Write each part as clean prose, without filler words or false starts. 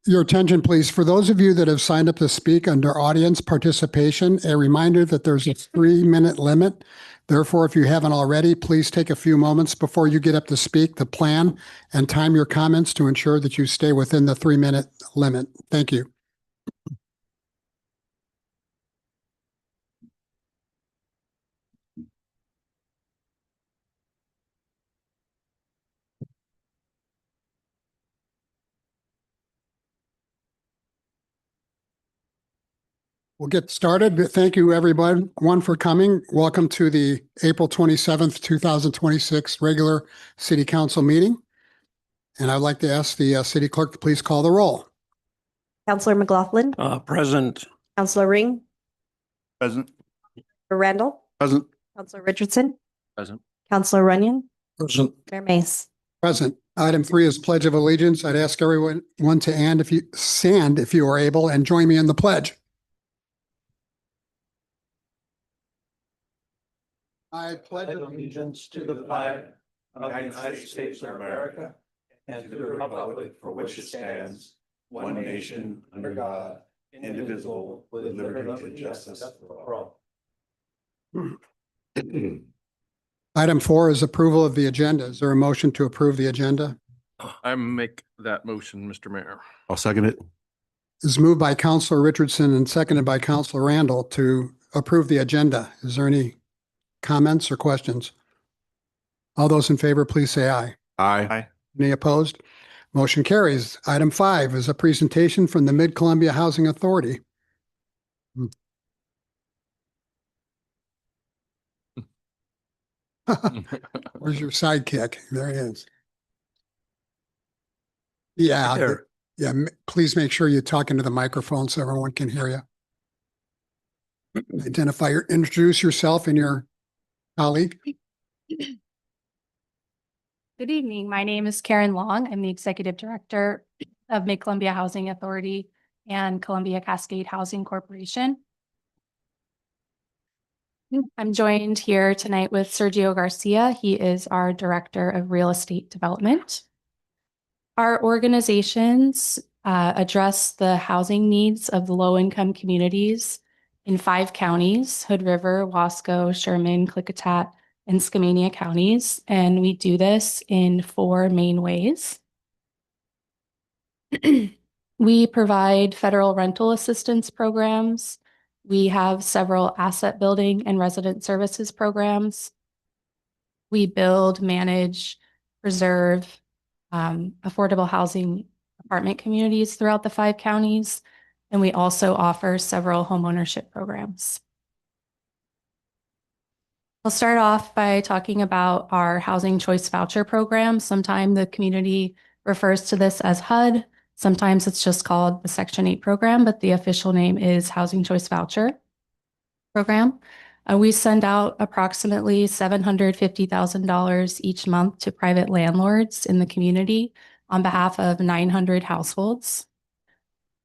Your attention, please. For those of you that have signed up to speak under audience participation, a reminder that there's a 3-minute limit. Therefore, if you haven't already, please take a few moments before you get up to speak to plan and time your comments to ensure that you stay within the 3-minute limit. Thank you. We'll get started. Thank you, everyone, for coming. Welcome to the April 27th, 2026 regular City Council meeting. And I'd like to ask the city clerk to please call the roll. Councillor McLaughlin. Present. Councillor Ring. Present. Randall. Present. Councillor Richardson. Present. Councillor Runyon. Present. Mayor Mace. Present. Item 3 is Pledge of Allegiance. I'd ask everyone to stand if you are able and join me in the pledge. I pledge allegiance to the flag of the United States of America and to the republic for which it stands, one nation under God, indivisible, with liberty and justice for all. Item 4 is approval of the agenda. Is there a motion to approve the agenda? I make that motion, Mr. Mayor. I'll second it. It's moved by Councillor Richardson and seconded by Councillor Randall to approve the agenda. Is there any comments or questions? All those in favor, please say aye. Aye. Any opposed? Motion carries. Item 5 is a presentation from the Mid-Columbia Housing Authority. Where's your sidekick? There he is. Yeah. There. Yeah. Please make sure you talk into the microphone so everyone can hear you. Introduce yourself and your colleague. Good evening. My name is Karen Long. I'm the Executive Director of Mid-Columbia Housing Authority and Columbia Cascade Housing Corporation. I'm joined here tonight with Sergio Garcia. He is our Director of Real Estate Development. Our organizations address the housing needs of the low-income communities in 5 counties: Hood River, Wasco, Sherman, Klickitat, and Skamania counties. And we do this in 4 main ways. We provide federal rental assistance programs. We have several asset building and resident services programs. We build, manage, preserve affordable housing apartment communities throughout the 5 counties. And we also offer several homeownership programs. I'll start off by talking about our Housing Choice Voucher program. Sometimes the community refers to this as HUD. Sometimes it's just called the Section 8 program, but the official name is Housing Choice Voucher program. We send out approximately $750,000 each month to private landlords in the community on behalf of 900 households.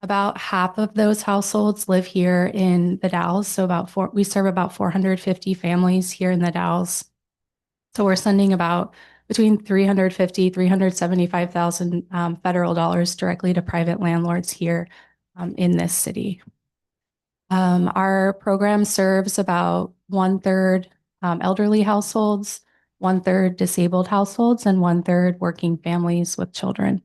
About half of those households live here in the Dalles. So we serve about 450 families here in the Dalles. So we're sending about between $350,000, $375,000 federal dollars directly to private landlords here in this city. Our program serves about 1/3 elderly households, 1/3 disabled households, and 1/3 working families with children.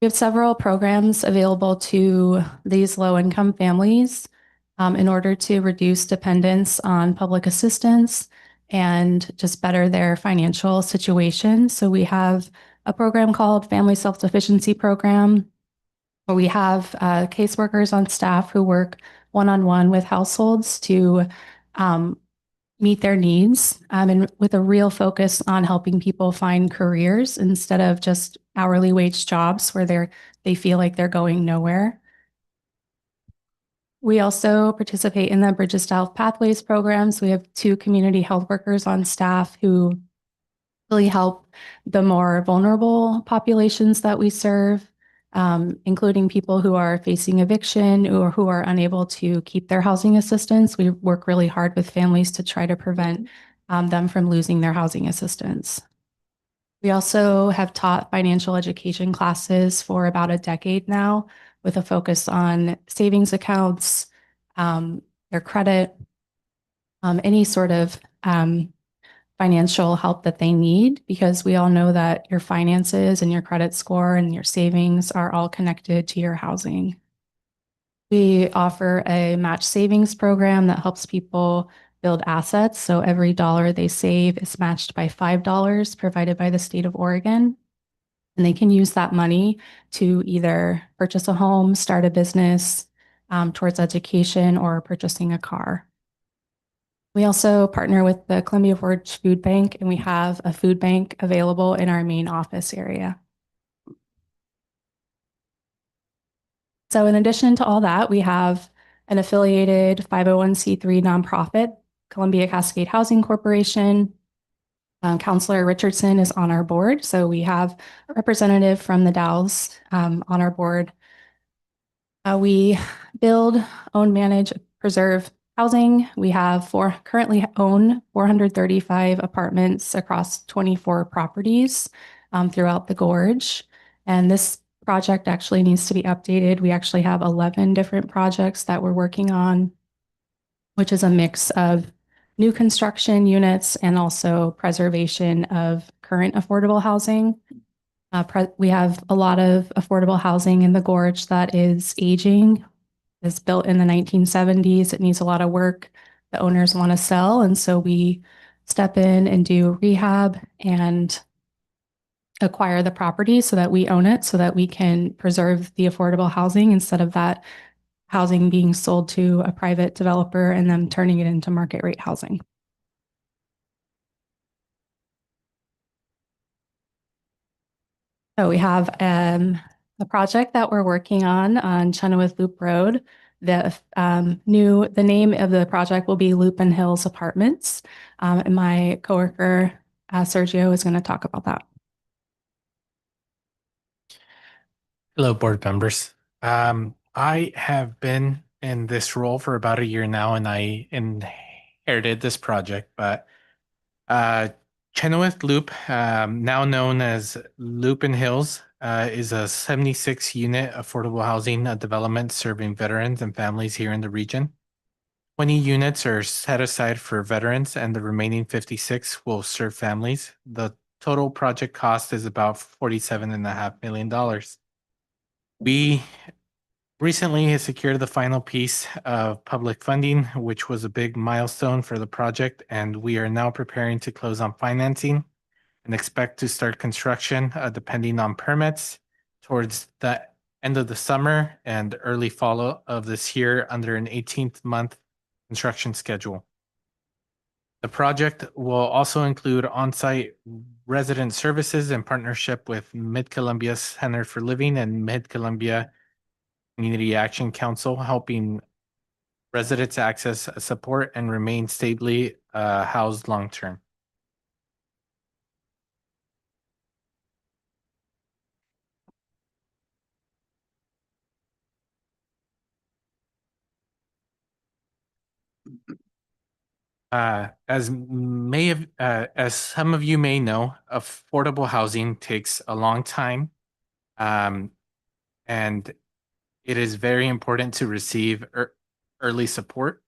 We have several programs available to these low-income families in order to reduce dependence on public assistance and just better their financial situation. So we have a program called Family Self-Sufficiency Program, where we have caseworkers on staff who work one-on-one with households to meet their needs, and with a real focus on helping people find careers instead of just hourly wage jobs where they feel like they're going nowhere. We also participate in the Bridges to Health Pathways programs. We have 2 community health workers on staff who really help the more vulnerable populations that we serve, including people who are facing eviction or who are unable to keep their housing assistance. We work really hard with families to try to prevent them from losing their housing assistance. We also have taught financial education classes for about a decade now with a focus on savings accounts, their credit, any sort of financial help that they need, because we all know that your finances and your credit score and your savings are all connected to your housing. We offer a match savings program that helps people build assets. So every dollar they save is matched by $5 provided by the state of Oregon. And they can use that money to either purchase a home, start a business, towards education, or purchasing a car. We also partner with the Columbia Forge Food Bank, and we have a food bank available in our main office area. So in addition to all that, we have an affiliated 501c3 nonprofit, Columbia Cascade Housing Corporation. Counselor Richardson is on our board. So we have a representative from the Dalles on our board. We build, own, manage, preserve housing. We have currently own 435 apartments across 24 properties throughout the gorge. And this project actually needs to be updated. We actually have 11 different projects that we're working on, which is a mix of new construction units and also preservation of current affordable housing. We have a lot of affordable housing in the gorge that is aging. It's built in the 1970s. It needs a lot of work. The owners want to sell, and so we step in and do rehab and acquire the property so that we own it, so that we can preserve the affordable housing instead of that housing being sold to a private developer and them turning it into market rate housing. So we have a project that we're working on Chenoweth Loop Road. The name of the project will be Loop and Hills Apartments. And my coworker Sergio is going to talk about that. Hello, board members. I have been in this role for about a year now, and I inherited this project. But Chenoweth Loop, now known as Loop and Hills, is a 76-unit affordable housing development serving veterans and families here in the region. 20 units are set aside for veterans, and the remaining 56 will serve families. The total project cost is about $47.5 million. We recently secured the final piece of public funding, which was a big milestone for the project, and we are now preparing to close on financing and expect to start construction depending on permits towards the end of the summer and early fall of this year under an 18-month construction schedule. The project will also include on-site resident services in partnership with Mid-Columbia Center for Living and Mid-Columbia Community Action Council, helping residents access support and remain stably housed long-term. As some of you may know, affordable housing takes a long time, and it is very important to receive early support.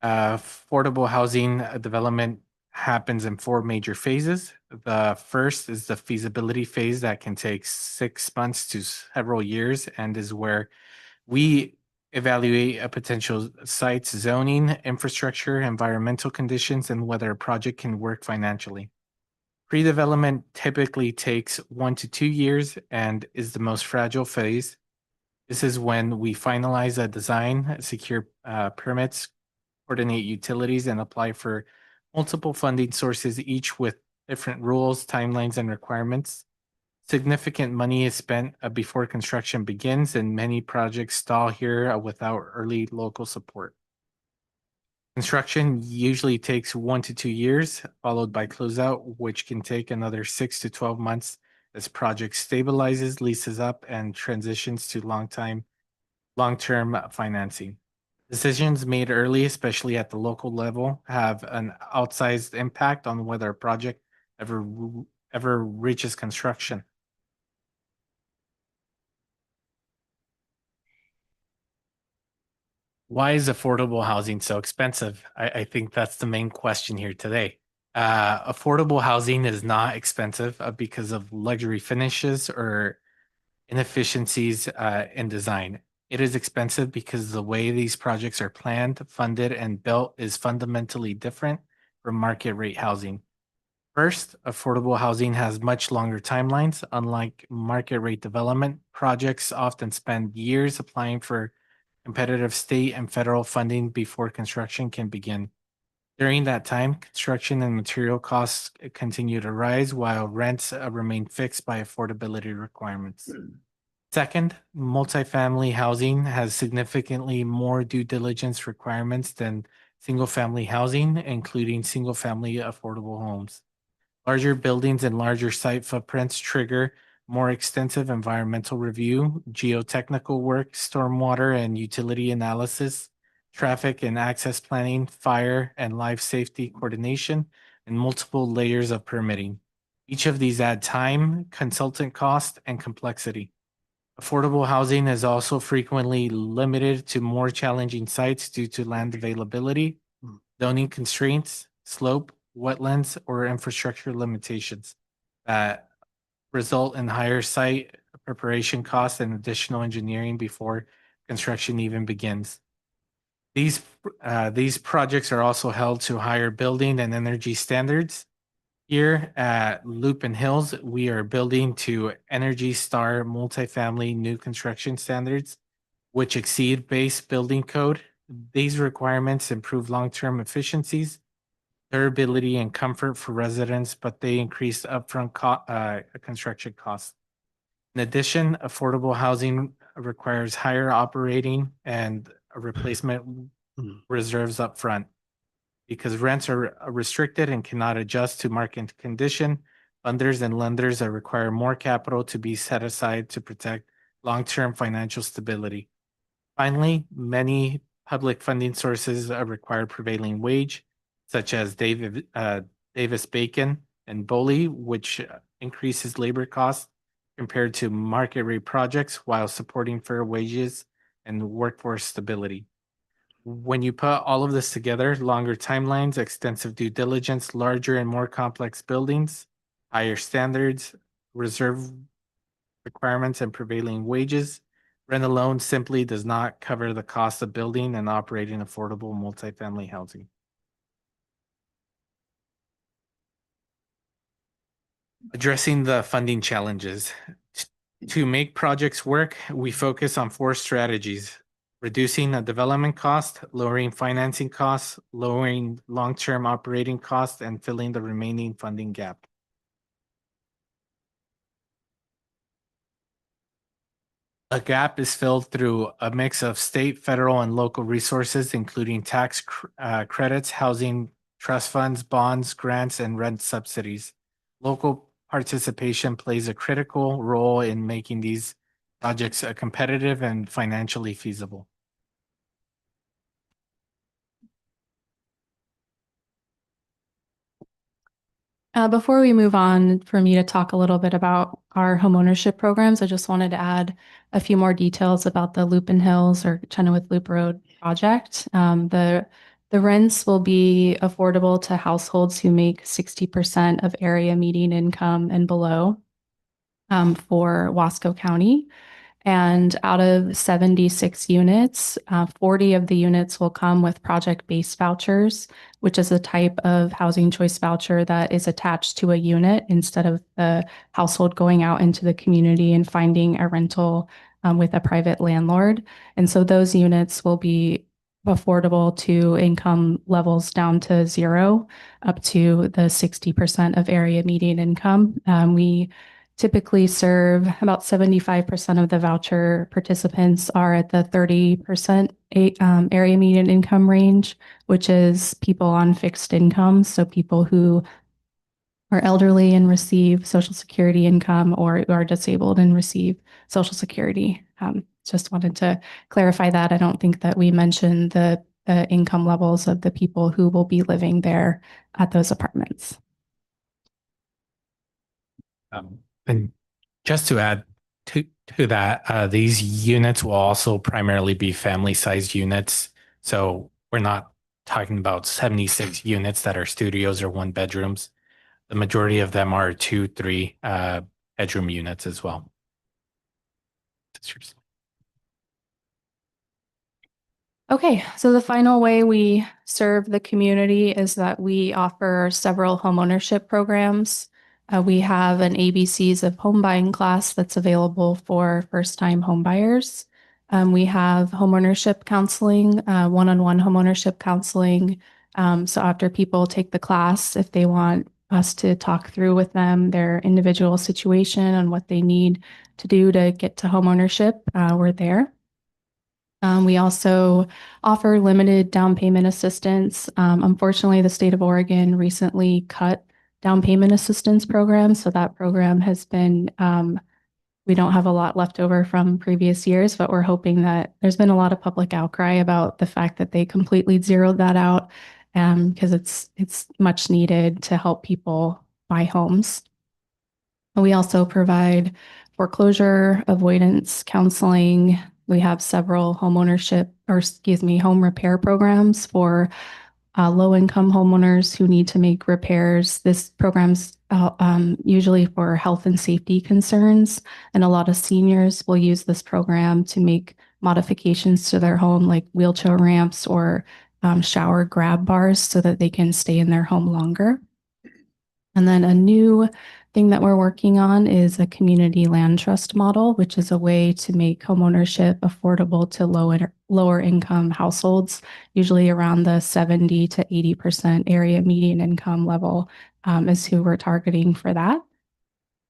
Affordable housing development happens in 4 major phases. The first is the feasibility phase that can take 6 months to several years and is where we evaluate a potential site's zoning, infrastructure, environmental conditions, and whether a project can work financially. Pre-development typically takes 1 to 2 years and is the most fragile phase. This is when we finalize a design, secure permits, coordinate utilities, and apply for multiple funding sources, each with different rules, timelines, and requirements. Significant money is spent before construction begins, and many projects stall here without early local support. Construction usually takes 1 to 2 years, followed by closeout, which can take another 6 to 12 months as project stabilizes, leases up, and transitions to long-term financing. Decisions made early, especially at the local level, have an outsized impact on whether a project ever ever reaches construction. Why is affordable housing so expensive? I think that's the main question here today. Affordable housing is not expensive because of luxury finishes or inefficiencies in design. It is expensive because the way these projects are planned, funded, and built is fundamentally different from market rate housing. First, affordable housing has much longer timelines. Unlike market rate development, projects often spend years applying for competitive state and federal funding before construction can begin. During that time, construction and material costs continue to rise while rents remain fixed by affordability requirements. Second, multifamily housing has significantly more due diligence requirements than single-family housing, including single-family affordable homes. Larger buildings and larger site footprints trigger more extensive environmental review, geotechnical work, stormwater and utility analysis, traffic and access planning, fire and life safety coordination, and multiple layers of permitting. Each of these add time, consultant cost, and complexity. Affordable housing is also frequently limited to more challenging sites due to land availability, zoning constraints, slope, wetlands, or infrastructure limitations that result in higher site preparation costs and additional engineering before construction even begins. These projects are also held to higher building and energy standards. Here at Lupin Hills, we are building to Energy Star multifamily new construction standards, which exceed base building code. These requirements improve long-term efficiencies, durability, and comfort for residents, but they increase upfront construction costs. In addition, affordable housing requires higher operating and replacement reserves upfront. Because rents are restricted and cannot adjust to market condition, funders and lenders require more capital to be set aside to protect long-term financial stability. Finally, many public funding sources require prevailing wage, such as Davis-Bacon and BOLI, which increases labor costs compared to market rate projects while supporting fair wages and workforce stability. When you put all of this together, longer timelines, extensive due diligence, larger and more complex buildings, higher standards, reserve requirements, and prevailing wages, rent alone simply does not cover the cost of building and operating affordable multifamily housing. Addressing the funding challenges. To make projects work, we focus on 4 strategies: reducing the development cost, lowering financing costs, lowering long-term operating costs, and filling the remaining funding gap. A gap is filled through a mix of state, federal, and local resources, including tax credits, housing trust funds, bonds, grants, and rent subsidies. Local participation plays a critical role in making these projects competitive and financially feasible. Before we move on, for me to talk a little bit about our homeownership programs, I just wanted to add a few more details about the Lupin Hills or Chenoweth Loop Road project. The rents will be affordable to households who make 60% of area median income and below for Wasco County. And out of 76 units, 40 of the units will come with project-based vouchers, which is a type of housing choice voucher that is attached to a unit instead of the household going out into the community and finding a rental with a private landlord. And so those units will be affordable to income levels down to 0 up to the 60% of area median income. We typically serve about 75% of the voucher participants are at the 30% area median income range, which is people on fixed incomes. So people who are elderly and receive Social Security income or are disabled and receive Social Security. Just wanted to clarify that. I don't think that we mentioned the income levels of the people who will be living there at those apartments. And just to add to that, these units will also primarily be family-sized units. So we're not talking about 76 units that are studios or one bedrooms. The majority of them are 2, 3 bedroom units as well. Okay, so the final way we serve the community is that we offer several homeownership programs. We have an ABCs of home buying class that's available for first-time home buyers. We have homeownership counseling, one-on-one homeownership counseling. So after people take the class, if they want us to talk through with them their individual situation and what they need to do to get to homeownership, we're there. We also offer limited down payment assistance. Unfortunately, the state of Oregon recently cut down payment assistance programs. So that program has been, we don't have a lot left over from previous years, but we're hoping that there's been a lot of public outcry about the fact that they completely zeroed that out because it's much needed to help people buy homes. We also provide foreclosure avoidance counseling. We have several home repair programs for low-income homeowners who need to make repairs. This program's usually for health and safety concerns, and a lot of seniors will use this program to make modifications to their home, like wheelchair ramps or shower grab bars, so that they can stay in their home longer. And then a new thing that we're working on is a community land trust model, which is a way to make homeownership affordable to lower income households, usually around the 70 to 80% area median income level is who we're targeting for that.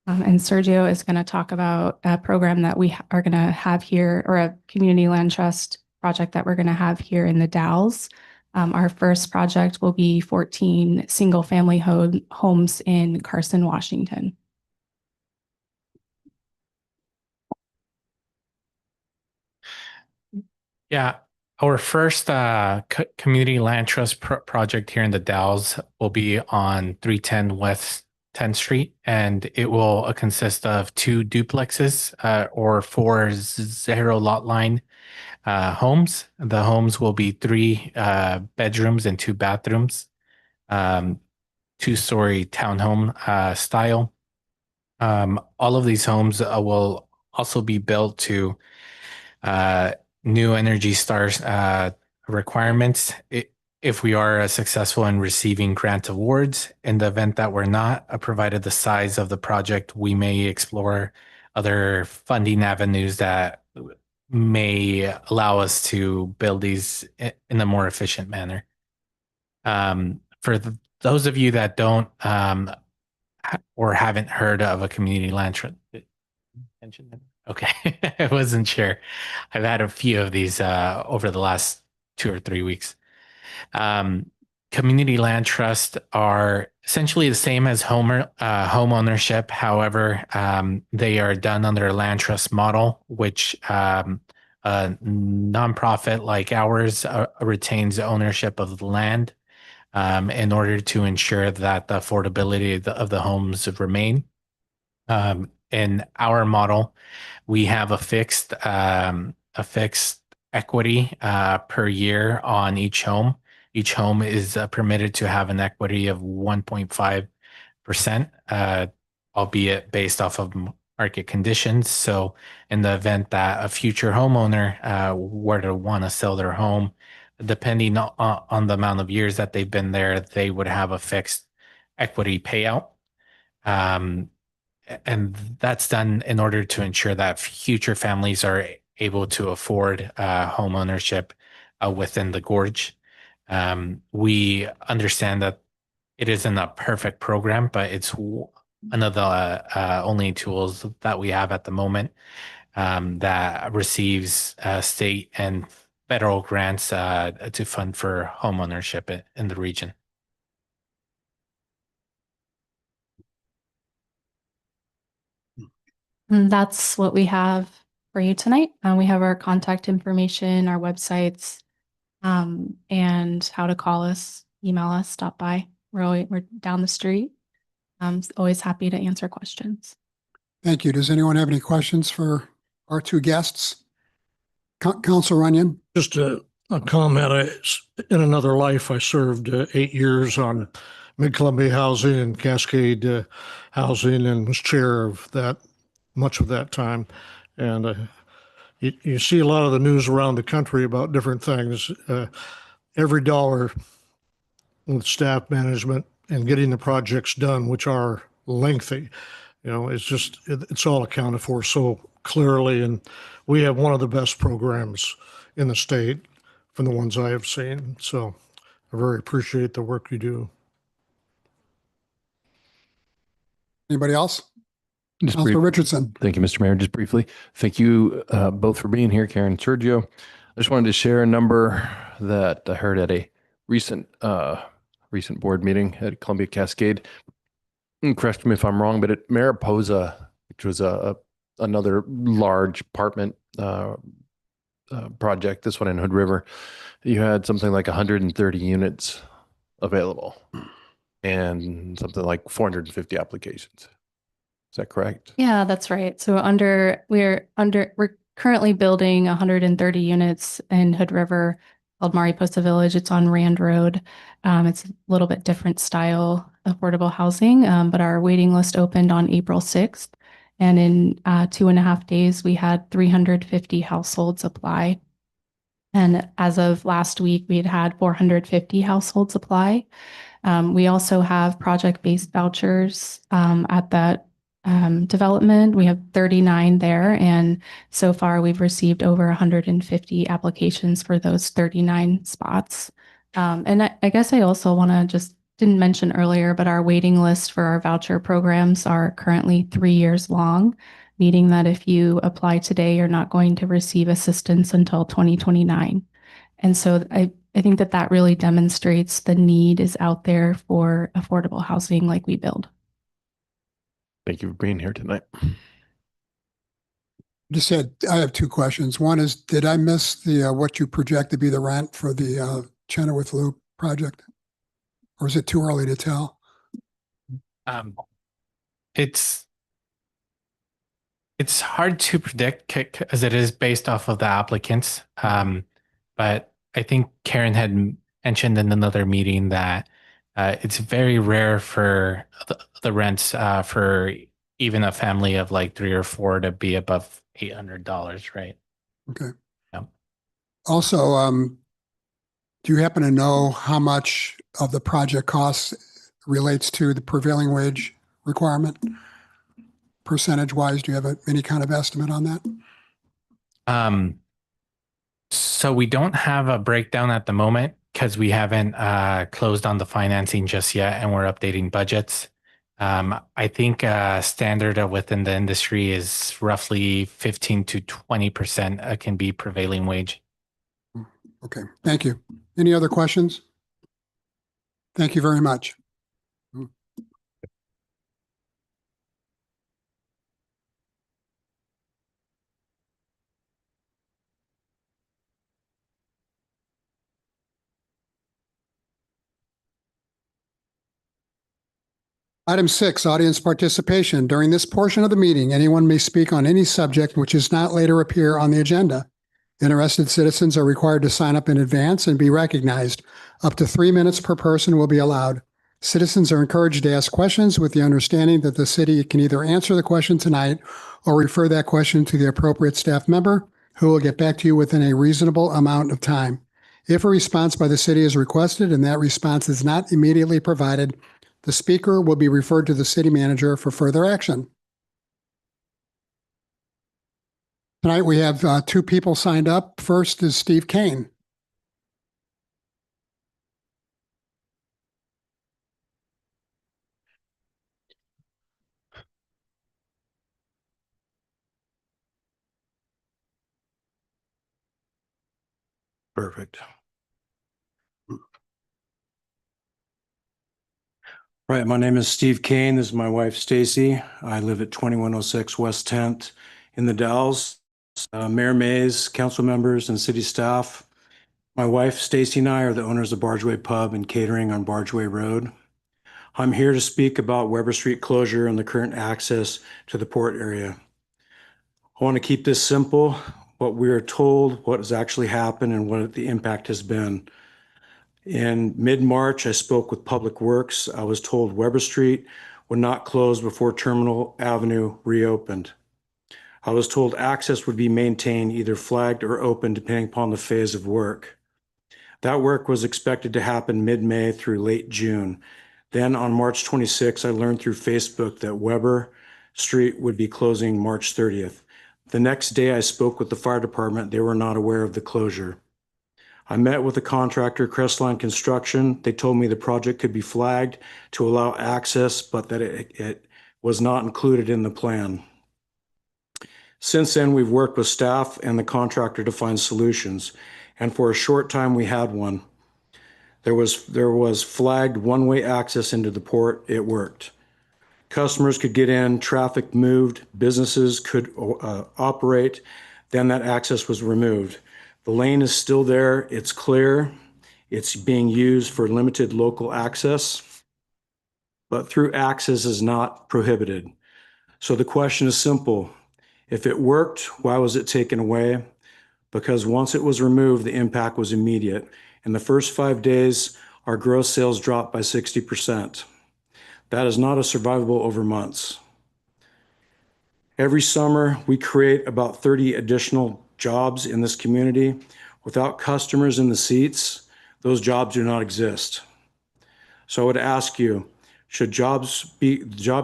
And Sergio is going to talk about a program that we are going to have here, or a community land trust project that we're going to have here in the Dalles. Our first project will be 14 single-family homes in Carson, Washington. Yeah, our first community land trust project here in the Dalles will be on 310 West 10th Street, and it will consist of 2 duplexes or 4 zero lot line homes. The homes will be 3 bedrooms and 2 bathrooms, 2-story townhome style. All of these homes will also be built to new Energy Stars requirements. If we are successful in receiving grant awards. In the event that we're not, provided the size of the project, we may explore other funding avenues that may allow us to build these in a more efficient manner. For those of you that don't or haven't heard of a community land trust, okay, I wasn't sure. I've had a few of these over the last 2 or 3 weeks. Community land trusts are essentially the same as home ownership. However, they are done under a land trust model, which a nonprofit like ours retains ownership of the land in order to ensure that the affordability of the homes remain. In our model, we have a fixed equity per year on each home. Each home is permitted to have an equity of 1.5%, albeit based off of market conditions. So in the event that a future homeowner were to want to sell their home, depending on the amount of years that they've been there, they would have a fixed equity payout. And that's done in order to ensure that future families are able to afford home ownership within the gorge. We understand that it isn't a perfect program, but it's one of the only tools that we have at the moment that receives state and federal grants to fund for home ownership in the region. And that's what we have for you tonight. We have our contact information, our websites, and how to call us, email us, stop by. We're down the street. I'm always happy to answer questions. Thank you. Does anyone have any questions for our two guests? Council Runyon? Just a comment. In another life, I served 8 years on Mid-Columbia Housing and Cascade Housing and was chair of that much of that time. And you see a lot of the news around the country about different things. Every dollar with staff management and getting the projects done, which are lengthy, it's all accounted for so clearly. And we have one of the best programs in the state from the ones I have seen. So I very appreciate the work you do. Anybody else? Just Councilor brief- Richardson? Thank you, Mr. Mayor. Just briefly, thank you both for being here, Karen and Sergio. I just wanted to share a number that I heard at a recent board meeting at Columbia Cascade. And correct me if I'm wrong, but at Mariposa, which was another large apartment project, this one in Hood River, you had something like 130 units available and something like 450 applications. Is that correct? Yeah, that's right. So we're currently building 130 units in Hood River called Mariposa Village. It's on Rand Road. It's a little bit different style affordable housing, but our waiting list opened on April 6th. And in 2.5 days, we had 350 households apply. And as of last week, we had 450 households apply. We also have project-based vouchers at that development. We have 39 there, and so far we've received over 150 applications for those 39 spots. And I guess I also want to just didn't mention earlier, but our waiting list for our voucher programs are currently 3 years long, meaning that if you apply today, you're not going to receive assistance until 2029. And so I think that really demonstrates the need is out there for affordable housing like we build. Thank you for being here tonight. I have two questions. One is, did I miss what you project to be the rent for the Chenoweth Loop project? Or is it too early to tell? It's hard to predict as it is based off of the applicants. But I think Karen had mentioned in another meeting that it's very rare for the rents for even a family of like 3 or 4 to be above $800, right? Okay. Yeah. Also, do you happen to know how much of the project cost relates to the prevailing wage requirement? Percentage wise, do you have any kind of estimate on that? So we don't have a breakdown at the moment because we haven't closed on the financing just yet, and we're updating budgets. I think standard within the industry is roughly 15 to 20% can be prevailing wage. Okay, thank you. Any other questions? Thank you very much. Item 6, audience participation. During this portion of the meeting, anyone may speak on any subject which does not later appear on the agenda. Interested citizens are required to sign up in advance and be recognized. Up to 3 minutes per person will be allowed. Citizens are encouraged to ask questions with the understanding that the city can either answer the question tonight or refer that question to the appropriate staff member who will get back to you within a reasonable amount of time. If a response by the city is requested and that response is not immediately provided, the speaker will be referred to the city manager for further action. Tonight we have 2 people signed up. First is Steve Kane. Perfect. Right, my name is Steve Kane. This is my wife, Stacy. I live at 2106 West 10th in the Dalles. Mayor Mays, council members, and city staff. My wife, Stacy, and I are the owners of Bargeway Pub and Catering on Bargeway Road. I'm here to speak about Weber Street closure and the current access to the port area. I want to keep this simple, what we are told, what has actually happened, and what the impact has been. In mid-March, I spoke with Public Works. I was told Weber Street would not close before Terminal Avenue reopened. I was told access would be maintained, either flagged or open, depending upon the phase of work. That work was expected to happen mid-May through late June. Then on March 26, I learned through Facebook that Weber Street would be closing March 30th. The next day, I spoke with the fire department. They were not aware of the closure. I met with the contractor, Crestline Construction. They told me the project could be flagged to allow access, but that it was not included in the plan. Since then, we've worked with staff and the contractor to find solutions, and for a short time, we had one. There was flagged one-way access into the port. It worked. Customers could get in, traffic moved, businesses could operate. Then that access was removed. The lane is still there. It's clear. It's being used for limited local access, but through access is not prohibited. So the question is simple. If it worked, why was it taken away? Because once it was removed, the impact was immediate. In the first 5 days, our gross sales dropped by 60%. That is not a survivable over months. Every summer, we create about 30 additional jobs in this community. Without customers in the seats, those jobs do not exist. So I would ask you, should job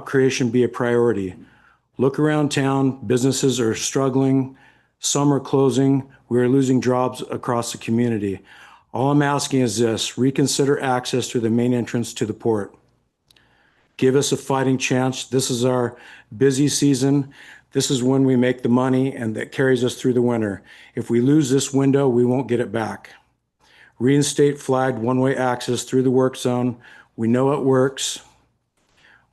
creation be a priority? Look around town, businesses are struggling, some are closing, we are losing jobs across the community. All I'm asking is this, reconsider access to the main entrance to the port. Give us a fighting chance. This is our busy season. This is when we make the money and that carries us through the winter. If we lose this window, we won't get it back. Reinstate flagged one-way access through the work zone. We know it works.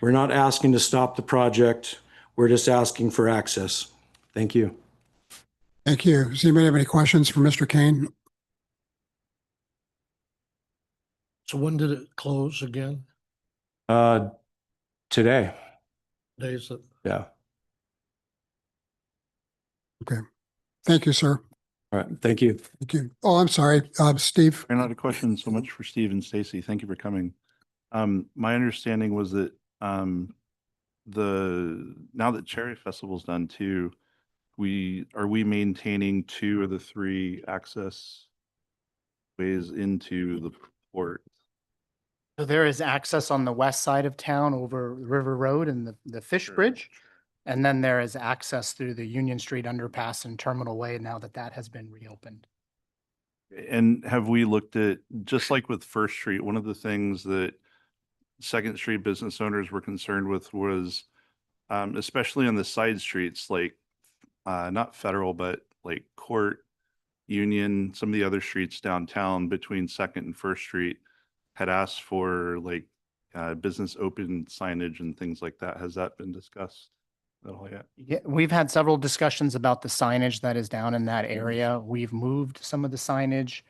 We're not asking to stop the project. We're just asking for access. Thank you. Thank you. Does anybody have any questions for Mr. Kane? So when did it close again? Today. Days that, Yeah. Thank you, sir. All right. Thank you. Thank you. Oh, I'm sorry, Steve. Not a question so much for Steve and Stacy. Thank you for coming. My understanding was that now that Cherry Festival's done too, are we maintaining 2 of the 3 access ways into the port? So there is access on the west side of town over River Road and the Fish Bridge. And then there is access through the Union Street underpass and Terminal Way now that that has been reopened. And have we looked at, just like with First Street, one of the things that Second Street business owners were concerned with was, especially on the side streets, like not Federal, but like Court, Union, some of the other streets downtown between Second and First Street had asked for like business open signage and things like that. Has that been discussed at all yet? Yeah, we've had several discussions about the signage that is down in that area. We've moved some of the signage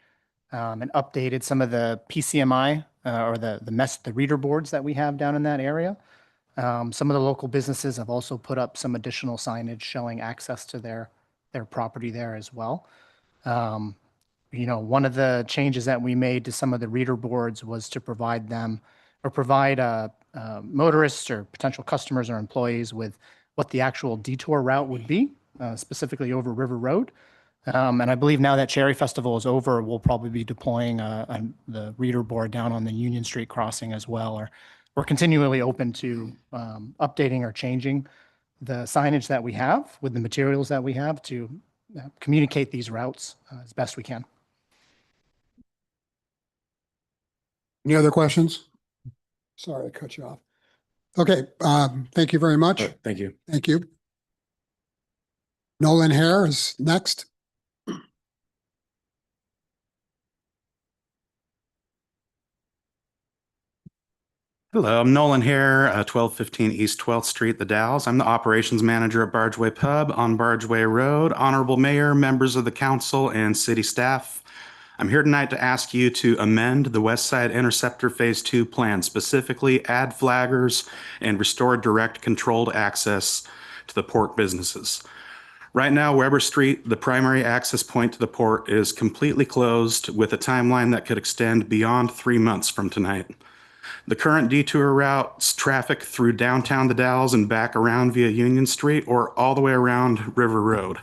and updated some of the PCMI or the reader boards that we have down in that area. Some of the local businesses have also put up some additional signage showing access to their property there as well. One of the changes that we made to some of the reader boards was to provide them or provide motorists or potential customers or employees with what the actual detour route would be, specifically over River Road. And I believe now that Cherry Festival is over, we'll probably be deploying the reader board down on the Union Street crossing as well. Or we're continually open to updating or changing the signage that we have with the materials that we have to communicate these routes as best we can. Any other questions? Sorry, I cut you off. Okay, thank you very much. Thank you. Thank you. Nolan Hare is next. Hello, I'm Nolan Hare, 1215 East 12th Street, the Dalles. I'm the operations manager at Bargeway Pub on Bargeway Road. Honorable Mayor, members of the council, and city staff. I'm here tonight to ask you to amend the West Side Interceptor Phase 2 plan, specifically add flaggers and restore direct controlled access to the port businesses. Right now, Weber Street, the primary access point to the port, is completely closed with a timeline that could extend beyond 3 months from tonight. The current detour routes traffic through downtown the Dalles and back around via Union Street or all the way around River Road.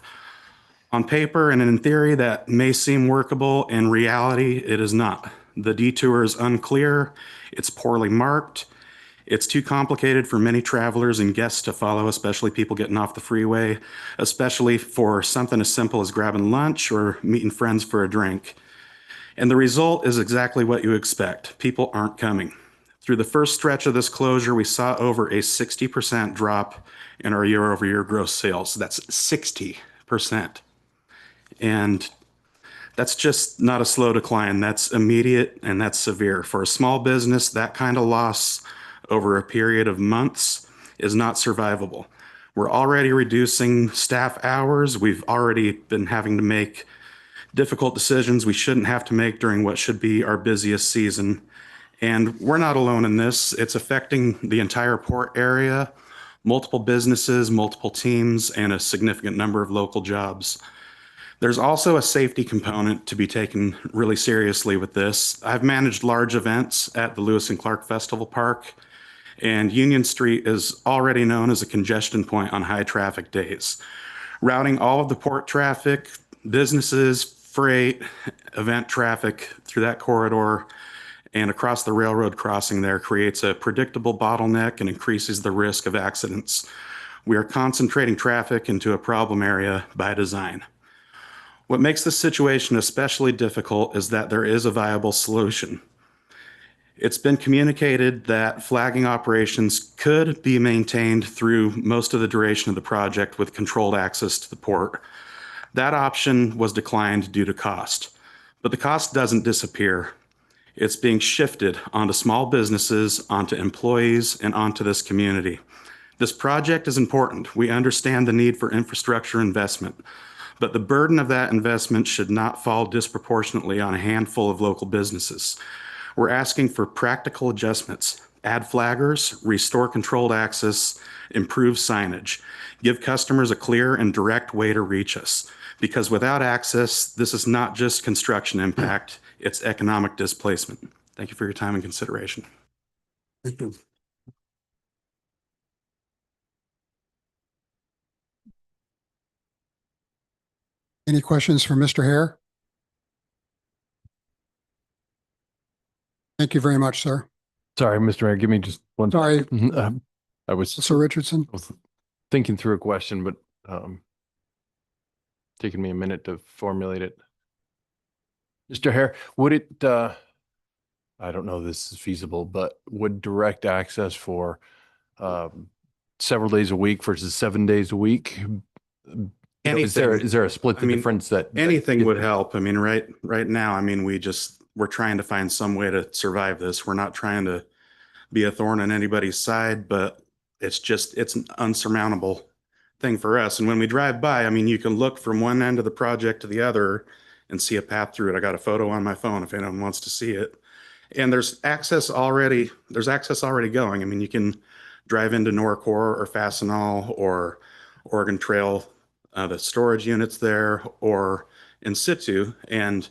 On paper and in theory, that may seem workable. In reality, it is not. The detour is unclear, it's poorly marked, it's too complicated for many travelers and guests to follow, especially people getting off the freeway, especially for something as simple as grabbing lunch or meeting friends for a drink. And the result is exactly what you expect. People aren't coming. Through the first stretch of this closure, we saw over a 60% drop in our year-over-year gross sales. That's 60%. And that's just not a slow decline. That's immediate and that's severe. For a small business, that kind of loss over a period of months is not survivable. We're already reducing staff hours. We've already been having to make difficult decisions we shouldn't have to make during what should be our busiest season. And we're not alone in this. It's affecting the entire port area, multiple businesses, multiple teams, and a significant number of local jobs. There's also a safety component to be taken really seriously with this. I've managed large events at the Lewis and Clark Festival Park, and Union Street is already known as a congestion point on high traffic days. Routing all of the port traffic, businesses, freight, event traffic through that corridor and across the railroad crossing there creates a predictable bottleneck and increases the risk of accidents. We are concentrating traffic into a problem area by design. What makes this situation especially difficult is that there is a viable solution. It's been communicated that flagging operations could be maintained through most of the duration of the project with controlled access to the port. That option was declined due to cost, but the cost doesn't disappear. It's being shifted onto small businesses, onto employees, and onto this community. This project is important. We understand the need for infrastructure investment, but the burden of that investment should not fall disproportionately on a handful of local businesses. We're asking for practical adjustments. Add flaggers, restore controlled access, improve signage. Give customers a clear and direct way to reach us. Because without access, this is not just construction impact, it's economic displacement. Thank you for your time and consideration. Thank you. Any questions for Mr. Hare? Thank you very much, sir. Sorry, Mr. Mayor, give me just one. Sorry, I was Sir Richardson. thinking through a question, but taking me a minute to formulate it. Mr. Hare, would it, I don't know if this is feasible, but would direct access for several days a week versus 7 days a week? Is there a split difference that anything would help? I mean, right now, I mean, we're trying to find some way to survive this. We're not trying to be a thorn in anybody's side, but it's an unsurmountable thing for us. And when we drive by, I mean, you can look from one end of the project to the other and see a path through it. I got a photo on my phone if anyone wants to see it. And there's access already going. I mean, you can drive into Norcor or Fastenal or Oregon Trail, the storage units there, or in situ. And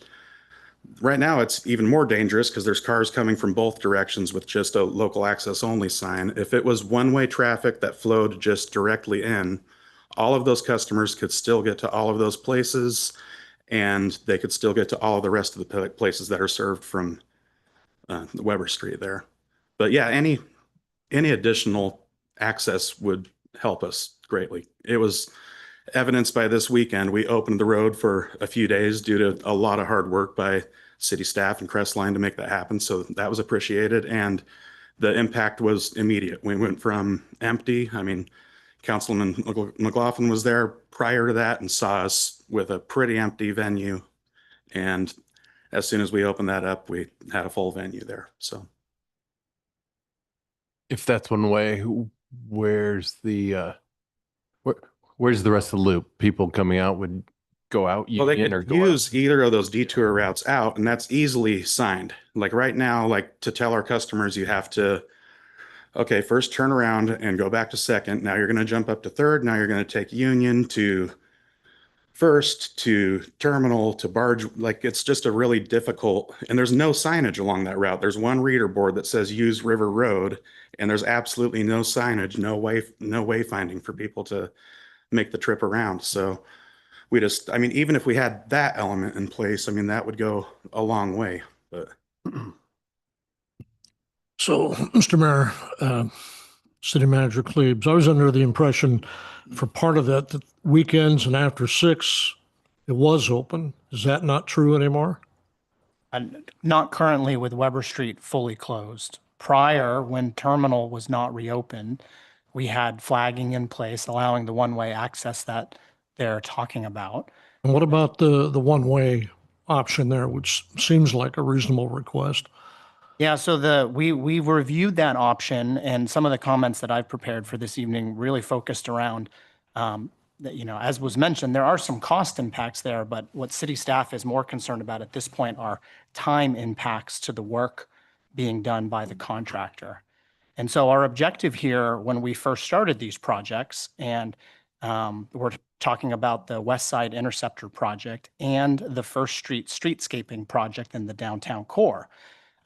right now it's even more dangerous because there's cars coming from both directions with just a local access only sign. If it was one-way traffic that flowed just directly in, all of those customers could still get to all of those places, and they could still get to all of the rest of the places that are served from Weber Street there. But yeah, any additional access would help us greatly. It was evidenced by this weekend. We opened the road for a few days due to a lot of hard work by city staff and Crestline to make that happen. So that was appreciated. And the impact was immediate. We went from empty. I mean, Councilman McLaughlin was there prior to that and saw us with a pretty empty venue. And as soon as we opened that up, we had a full venue there. So if that's one way, where's the rest of the loop? People coming out would go out Well, they Union or could go out? use either of those detour routes out, and that's easily signed. Like right now, like to tell our customers, you have to, okay, first turn around and go back to Second. Now you're going to jump up to Third. Now you're going to take Union to First to Terminal to Barge. Like it's just a really difficult, and there's no signage along that route. There's one reader board that says use River Road, and there's absolutely no signage, no wayfinding for people to make the trip around. So we just, I mean, even if we had that element in place, I mean, that would go a long way, but. So, Mr. Mayor, City Manager Klebs, I was under the impression for part of that, that weekends and after 6, it was open. Is that not true anymore? And not currently with Weber Street fully closed. Prior, when Terminal was not reopened, we had flagging in place allowing the one-way access that they're talking about. And what about the one-way option there, which seems like a reasonable request? Yeah, so we reviewed that option, and some of the comments that I've prepared for this evening really focused around that, as was mentioned, there are some cost impacts there, but what city staff is more concerned about at this point are time impacts to the work being done by the contractor. And so our objective here, when we first started these projects, and we're talking about the West Side Interceptor project and the First Street streetscaping project in the downtown core.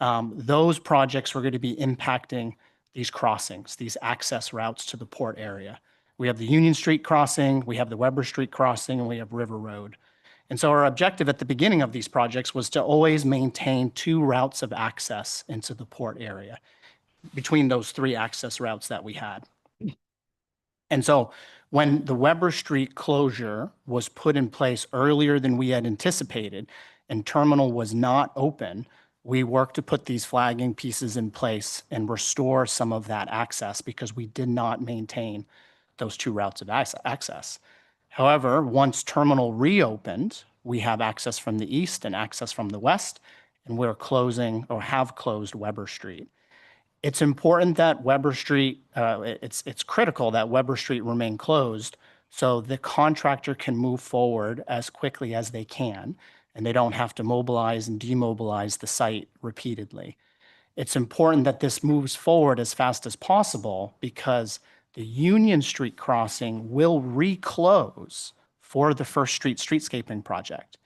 Those projects were going to be impacting these crossings, these access routes to the port area. We have the Union Street crossing, we have the Weber Street crossing, and we have River Road. And so our objective at the beginning of these projects was to always maintain 2 routes of access into the port area between those 3 access routes that we had. And so when the Weber Street closure was put in place earlier than we had anticipated and Terminal was not open, we worked to put these flagging pieces in place and restore some of that access because we did not maintain those 2 routes of access. However, once Terminal reopened, we have access from the east and access from the west, and we're closing or have closed Weber Street. It's important that Weber Street, it's critical that Weber Street remain closed so the contractor can move forward as quickly as they can, and they don't have to mobilize and demobilize the site repeatedly. It's important that this moves forward as fast as possible because the Union Street crossing will reclose for the First Street streetscaping project.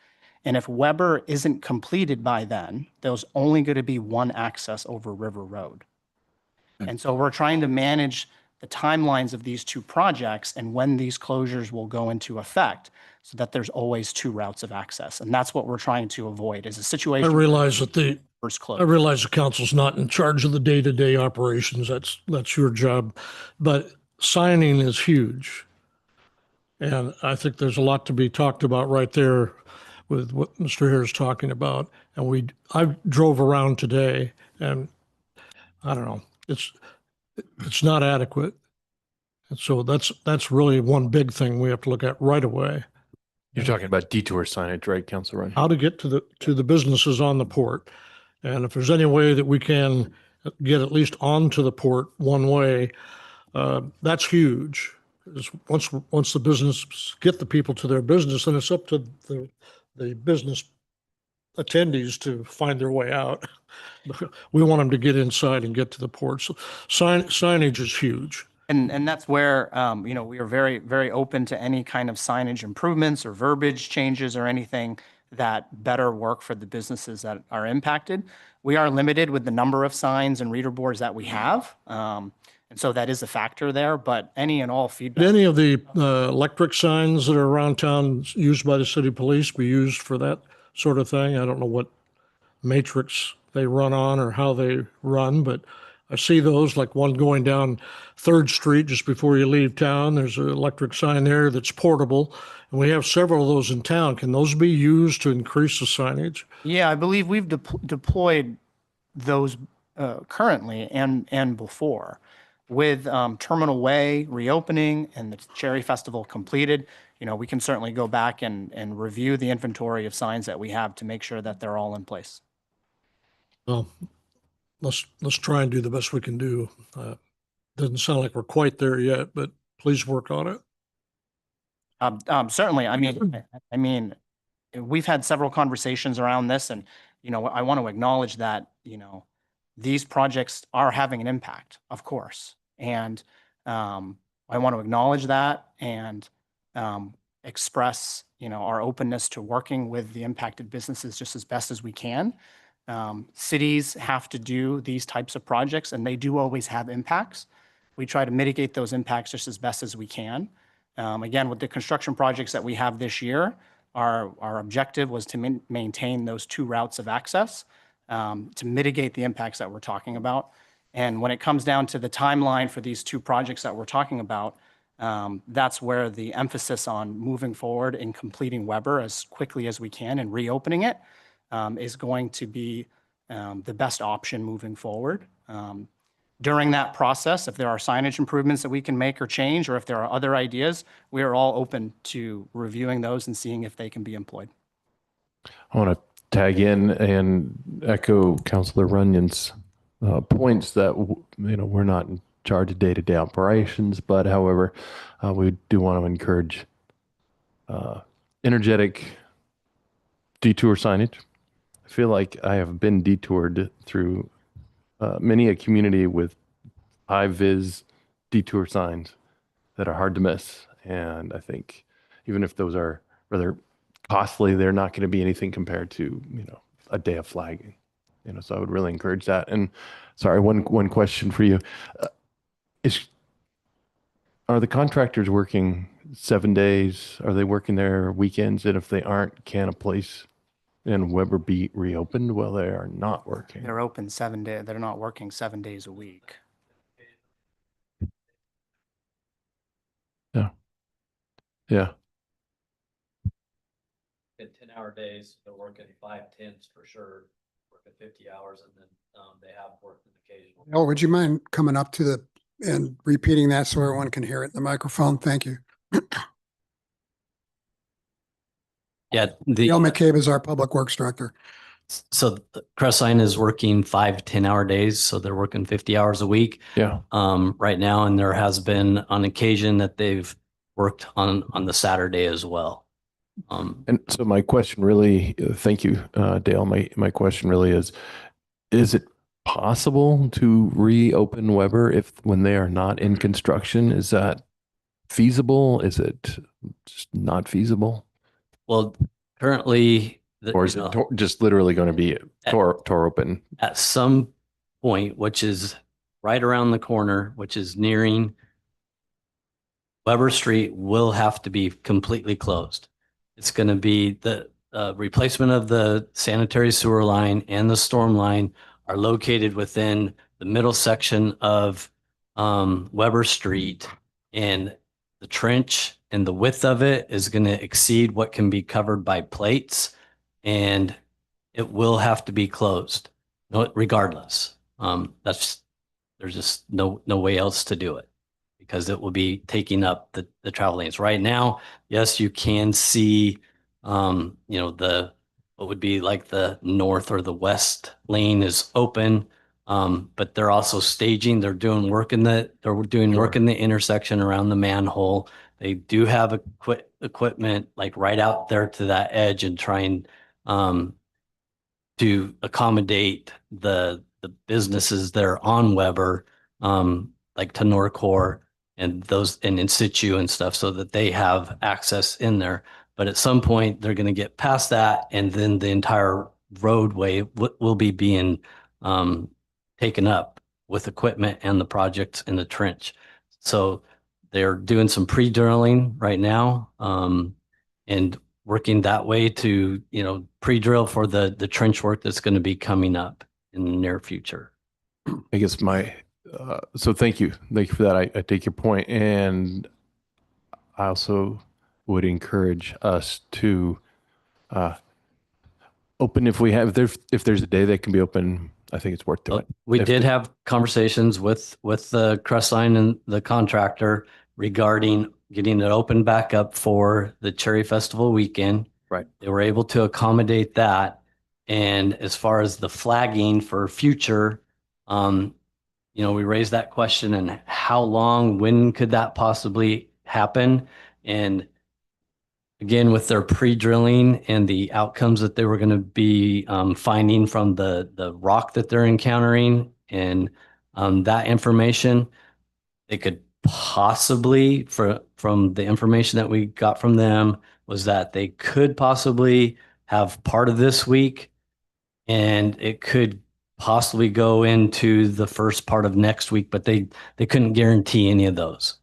And if Weber isn't completed by then, there's only going to be one access over River Road. And so we're trying to manage the timelines of these 2 projects and when these closures will go into effect so that there's always 2 routes of access. And that's what we're trying to avoid is a situation. I realize that close. I realize the council's not in charge of the day-to-day operations. That's your job, but signing is huge. And I think there's a lot to be talked about right there with what Mr. Hare is talking about. And I drove around today and I don't know, it's not adequate. And so that's really one big thing we have to look at right away. You're talking about detour signage, right, Councilor Ryan? How to get to the businesses on the port. And if there's any way that we can get at least onto the port one way, that's huge. Once the business get the people to their business, then it's up to the business attendees to find their way out. We want them to get inside and get to the port. So signage is huge. And that's where, we are very, very open to any kind of signage improvements or verbiage changes or anything that better work for the businesses that are impacted. We are limited with the number of signs and reader boards that we have. And so that is a factor there, but any and all feedback. Would any of the electric signs that are around town used by the city police be used for that sort of thing? I don't know what matrix they run on or how they run, but I see those, like one going down 3rd Street just before you leave town. There's an electric sign there that's portable, and we have several of those in town. Can those be used to increase the signage? Yeah, I believe we've deployed those currently and before. With Terminal Way reopening and the Cherry Festival completed, we can certainly go back and review the inventory of signs that we have to make sure that they're all in place. Well, let's try and do the best we can do. Doesn't sound like we're quite there yet, but please work on it. Certainly. I mean, we've had several conversations around this and, I want to acknowledge that, these projects are having an impact, of course. And I want to acknowledge that and express, our openness to working with the impacted businesses just as best as we can. Cities have to do these types of projects and they do always have impacts. We try to mitigate those impacts just as best as we can. Again, with the construction projects that we have this year, our objective was to maintain those two routes of access to mitigate the impacts that we're talking about. And when it comes down to the timeline for these two projects that we're talking about, that's where the emphasis on moving forward and completing Weber as quickly as we can and reopening it is going to be the best option moving forward. During that process, if there are signage improvements that we can make or change, or if there are other ideas, we are all open to reviewing those and seeing if they can be employed. I want to tag in and echo Councilor Runyon's points that, we're not in charge of day-to-day operations, but however, we do want to encourage energetic detour signage. I feel like I have been detoured through many a community with high-vis detour signs that are hard to miss. And I think even if those are rather costly, they're not going to be anything compared to, a day of flagging. So I would really encourage that. And sorry, one question for you. Are the contractors working 7 days? Are they working their weekends? And if they aren't, can a place in Weber be reopened while they are not working? They're open 7 days. They're not working 7 days a week. Yeah. Yeah. In 10-hour days, they're working 5/10s for sure, working 50 hours, and then they have worked an occasional. Oh, would you mind coming up to and repeating that so everyone can hear it in the microphone? Thank you. Yeah, Neil McCabe is our Public Works Director. so Crestline is working 5 10-hour days, so they're working 50 hours a week. Yeah. Right now, and there has been on occasion that they've worked on the Saturday as well. And so my question really, thank you, Dale. My question really is it possible to reopen Weber when they are not in construction? Is that feasible? Is it just not feasible? Well, currently, Or is it just literally going to be tore open? at some point, which is right around the corner, which is nearing Weber Street, will have to be completely closed. It's going to be the replacement of the sanitary sewer line and the storm line are located within the middle section of Weber Street, and the trench and the width of it is going to exceed what can be covered by plates, and it will have to be closed regardless. There's just no way else to do it because it will be taking up the travel lanes. Right now, yes, you can see, what would be like the north or the west lane is open, but they're also staging. They're doing work in the intersection around the manhole. They do have equipment like right out there to that edge and trying to accommodate the businesses that are on Weber, like to Norcor and those and in situ and stuff, so that they have access in there. But at some point, they're going to get past that, and then the entire roadway will be being taken up with equipment and the projects in the trench. So they're doing some pre-drilling right now, and working that way to, pre-drill for the trench work that's going to be coming up in the near future. I guess so thank you. Thank you for that. I take your point. And I also would encourage us to open if there's a day that can be open. I think it's worth doing. We did have conversations with the Crestline and the contractor regarding getting it open back up for the Cherry Festival weekend. Right. They were able to accommodate that. And as far as the flagging for future, we raised that question and how long, when could that possibly happen? And again, with their pre-drilling and the outcomes that they were going to be finding from the rock that they're encountering and that information, they could possibly, from the information that we got from them, was that they could possibly have part of this week, and it could possibly go into the first part of next week, but they couldn't guarantee any of those.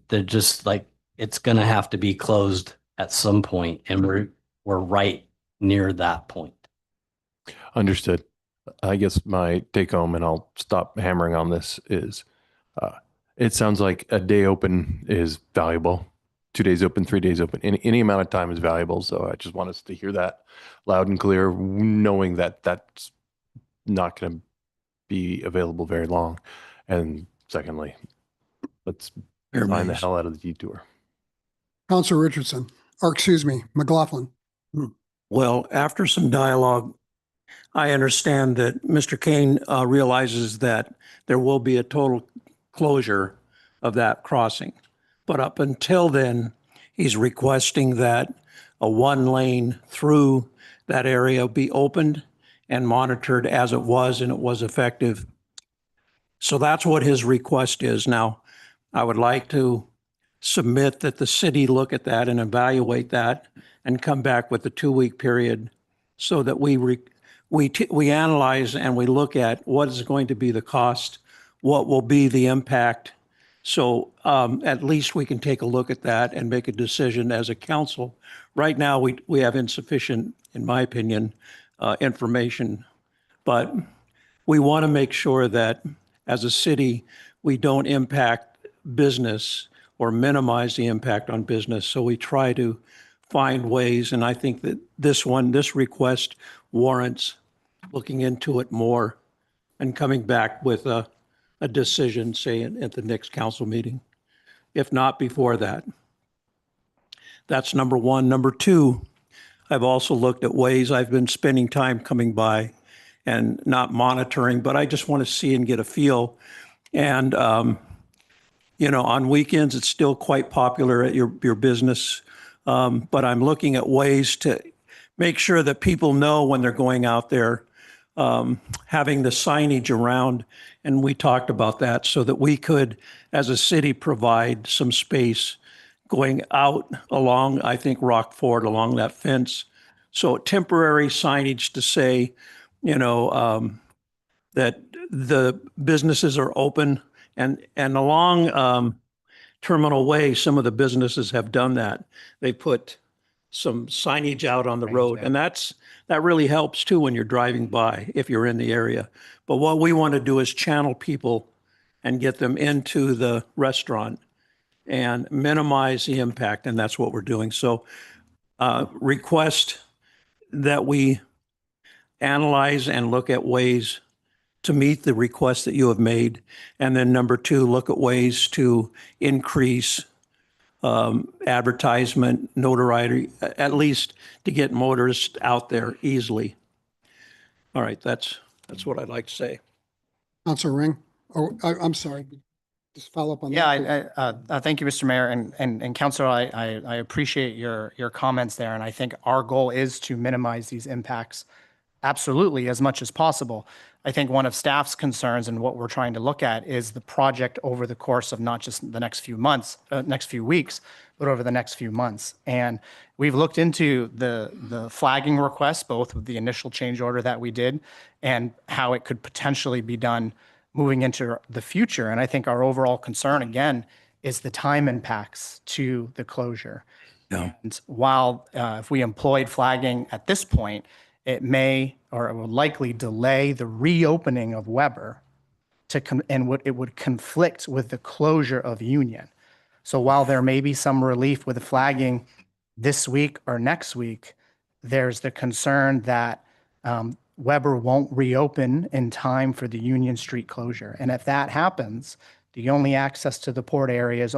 They're just like, it's going to have to be closed at some point, and we're right near that point. Understood. I guess my take home, and I'll stop hammering on this, is it sounds like a day open is valuable. 2 days open, 3 days open, any amount of time is valuable. So I just want us to hear that loud and clear, knowing that that's not going to be available very long. And secondly, let's find the hell out of the detour. Counselor Richardson, or excuse me, McLaughlin. Well, after some dialogue, I understand that Mr. Kane realizes that there will be a total closure of that crossing. But up until then, he's requesting that a one lane through that area be opened and monitored as it was, and it was effective. So that's what his request is. Now, I would like to submit that the city look at that and evaluate that and come back with a 2-week period so that we analyze and we look at what is going to be the cost, what will be the impact. So at least we can take a look at that and make a decision as a council. Right now, we have insufficient, in my opinion, information, but we want to make sure that as a city, we don't impact business or minimize the impact on business. So we try to find ways, and I think that this request warrants looking into it more and coming back with a decision, say, at the next council meeting, if not before that. That's number one. Number two, I've also looked at ways. I've been spending time coming by and not monitoring, but I just want to see and get a feel. And, on weekends, it's still quite popular at your business. But I'm looking at ways to make sure that people know when they're going out there, having the signage around. And we talked about that so that we could, as a city, provide some space going out along, I think, Rockford, along that fence. So temporary signage to say, that the businesses are open, and along Terminal Way, some of the businesses have done that. They put some signage out on the road, and that really helps too when you're driving by, if you're in the area. But what we want to do is channel people and get them into the restaurant and minimize the impact, and that's what we're doing. So request that we analyze and look at ways to meet the request that you have made. And then number two, look at ways to increase advertisement, notoriety, at least to get motorists out there easily. All right, that's what I'd like to say. Counselor Ring. Oh, I'm sorry. Just follow up on that. Yeah, thank you, Mr. Mayor. And Councilor, I appreciate your comments there. And I think our goal is to minimize these impacts absolutely as much as possible. I think one of staff's concerns and what we're trying to look at is the project over the course of not just the next few months, next few weeks, but over the next few months. And we've looked into the flagging request, both with the initial change order that we did and how it could potentially be done moving into the future. And I think our overall concern, again, is the time impacts to the closure. Yeah. And while if we employed flagging at this point, it may or it will likely delay the reopening of Weber it would conflict with the closure of Union. So while there may be some relief with the flagging this week or next week, there's the concern that Weber won't reopen in time for the Union Street closure. And if that happens, the only access to the port area is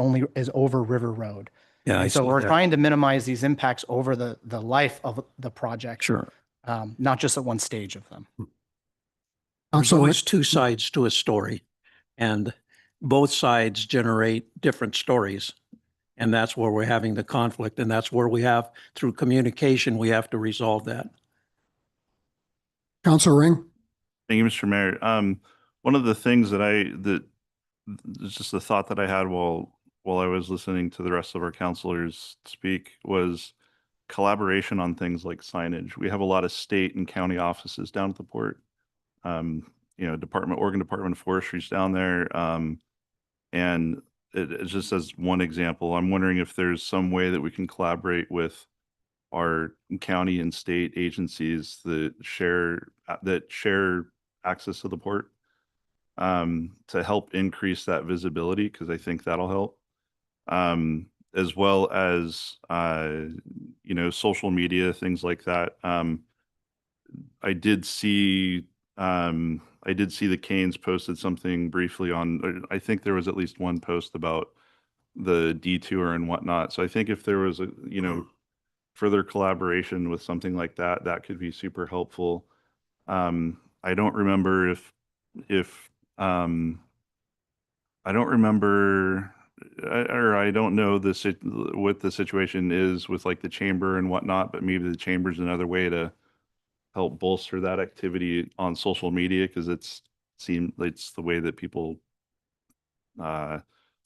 over River Road. Yeah. So we're trying to minimize these impacts over the life of the project. Sure. Not just at one stage of them. There's always two sides to a story, and both sides generate different stories. And that's where we're having the conflict. And that's where we have, through communication, we have to resolve that. Counselor Ring? Thank you, Mr. Mayor. One of the things that it's just a thought that I had while I was listening to the rest of our counselors speak was collaboration on things like signage. We have a lot of state and county offices down at the port. Oregon Department of Forestry is down there. And it's just as one example, I'm wondering if there's some way that we can collaborate with our county and state agencies that share access to the port to help increase that visibility, because I think that'll help. As well as social media, things like that. I did see the Canes posted something briefly on. I think there was at least one post about the detour and whatnot. So I think if there was further collaboration with something like that, that could be super helpful. I don't remember if I don't remember or I don't know what the situation is with like the chamber and whatnot, but maybe the chamber's another way to help bolster that activity on social media, because it's the way that people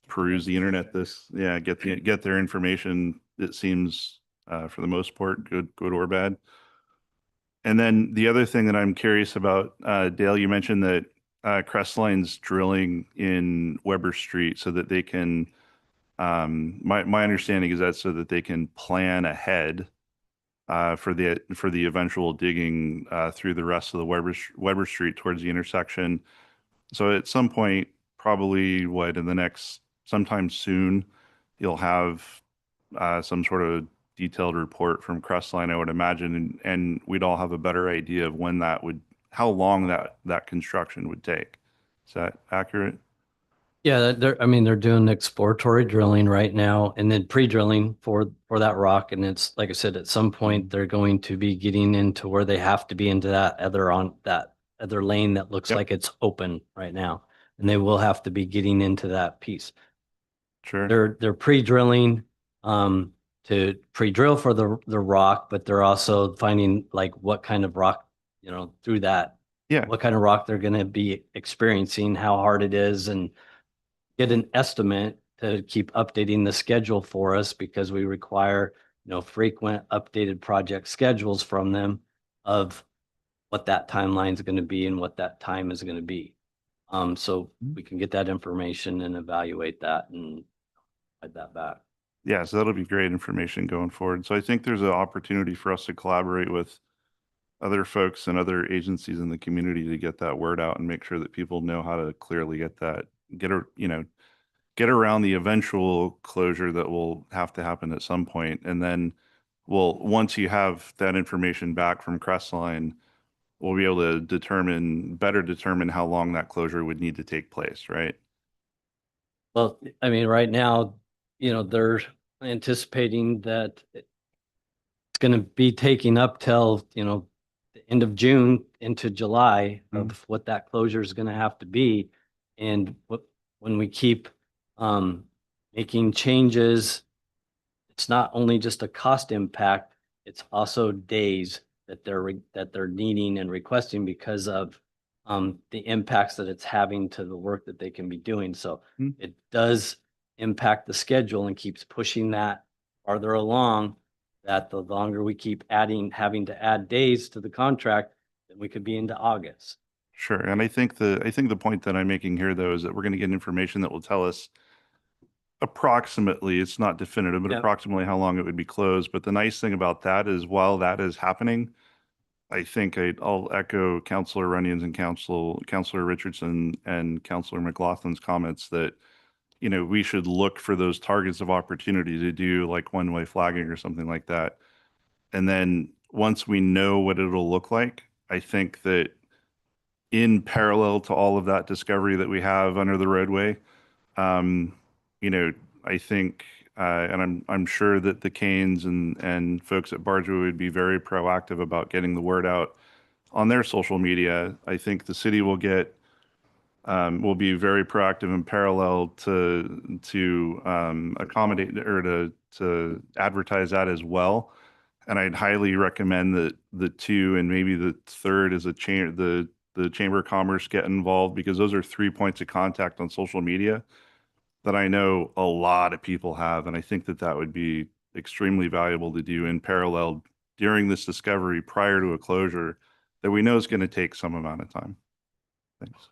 peruse the internet. Get their information. It seems for the most part good or bad. And then the other thing that I'm curious about, Dale, you mentioned that Crestline's drilling in Weber Street so that they can. My understanding is that so that they can plan ahead for the eventual digging through the rest of the Weber Street towards the intersection. So at some point, probably in the next sometime soon, you'll have some sort of detailed report from Crestline, I would imagine, and we'd all have a better idea of how long that construction would take. Is that accurate? Yeah, they're doing exploratory drilling right now and then pre-drilling for that rock. And it's, like I said, at some point they're going to be getting into where they have to be into that other lane that looks like it's open right now. And they will have to be getting into that piece. Sure. They're pre-drilling to pre-drill for the rock, but they're also finding like what kind of rock, through that, what kind of rock they're going to be experiencing, how hard it is, and get an estimate to keep updating the schedule for us, because we require, frequent updated project schedules from them of what that timeline is going to be and what that time is going to be. So we can get that information and evaluate that and add that back. Yeah, so that'll be great information going forward. So I think there's an opportunity for us to collaborate with other folks and other agencies in the community to get that word out and make sure that people know how to clearly get around the eventual closure that will have to happen at some point. And then once you have that information back from Crestline, we'll be able to better determine how long that closure would need to take place, right? Well, I mean, right now, they're anticipating that it's going to be taking up till, the end of June into July of what that closure is going to have to be. And when we keep making changes, it's not only just a cost impact, it's also days that they're needing and requesting because of the impacts that it's having to the work that they can be doing. So it does impact the schedule and keeps pushing that farther along, that the longer we keep having to add days to the contract, then we could be into August. Sure. And I think the point that I'm making here, though, is that we're going to get information that will tell us approximately, it's not definitive, but approximately how long it would be closed. But the nice thing about that is while that is happening, I think I'll echo Councilor Runyon's and Councilor Richardson and Councilor McLaughlin's comments that, we should look for those targets of opportunity to do like one-way flagging or something like that. And then once we know what it'll look like, I think that in parallel to all of that discovery that we have under the roadway, I think, and I'm sure that the Canes and folks at Bargeway would be very proactive about getting the word out on their social media. I think the city will get we'll be very proactive in parallel to accommodate or to advertise that as well. And I'd highly recommend that the two and maybe the third is the Chamber of Commerce get involved, because those are 3 points of contact on social media that I know a lot of people have. And I think that that would be extremely valuable to do in parallel during this discovery prior to a closure that we know is going to take some amount of time. Thanks.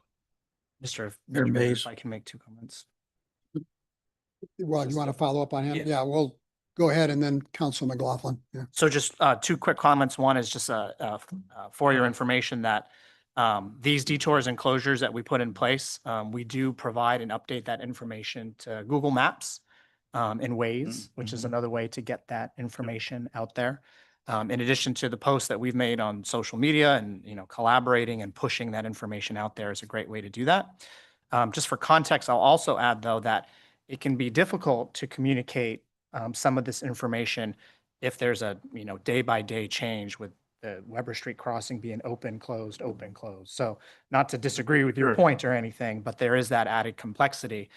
Mr. Mayor Mayor, Mays. if I can make 2 comments. Well, you want to follow up on him? Yeah. Yeah, we'll go ahead, and then Council McLaughlin. Yeah. So just 2 quick comments. One is just for your information that these detours and closures that we put in place, we do provide and update that information to Google Maps in Waze, which is another way to get that information out there. In addition to the posts that we've made on social media, and collaborating and pushing that information out there is a great way to do that. Just for context, I'll also add though that it can be difficult to communicate some of this information if there's a day by day change with the Weber Street crossing being open, closed, open, closed. So not to disagree with your Sure. point or anything, but there is that added complexity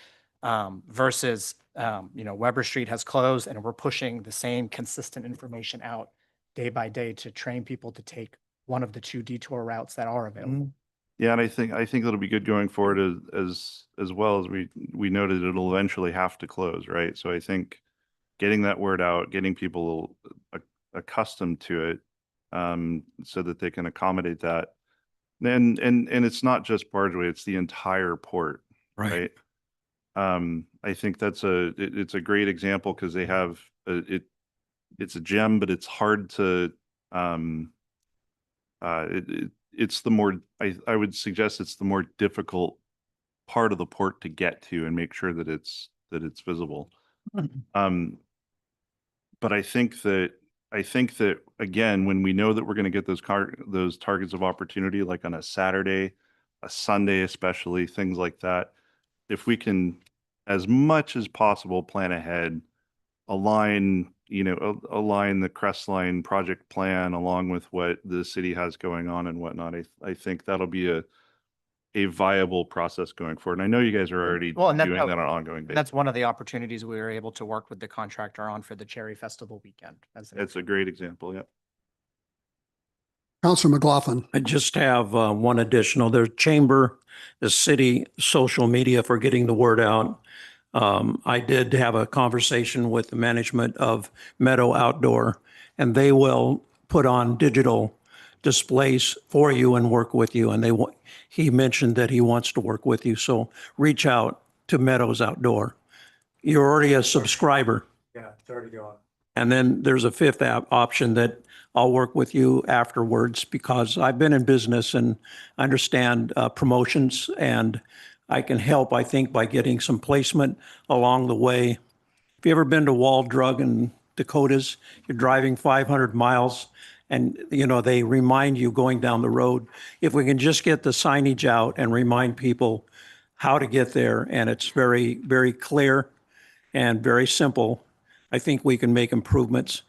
versus Weber Street has closed and we're pushing the same consistent information out day by day to train people to take one of the 2 detour routes that are available. Yeah, and I think it'll be good going forward as well as we noted it'll eventually have to close, right? So I think getting that word out, getting people accustomed to it, so that they can accommodate that. And it's not just Bargeway, it's the entire port, right? I think it's a great example because they have it's a gem, but it's hard to it's the more I would suggest it's the more difficult part of the port to get to and make sure that it's visible. But I think that again, when we know that we're going to get those targets of opportunity, like on a Saturday, a Sunday, especially things like that, if we can, as much as possible, plan ahead, align the Crestline project plan along with what the city has going on and whatnot. I think that'll be a viable process going forward. And I know you guys are already doing that on an ongoing basis. That's one of the opportunities we were able to work with the contractor on for the Cherry Festival weekend. It's a great example. Yeah. Council McLaughlin. I just have one additional. There's Chamber, the city social media for getting the word out. I did have a conversation with the management of Meadow Outdoor, and they will put on digital displays for you and work with you. And he mentioned that he wants to work with you. So reach out to Meadows Outdoor. You're already a subscriber. Yeah, it's already gone. And then there's a 5th option that I'll work with you afterwards, because I've been in business and understand promotions, and I can help, I think, by getting some placement along the way. Have you ever been to Wall Drug in Dakotas? You're driving 500 miles and, they remind you going down the road. If we can just get the signage out and remind people how to get there, and it's very, very clear and very simple, I think we can make improvements.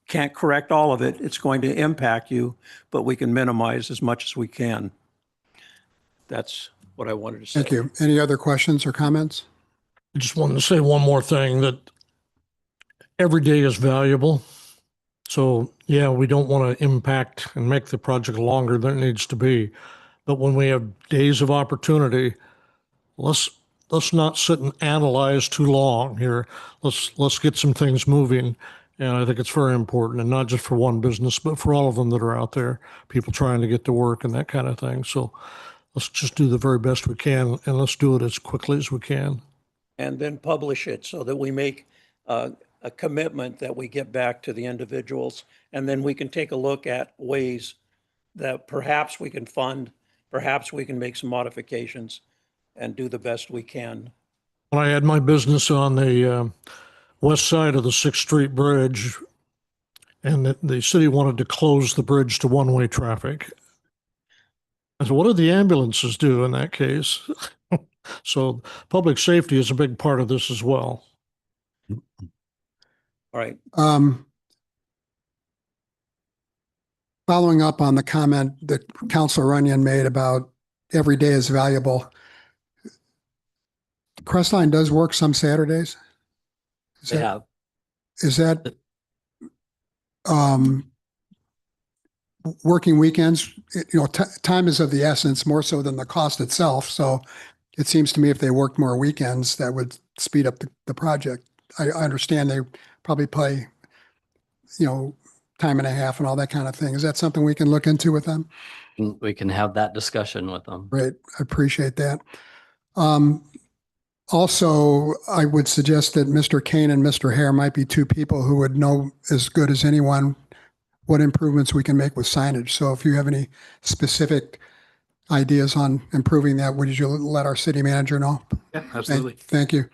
Can't correct all of it. It's going to impact you, but we can minimize as much as we can. That's what I wanted to say. Thank you. Any other questions or comments? I just wanted to say one more thing, that every day is valuable. So yeah, we don't want to impact and make the project longer than it needs to be. But when we have days of opportunity, let's not sit and analyze too long here. Let's get some things moving. And I think it's very important, and not just for one business, but for all of them that are out there, people trying to get to work and that kind of thing. So let's just do the very best we can, and let's do it as quickly as we can. And then publish it so that we make a commitment that we get back to the individuals. And then we can take a look at ways that perhaps we can fund, perhaps we can make some modifications and do the best we can. When I had my business on the west side of the 6th Street Bridge, and the city wanted to close the bridge to one-way traffic, I said, what do the ambulances do in that case? So public safety is a big part of this as well. All right. Following up on the comment that Councilor Runyon made about every day is valuable, Crestline does work some Saturdays? They have. Is that working weekends? Time is of the essence more so than the cost itself. So it seems to me if they worked more weekends, that would speed up the project. I understand they probably pay, time and a half and all that kind of thing. Is that something we can look into with them? We can have that discussion with them. Great. I appreciate that. Also, I would suggest that Mr. Kane and Mr. Hare might be two people who would know as good as anyone what improvements we can make with signage. So if you have any specific ideas on improving that, would you let our city manager know? Yeah, absolutely. Thank you.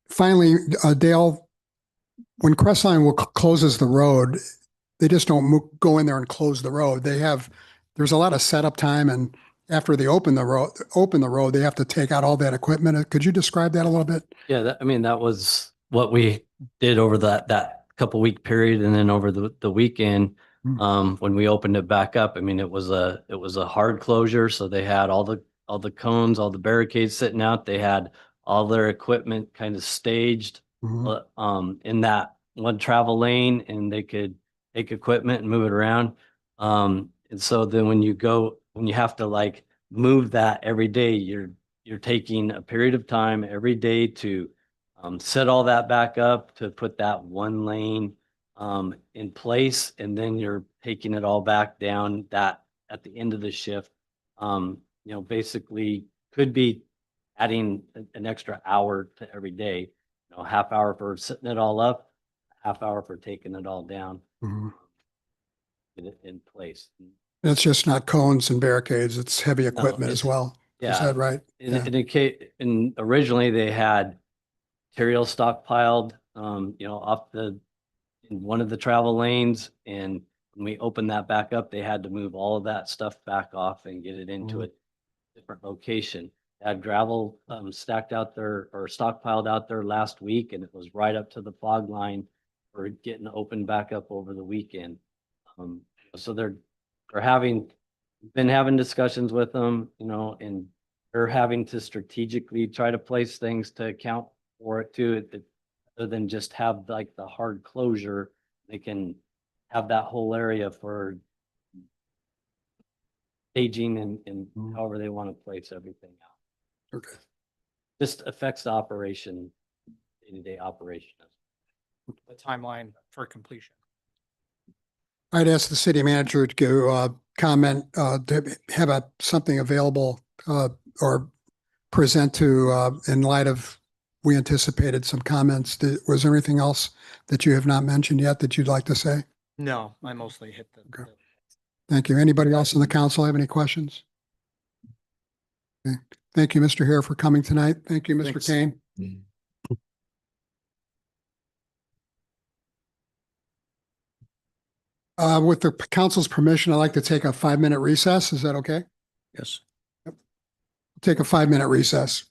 Finally, Dale, when Crestline closes the road, they just don't go in there and close the road. There's a lot of setup time, and after they open the road, they have to take out all that equipment. Could you describe that a little bit? Yeah, that was what we did over that couple week period, and then over the weekend, when we opened it back up. I mean, it was a hard closure, so they had all the cones, all the barricades sitting out. They had all their equipment kind of staged in that one travel lane, and they could take equipment and move it around. And so then when you have to like move that every day, you're taking a period of time every day to set all that back up, to put that one lane in place, and then you're taking it all back down that at the end of the shift. Basically could be adding an extra hour to every day, half hour for setting it all up, half hour for taking it all down. Get it in place. It's just not cones and barricades, it's heavy equipment as well. Yeah. Is that right? And originally they had material stockpiled, in one of the travel lanes. And when we opened that back up, they had to move all of that stuff back off and get it into a different location. They had gravel stacked out there or stockpiled out there last week, and it was right up to the fog line for getting opened back up over the weekend. So they're been having discussions with them, and they're having to strategically try to place things to account for it too, other than just have like the hard closure. They can have that whole area for staging and however they want to place everything out. Okay. Just affects the operation, day-to-day operation. The timeline for completion. I'd ask the city manager to comment, to have something available or present to in light of we anticipated some comments. Was there anything else that you have not mentioned yet that you'd like to say? No, I mostly hit the. Okay. Thank you. Anybody else in the council have any questions? Okay. Thank you, Mr. Hare, for coming tonight. Thank you, Mr. Thanks. Kane. With the council's permission, I'd like to take a 5-minute recess. Is that okay? Yes. Take a 5-minute recess.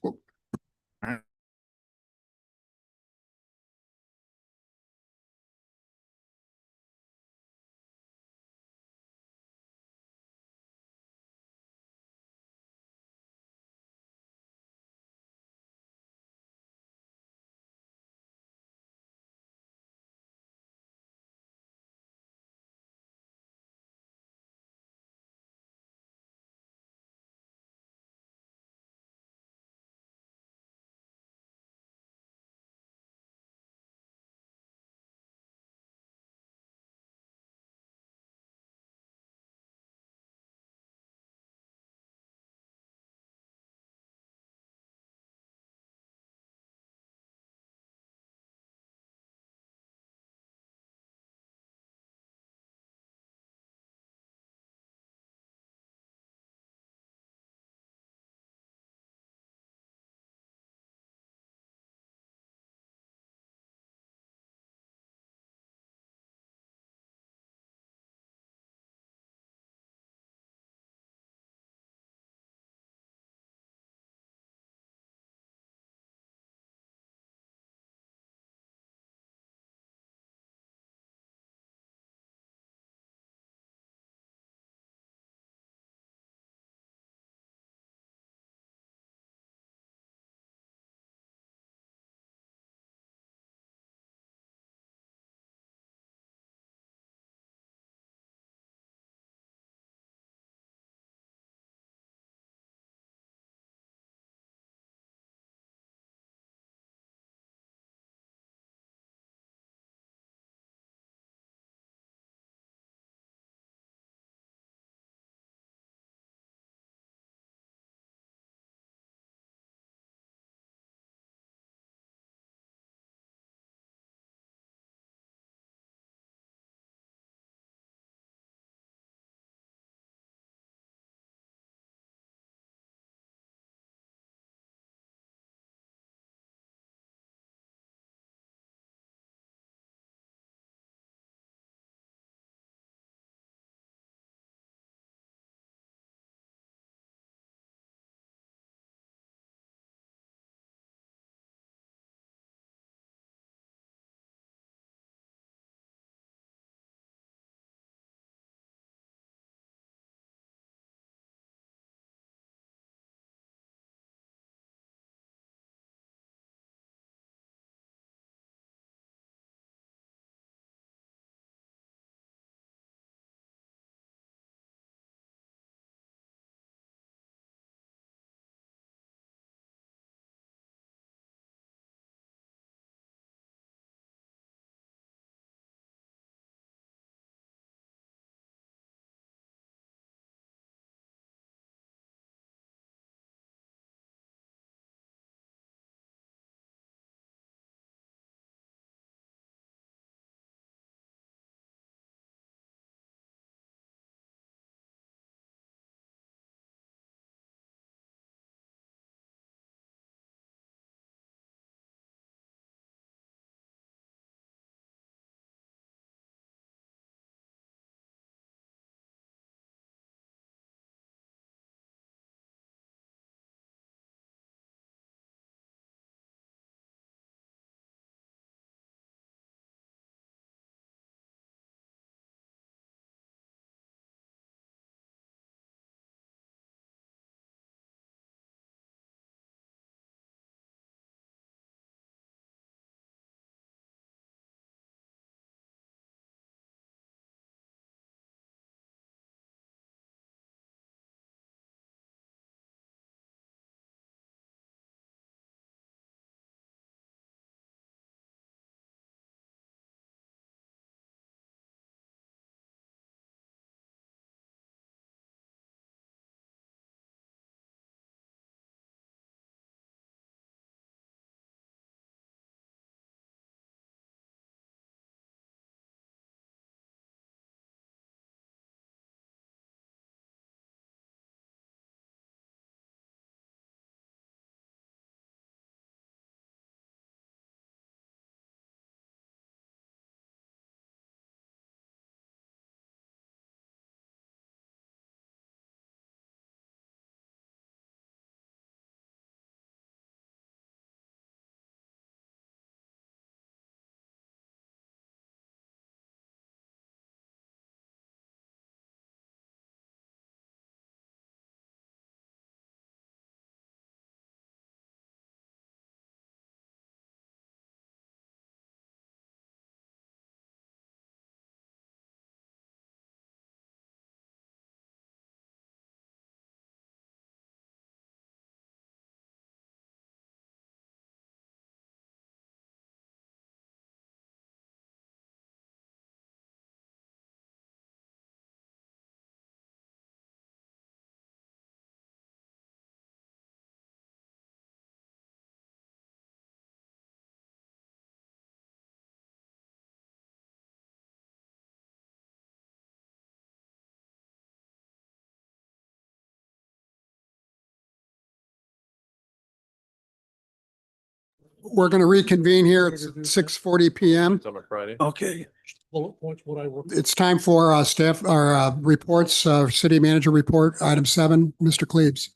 We're going to reconvene here at 6:40 PM. It's on a Friday. Okay. Bullet points, what I wrote. It's time for staff, our reports, city manager report, item 7, Mr. Cleaves.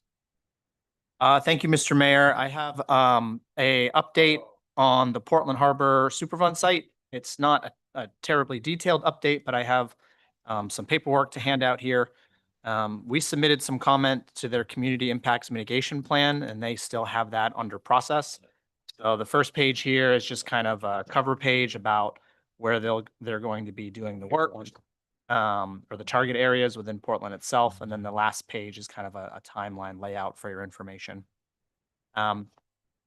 Thank you, Mr. Mayor. I have a update on the Portland Harbor Superfund site. It's not a terribly detailed update, but I have some paperwork to hand out here. We submitted some comment to their community impacts mitigation plan, and they still have that under process. So the first page here is just kind of a cover page about where they're going to be doing the work, or the target areas within Portland itself. And then the last page is kind of a timeline layout for your information.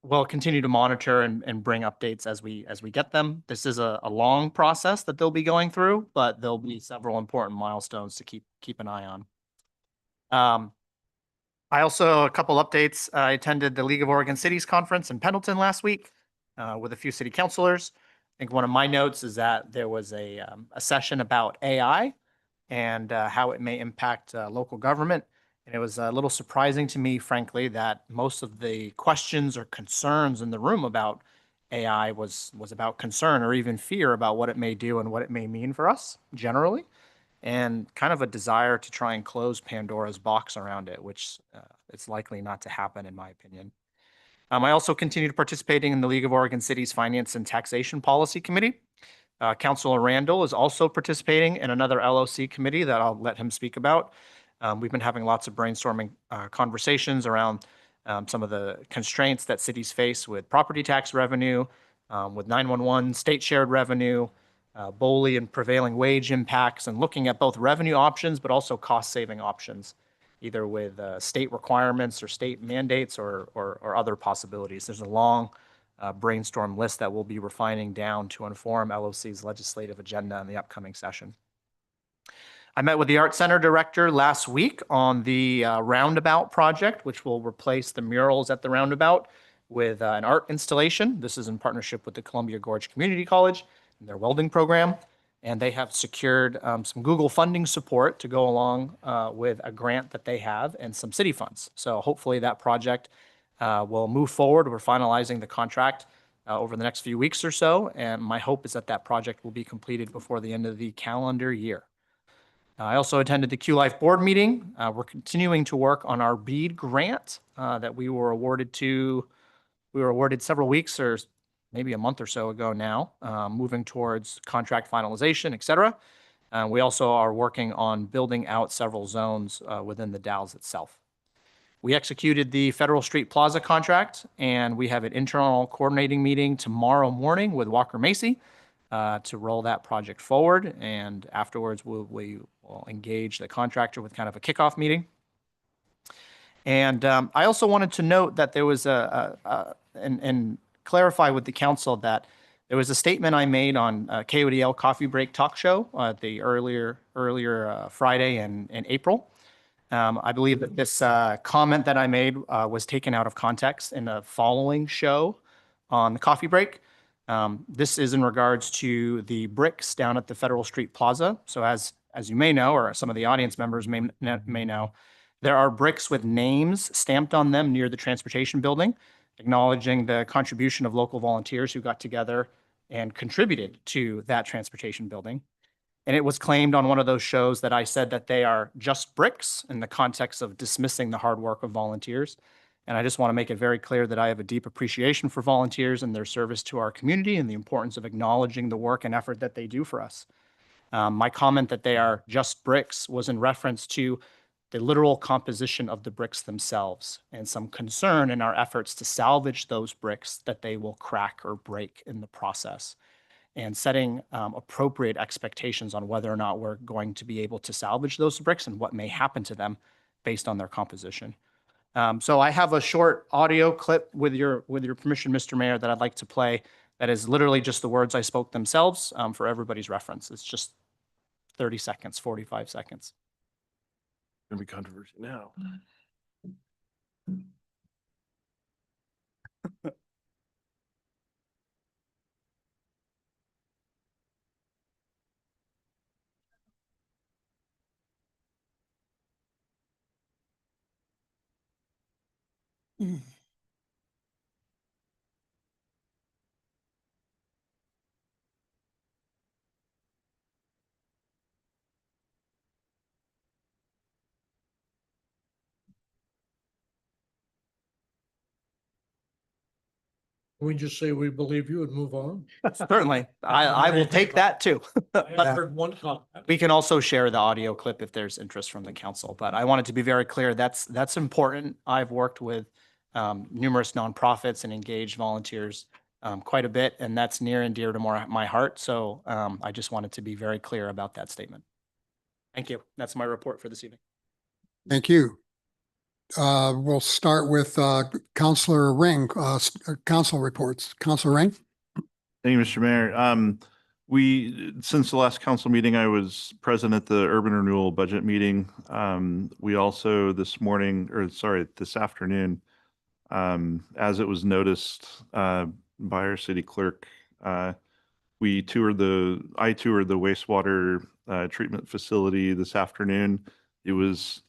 We'll continue to monitor and bring updates as we get them. This is a long process that they'll be going through, but there'll be several important milestones to keep an eye on. I also, a couple updates. I attended the League of Oregon Cities Conference in Pendleton last week with a few city councilors. I think one of my notes is that there was a session about AI and how it may impact local government. And it was a little surprising to me, frankly, that most of the questions or concerns in the room about AI was about concern or even fear about what it may do and what it may mean for us generally, and kind of a desire to try and close Pandora's box around it, which it's likely not to happen, in my opinion. I also continued participating in the League of Oregon Cities Finance and Taxation Policy Committee. Councilor Randall is also participating in another LOC committee that I'll let him speak about. We've been having lots of brainstorming conversations around some of the constraints that cities face with property tax revenue, with 911 state shared revenue, BOLI and prevailing wage impacts, and looking at both revenue options, but also cost saving options, either with state requirements or state mandates or other possibilities. There's a long brainstorm list that we'll be refining down to inform LOC's legislative agenda in the upcoming session. I met with the Art Center director last week on the Roundabout project, which will replace the murals at the Roundabout with an art installation. This is in partnership with the Columbia Gorge Community College and their welding program. And they have secured some Google funding support to go along with a grant that they have and some city funds. So hopefully that project will move forward. We're finalizing the contract over the next few weeks or so. And my hope is that that project will be completed before the end of the calendar year. I also attended the Q-Life board meeting. We're continuing to work on our BEAD grant that we were awarded several weeks or maybe a month or so ago now, moving towards contract finalization, et cetera. We also are working on building out several zones within the Dalles itself. We executed the Federal Street Plaza contract, and we have an internal coordinating meeting tomorrow morning with Walker Macy to roll that project forward. And afterwards, we will engage the contractor with kind of a kickoff meeting. And I also wanted to note that there was and clarify with the council that there was a statement I made on KODL Coffee Break Talk Show the earlier Friday in April. I believe that this comment that I made was taken out of context in the following show on the coffee break. This is in regards to the bricks down at the Federal Street Plaza. So as you may know, or some of the audience members may know, there are bricks with names stamped on them near the transportation building, acknowledging the contribution of local volunteers who got together and contributed to that transportation building. And it was claimed on one of those shows that I said that they are just bricks in the context of dismissing the hard work of volunteers. And I just want to make it very clear that I have a deep appreciation for volunteers and their service to our community and the importance of acknowledging the work and effort that they do for us. My comment that they are just bricks was in reference to the literal composition of the bricks themselves and some concern in our efforts to salvage those bricks that they will crack or break in the process, and setting appropriate expectations on whether or not we're going to be able to salvage those bricks and what may happen to them based on their composition. So I have a short audio clip with your permission, Mr. Mayor, that I'd like to play. That is literally just the words I spoke themselves for everybody's reference. It's just 30 seconds, 45 seconds. Gonna be controversy now. We just say we believe you and move on. Certainly, I will take that too. I But heard one comment. we can also share the audio clip if there's interest from the council, but I wanted to be very clear, that's important. I've worked with numerous nonprofits and engaged volunteers quite a bit, and that's near and dear to my heart. So I just wanted to be very clear about that statement. Thank you. That's my report for this evening. Thank you. We'll start with Counselor Ring, council reports. Counselor Ring? Thank you, Mr. Mayor. Since the last council meeting, I was present at the urban renewal budget meeting. We also this afternoon, as it was noticed by our city clerk, I toured the wastewater treatment facility this afternoon. It was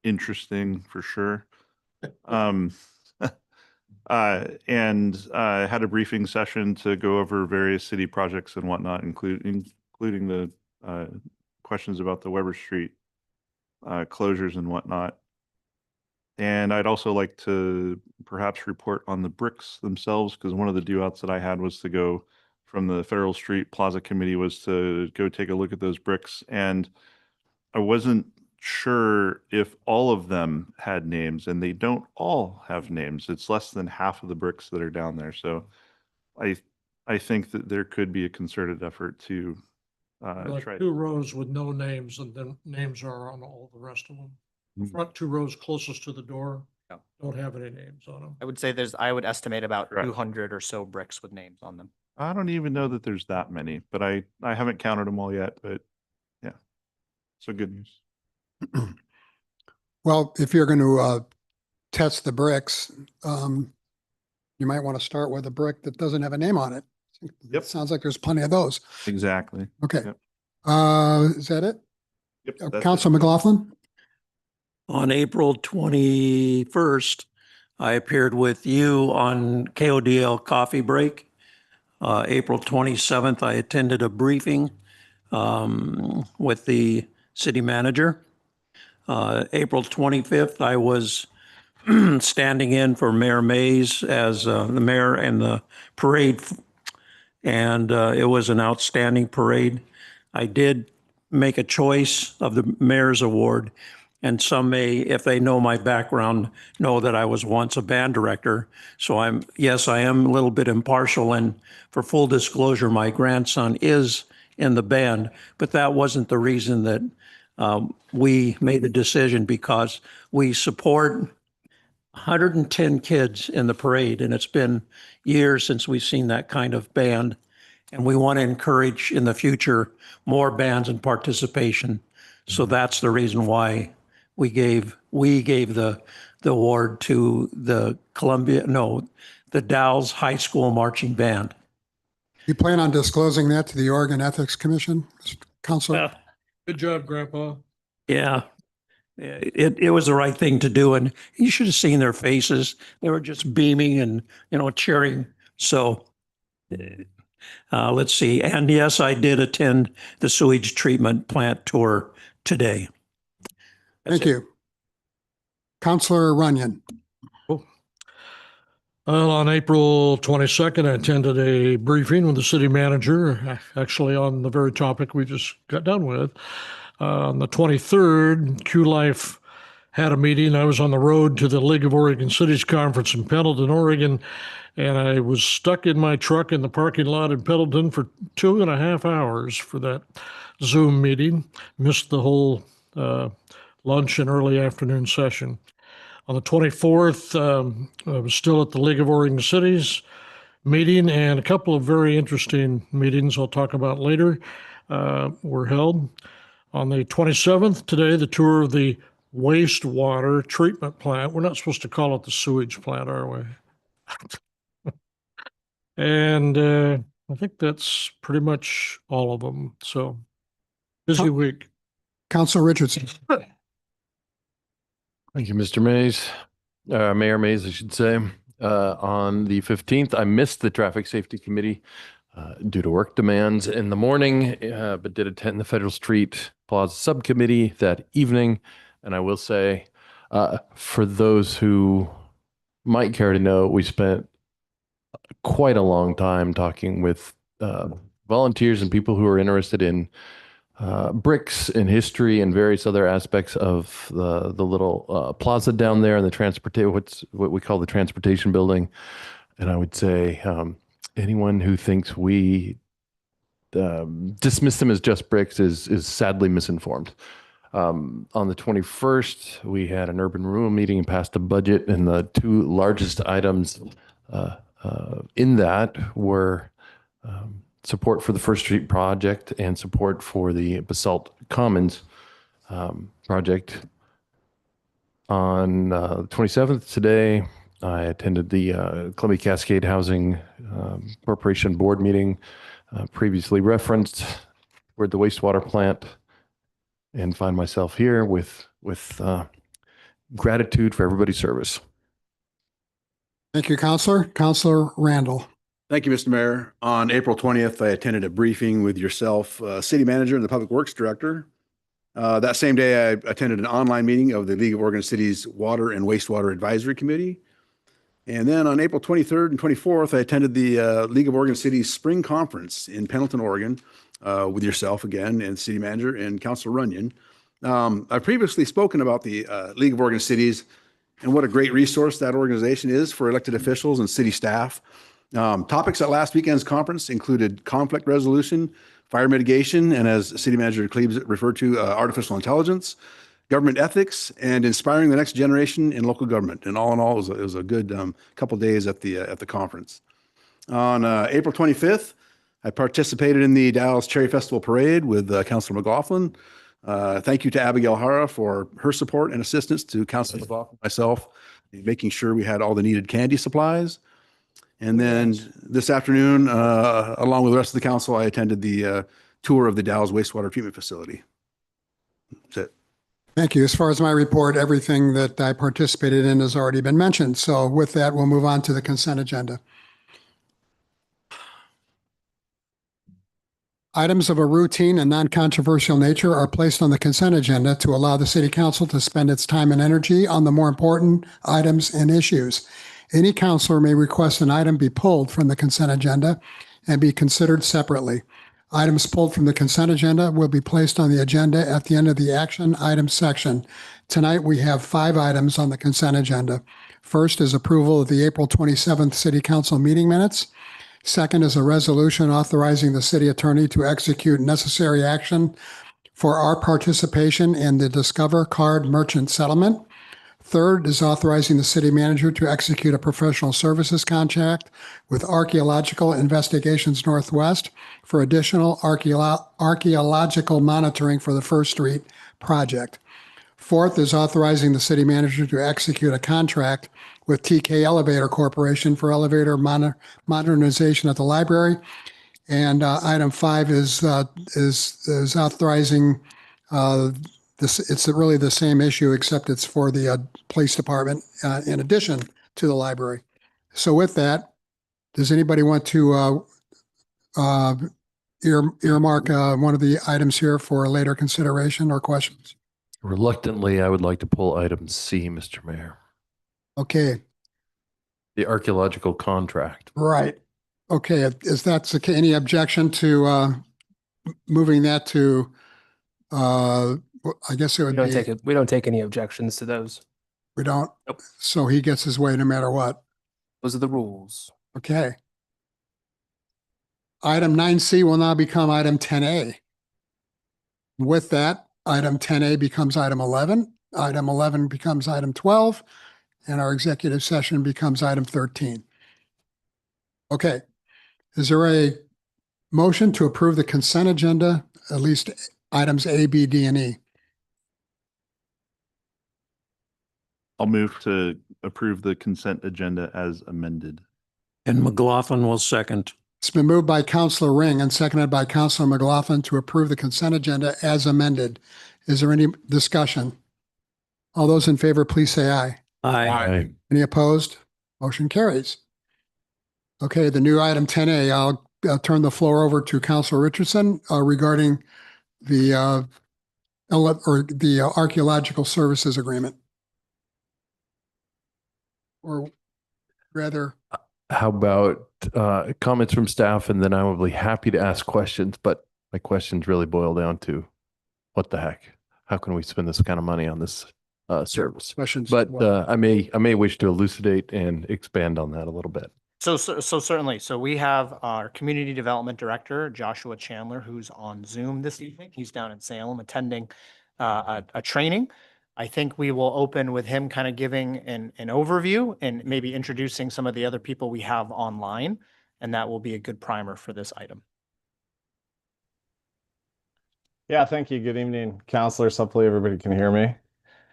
interesting for sure. And had a briefing session to go over various city projects and whatnot, including the questions about the Weber Street closures and whatnot. And I'd also like to perhaps report on the bricks themselves, because one of the due outs that I had was to go from the Federal Street Plaza Committee was to go take a look at those bricks. And I wasn't sure if all of them had names, and they don't all have names. It's less than half of the bricks that are down there. So I think that there could be a concerted effort to Like try. 2 rows with no names, and then names are on all the rest of them. The front 2 rows closest to the door Yeah. don't have any names on them. I would say I would estimate about Correct. 200 or so bricks with names on them. I don't even know that there's that many, but I haven't counted them all yet, but yeah. So good news. Well, if you're going to test the bricks, you might want to start with a brick that doesn't have a name on it. Yep. Sounds like there's plenty of those. Exactly. Okay. Yep. Is that it? Yep. that's Council it. McLaughlin? On April 21st, I appeared with you on KODL Coffee Break. April 27th, I attended a briefing with the city manager. April 25th, I was standing in for Mayor Mays as the mayor and the parade. And it was an outstanding parade. I did make a choice of the mayor's award. And some may, if they know my background, know that I was once a band director. So I am a little bit impartial. And for full disclosure, my grandson is in the band, but that wasn't the reason that we made the decision, because we support 110 kids in the parade, and it's been years since we've seen that kind of band. And we want to encourage in the future more bands and participation. So that's the reason why we gave the award to the Dalles High School Marching Band. You plan on disclosing that to the Oregon Ethics Commission, Counselor? Good job, Grandpa. Yeah, it was the right thing to do, and you should have seen their faces. They were just beaming and cheering. So let's see. And yes, I did attend the sewage treatment plant tour today. Thank you. Counselor Runyon? Well, on April 22nd, I attended a briefing with the city manager, actually on the very topic we just got done with. On the 23rd, Q-Life had a meeting. I was on the road to the League of Oregon Cities Conference in Pendleton, Oregon, and I was stuck in my truck in the parking lot in Pendleton for 2.5 hours for that Zoom meeting. Missed the whole lunch and early afternoon session. On the 24th, I was still at the League of Oregon Cities meeting, and a couple of very interesting meetings I'll talk about later were held. On the 27th, today, the tour of the wastewater treatment plant. We're not supposed to call it the sewage plant, are we? And I think that's pretty much all of them. So busy week. Counselor Richardson? Thank you, Mr. Mays. Mayor Mays, I should say. On the 15th, I missed the Traffic Safety Committee due to work demands in the morning, but did attend the Federal Street Plaza Subcommittee that evening. And I will say, for those who might care to know, we spent quite a long time talking with volunteers and people who are interested in bricks and history and various other aspects of the little plaza down there and the what we call the transportation building. And I would say anyone who thinks we dismiss them as just bricks is sadly misinformed. On the 21st, we had an urban renewal meeting and passed a budget, and the two largest items in that were support for the First Street project and support for the Basalt Commons project. On the 27th, today, I attended the Columbia Cascade Housing Corporation board meeting, previously referenced. We're at the wastewater plant and find myself here with gratitude for everybody's service. Thank you, Counselor. Counselor Randall. Thank you, Mr. Mayor. On April 20th, I attended a briefing with yourself, City Manager and the Public Works Director. That same day, I attended an online meeting of the League of Oregon Cities Water and Wastewater Advisory Committee. And then on April 23rd and 24th, I attended the League of Oregon Cities Spring Conference in Pendleton, Oregon, with yourself again and City Manager and Councilor Runyon. I've previously spoken about the League of Oregon Cities and what a great resource that organization is for elected officials and city staff. Topics at last weekend's conference included conflict resolution, fire mitigation, and as City Manager Klebs referred to, artificial intelligence, government ethics, and inspiring the next generation in local government. And all in all, it was a good couple days at the conference. On April 25th, I participated in the Dalles Cherry Festival Parade with Councilor McLaughlin. Thank you to Abigail Hara for her support and assistance to Councilor McLaughlin and myself, making sure we had all the needed candy supplies. And then this afternoon, along with the rest of the council, I attended the tour of the Dalles wastewater treatment facility. That's it. Thank you. As far as my report, everything that I participated in has already been mentioned. So with that, we'll move on to the consent agenda. Items of a routine and non-controversial nature are placed on the consent agenda to allow the city council to spend its time and energy on the more important items and issues. Any councilor may request an item be pulled from the consent agenda and be considered separately. Items pulled from the consent agenda will be placed on the agenda at the end of the action items section. Tonight, we have 5 items on the consent agenda. First is approval of the April 27th City Council meeting minutes. Second is a resolution authorizing the city attorney to execute necessary action for our participation in the Discover Card Merchant Settlement. Third is authorizing the city manager to execute a professional services contract with Archaeological Investigations Northwest for additional archaeological monitoring for the First Street project. Fourth is authorizing the city manager to execute a contract with TK Elevator Corporation for elevator modernization at the library. And item 5 is authorizing it's really the same issue, except it's for the police department in addition to the library. So with that, does anybody want to earmark one of the items here for later consideration or questions? Reluctantly, I would like to pull item C, Mr. Mayor. Okay. The archaeological contract. Right. Okay. Is that any objection to moving that to, I guess it would be. We don't take any objections to those. We don't? Nope. So he gets his way no matter what. Those are the rules. Okay. Item 9C will now become item 10A. With that, item 10A becomes item 11. Item 11 becomes item 12. And our executive session becomes item 13. Okay. Is there a motion to approve the consent agenda, at least items A, B, D, and E? I'll move to approve the consent agenda as amended. And McLaughlin will second. It's been moved by Councilor Ring and seconded by Councilor McLaughlin to approve the consent agenda as amended. Is there any discussion? All those in favor, please say aye. Aye. Any opposed? Motion carries. Okay, the new item 10A, I'll turn the floor over to Councilor Richardson regarding the archaeological services agreement. Or rather, how about comments from staff, and then I will be happy to ask questions, but my questions really boil down to what the heck? How can we spend this kind of money on this service? Questions? But I may wish to elucidate and expand on that a little bit. So certainly. So we have our Community Development Director, Joshua Chandler, who's on Zoom this evening. He's down in Salem attending a training. I think we will open with him kind of giving an overview and maybe introducing some of the other people we have online. And that will be a good primer for this item. Yeah, thank you. Good evening, counselors. Hopefully everybody can hear me.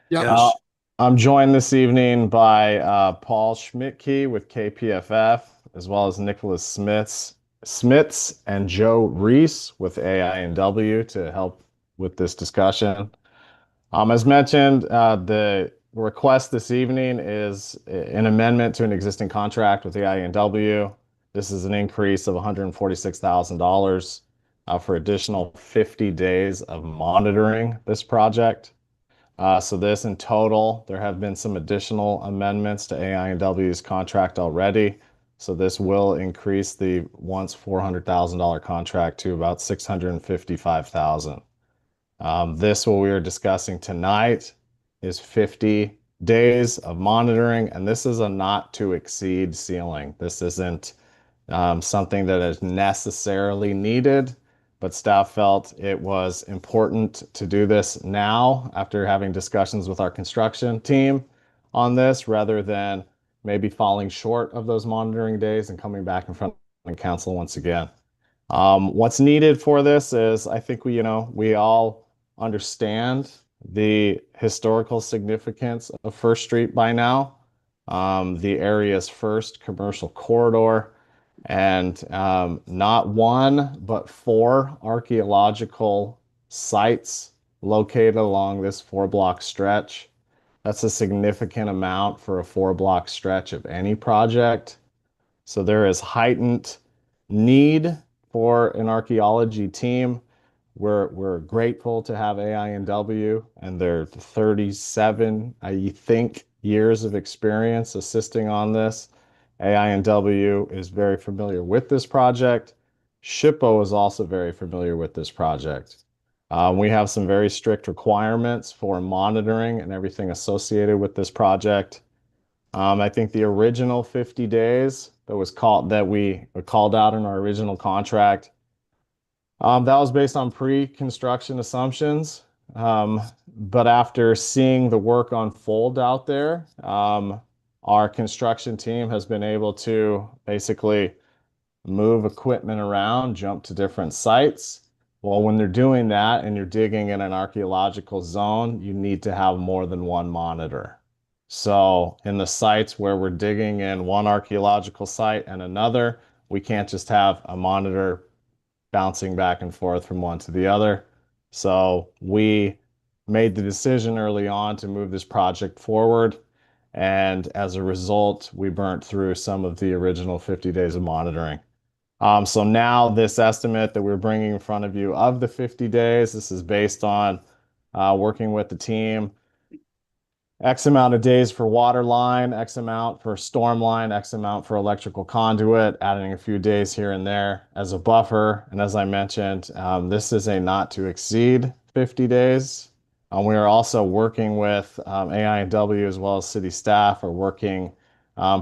Yeah. I'm joined this evening by Paul Schmidtke with KPFF, as well as Nicholas Smits and Joe Reese with AI&W to help with this discussion. As mentioned, the request this evening is an amendment to an existing contract with AI&W. This is an increase of $146,000 for additional 50 days of monitoring this project. So this in total, there have been some additional amendments to AI&W's contract already. So this will increase the once $400,000 contract to about $655,000. This, what we are discussing tonight, is 50 days of monitoring, and this is a not to exceed ceiling. This isn't something that is necessarily needed, but staff felt it was important to do this now after having discussions with our construction team on this, rather than maybe falling short of those monitoring days and coming back in front of council once again. What's needed for this is, I think we all understand the historical significance of First Street by now, the area's first commercial corridor, and not one, but 4 archaeological sites located along this 4-block stretch. That's a significant amount for a 4-block stretch of any project. So there is heightened need for an archaeology team. We're grateful to have AI&W and their 37, I think, years of experience assisting on this. AI&W is very familiar with this project. SHPO is also very familiar with this project. We have some very strict requirements for monitoring and everything associated with this project. I think the original 50 days that we called out in our original contract, that was based on pre-construction assumptions. But after seeing the work unfold out there, our construction team has been able to basically move equipment around, jump to different sites. Well, when they're doing that and you're digging in an archaeological zone, you need to have more than one monitor. So in the sites where we're digging in one archaeological site and another, we can't just have a monitor bouncing back and forth from one to the other. So we made the decision early on to move this project forward. And as a result, we burnt through some of the original 50 days of monitoring. So now this estimate that we're bringing in front of you of the 50 days, this is based on working with the team. X amount of days for water line, X amount for storm line, X amount for electrical conduit, adding a few days here and there as a buffer. And as I mentioned, this is a not to exceed 50 days. We are also working with AI&W as well as city staff are working,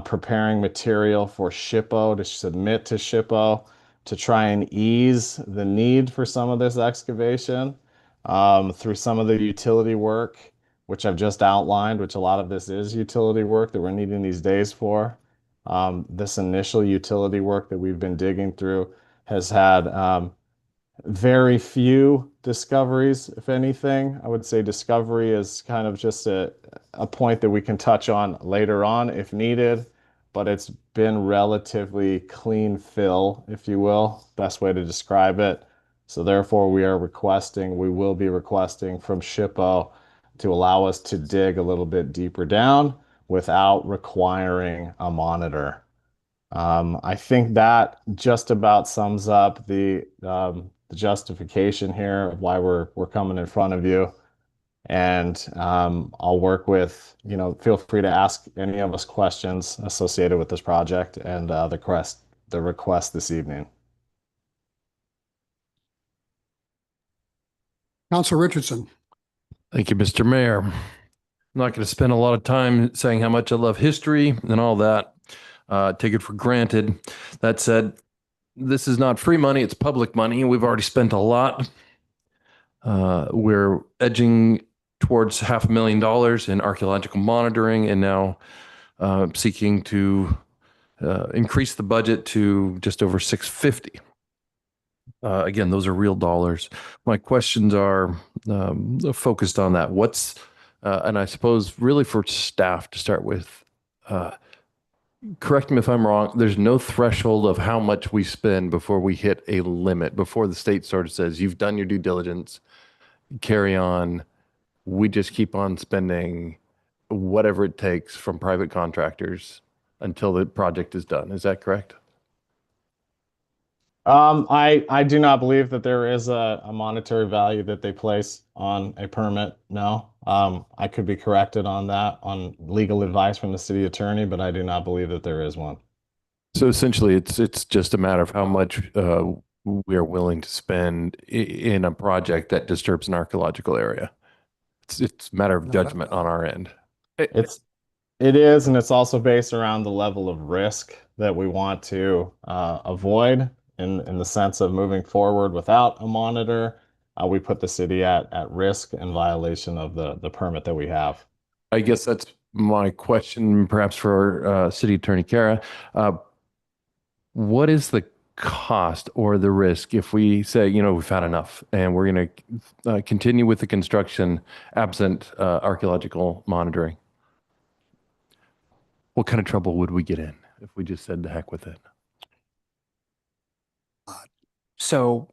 preparing material for SHPO to submit to SHPO to try and ease the need for some of this excavation through some of the utility work, which I've just outlined, which a lot of this is utility work that we're needing these days for. This initial utility work that we've been digging through has had very few discoveries, if anything. I would say discovery is kind of just a point that we can touch on later on if needed, but it's been relatively clean fill, if you will, best way to describe it. So therefore we will be requesting from SHPO to allow us to dig a little bit deeper down without requiring a monitor. I think that just about sums up the justification here of why we're coming in front of you. And I'll work with, feel free to ask any of us questions associated with this project and the request this evening. Council Richardson. Thank you, Mr. Mayor. I'm not going to spend a lot of time saying how much I love history and all that. Take it for granted. That said, this is not free money, it's public money. We've already spent a lot. We're edging towards $500,000 in archaeological monitoring and now seeking to increase the budget to just over $650. Again, those are real dollars. My questions are focused on that. And I suppose really for staff to start with, correct me if I'm wrong, there's no threshold of how much we spend before we hit a limit, before the state sort of says, you've done your due diligence, carry on. We just keep on spending whatever it takes from private contractors until the project is done. Is that correct? I do not believe that there is a monetary value that they place on a permit. No. I could be corrected on that, on legal advice from the city attorney, but I do not believe that there is one. So essentially, it's just a matter of how much we are willing to spend in a project that disturbs an archaeological area. It's a matter of judgment on our end. It is, and it's also based around the level of risk that we want to avoid in the sense of moving forward without a monitor. We put the city at risk in violation of the permit that we have. I guess that's my question, perhaps for City Attorney Kara. What is the cost or the risk if we say, we've had enough and we're going to continue with the construction absent archaeological monitoring? What kind of trouble would we get in if we just said the heck with it? So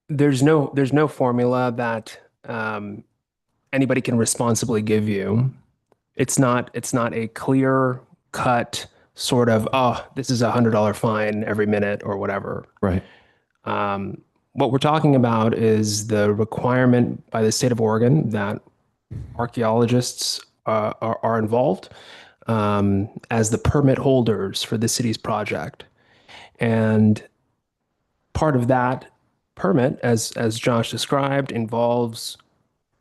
there's no formula that anybody can responsibly give you. It's not a clear cut sort of, this is $100 fine every minute or whatever. Right. What we're talking about is the requirement by the state of Oregon that archaeologists are involved as the permit holders for the city's project. And part of that permit, as Josh described, involves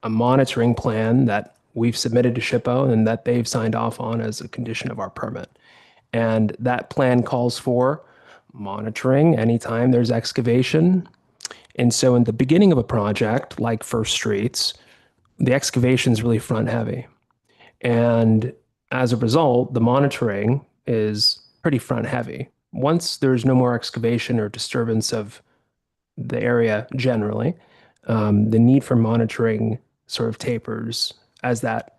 a monitoring plan that we've submitted to SHPO and that they've signed off on as a condition of our permit. And that plan calls for monitoring anytime there's excavation. And so in the beginning of a project like First Streets, the excavation is really front heavy. And as a result, the monitoring is pretty front heavy. Once there's no more excavation or disturbance of the area generally, the need for monitoring sort of tapers as that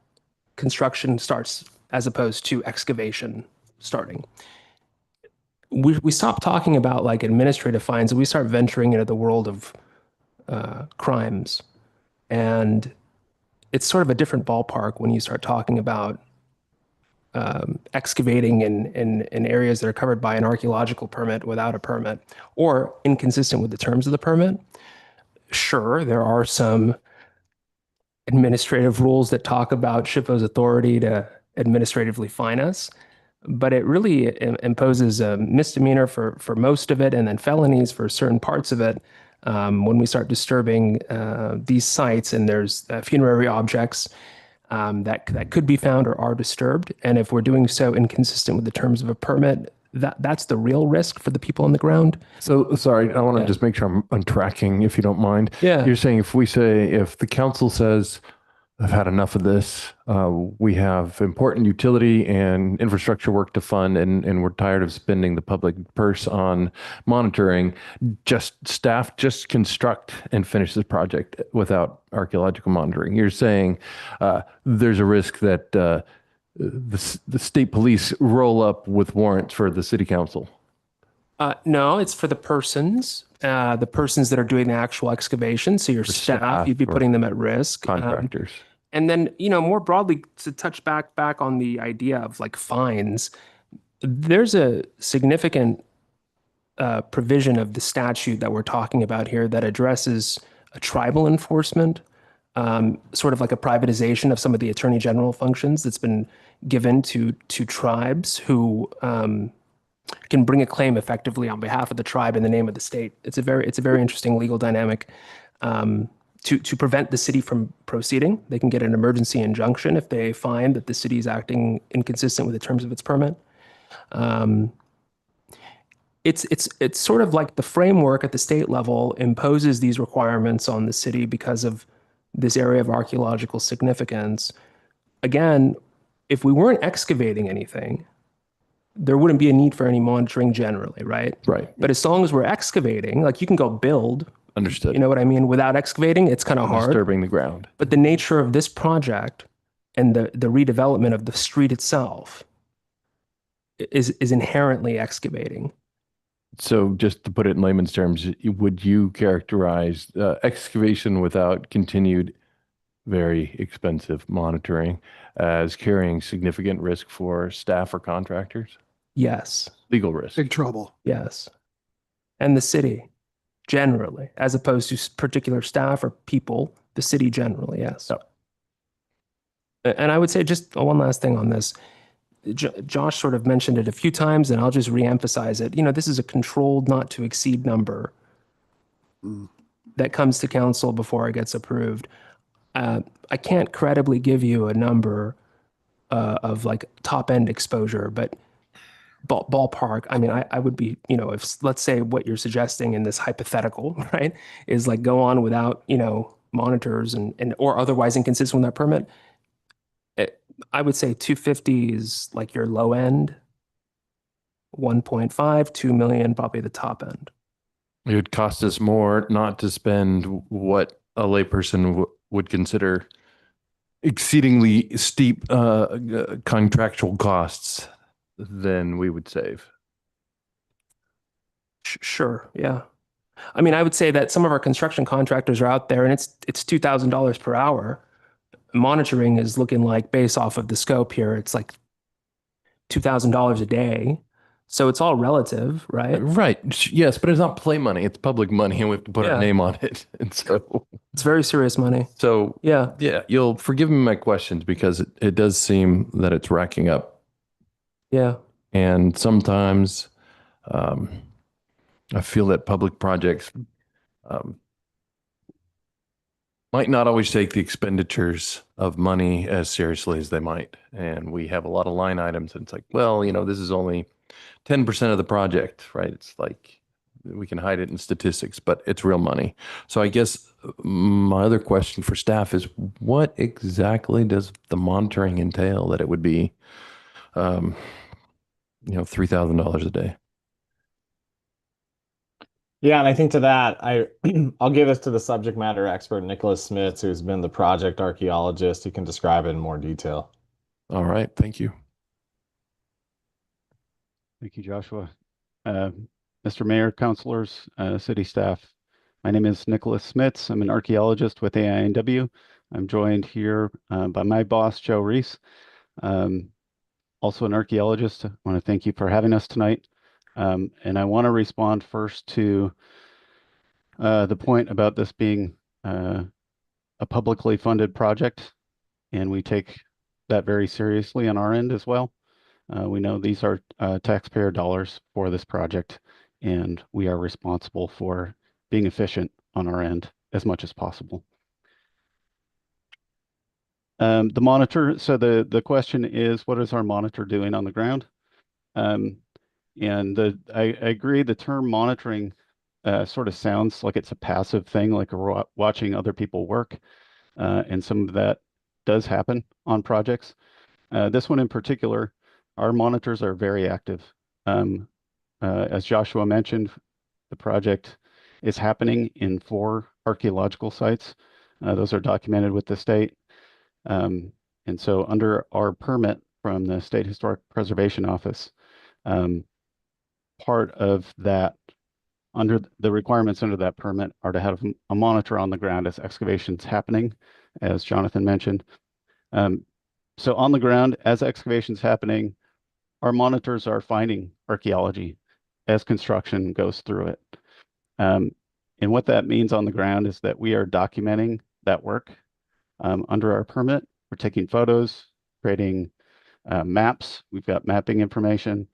construction starts, as opposed to excavation starting. We stop talking about like administrative fines and we start venturing into the world of crimes. And it's sort of a different ballpark when you start talking about excavating in areas that are covered by an archaeological permit without a permit or inconsistent with the terms of the permit. Sure, there are some administrative rules that talk about SHPO's authority to administratively fine us, but it really imposes a misdemeanor for most of it and then felonies for certain parts of it when we start disturbing these sites and there's funerary objects that could be found or are disturbed. And if we're doing so inconsistent with the terms of a permit, that's the real risk for the people on the ground. So sorry, I want to just make sure I'm tracking, if you don't mind. Yeah. You're saying if the council says, I've had enough of this, we have important utility and infrastructure work to fund, and we're tired of spending the public purse on monitoring, staff just construct and finish this project without archaeological monitoring. You're saying there's a risk that the state police roll up with warrants for the city council? No, it's for the persons that are doing the actual excavation. So your staff, you'd be putting them at risk. Contractors. And then, more broadly, to touch back on the idea of like fines, there's a significant provision of the statute that we're talking about here that addresses a tribal enforcement sort of like a privatization of some of the attorney general functions that's been given to tribes who can bring a claim effectively on behalf of the tribe in the name of the state. It's a very interesting legal dynamic. To prevent the city from proceeding, they can get an emergency injunction if they find that the city is acting inconsistent with the terms of its permit. It's sort of like the framework at the state level imposes these requirements on the city because of this area of archaeological significance. Again, if we weren't excavating anything, there wouldn't be a need for any monitoring generally, right? Right. But as long as we're excavating, like you can go build, Understood. you know what I mean? Without excavating, it's kind of hard. Disturbing the ground. But the nature of this project and the redevelopment of the street itself is inherently excavating. So just to put it in layman's terms, would you characterize excavation without continued very expensive monitoring as carrying significant risk for staff or contractors? Yes. Legal risk. Big trouble. Yes. And the city generally, as opposed to particular staff or people, the city generally, yes. Yep. And I would say just one last thing on this. Josh sort of mentioned it a few times, and I'll just reemphasize it. You know, this is a controlled, not to exceed number that comes to council before it gets approved. I can't credibly give you a number of like top end exposure, but ballpark. I mean, I would be, you know, if let's say what you're suggesting in this hypothetical, right, is like go on without, you know, monitors and or otherwise inconsistent with that permit. I would say 250 is like your low end. 1.5, 2 million, probably the top end. It would cost us more not to spend what a layperson would consider exceedingly steep contractual costs than we would save. Sure, yeah. I mean, I would say that some of our construction contractors are out there and it's $2,000 per hour. Monitoring is looking like, based off of the scope here, it's like $2,000 a day. So it's all relative, right? Right. Yes, but it's not play money. It's public money and we have to put our name on it. And so it's very serious money. So yeah, you'll forgive me my questions because it does seem that it's racking up. Yeah. And sometimes I feel that public projects might not always take the expenditures of money as seriously as they might. And we have a lot of line items and it's like, well, you know, this is only 10% of the project, right? It's like we can hide it in statistics, but it's real money. So I guess my other question for staff is what exactly does the monitoring entail that it would be, you know, $3,000 a day? Yeah, and I think to that, I'll give this to the subject matter expert, Nicholas Smits, who's been the project archaeologist. He can describe it in more detail. All right, thank you. Thank you, Joshua. Mr. Mayor, councilors, city staff, my name is Nicholas Smits. I'm an archaeologist with AINW. I'm joined here by my boss, Joe Reese, also an archaeologist. I want to thank you for having us tonight. And I want to respond first to the point about this being a publicly funded project, and we take that very seriously on our end as well. We know these are taxpayer dollars for this project, and we are responsible for being efficient on our end as much as possible. The monitor, so the question is, what is our monitor doing on the ground? And I agree, the term monitoring sort of sounds like it's a passive thing, like we're watching other people work, and some of that does happen on projects. This one in particular, our monitors are very active. As Joshua mentioned, the project is happening in 4 archaeological sites. Those are documented with the state. And so under our permit from the State Historic Preservation Office, part of that, under the requirements under that permit, are to have a monitor on the ground as excavation's happening, as Jonathan mentioned. So on the ground, as excavation's happening, our monitors are finding archaeology as construction goes through it. And what that means on the ground is that we are documenting that work. Under our permit, we're taking photos, creating maps. We've got mapping information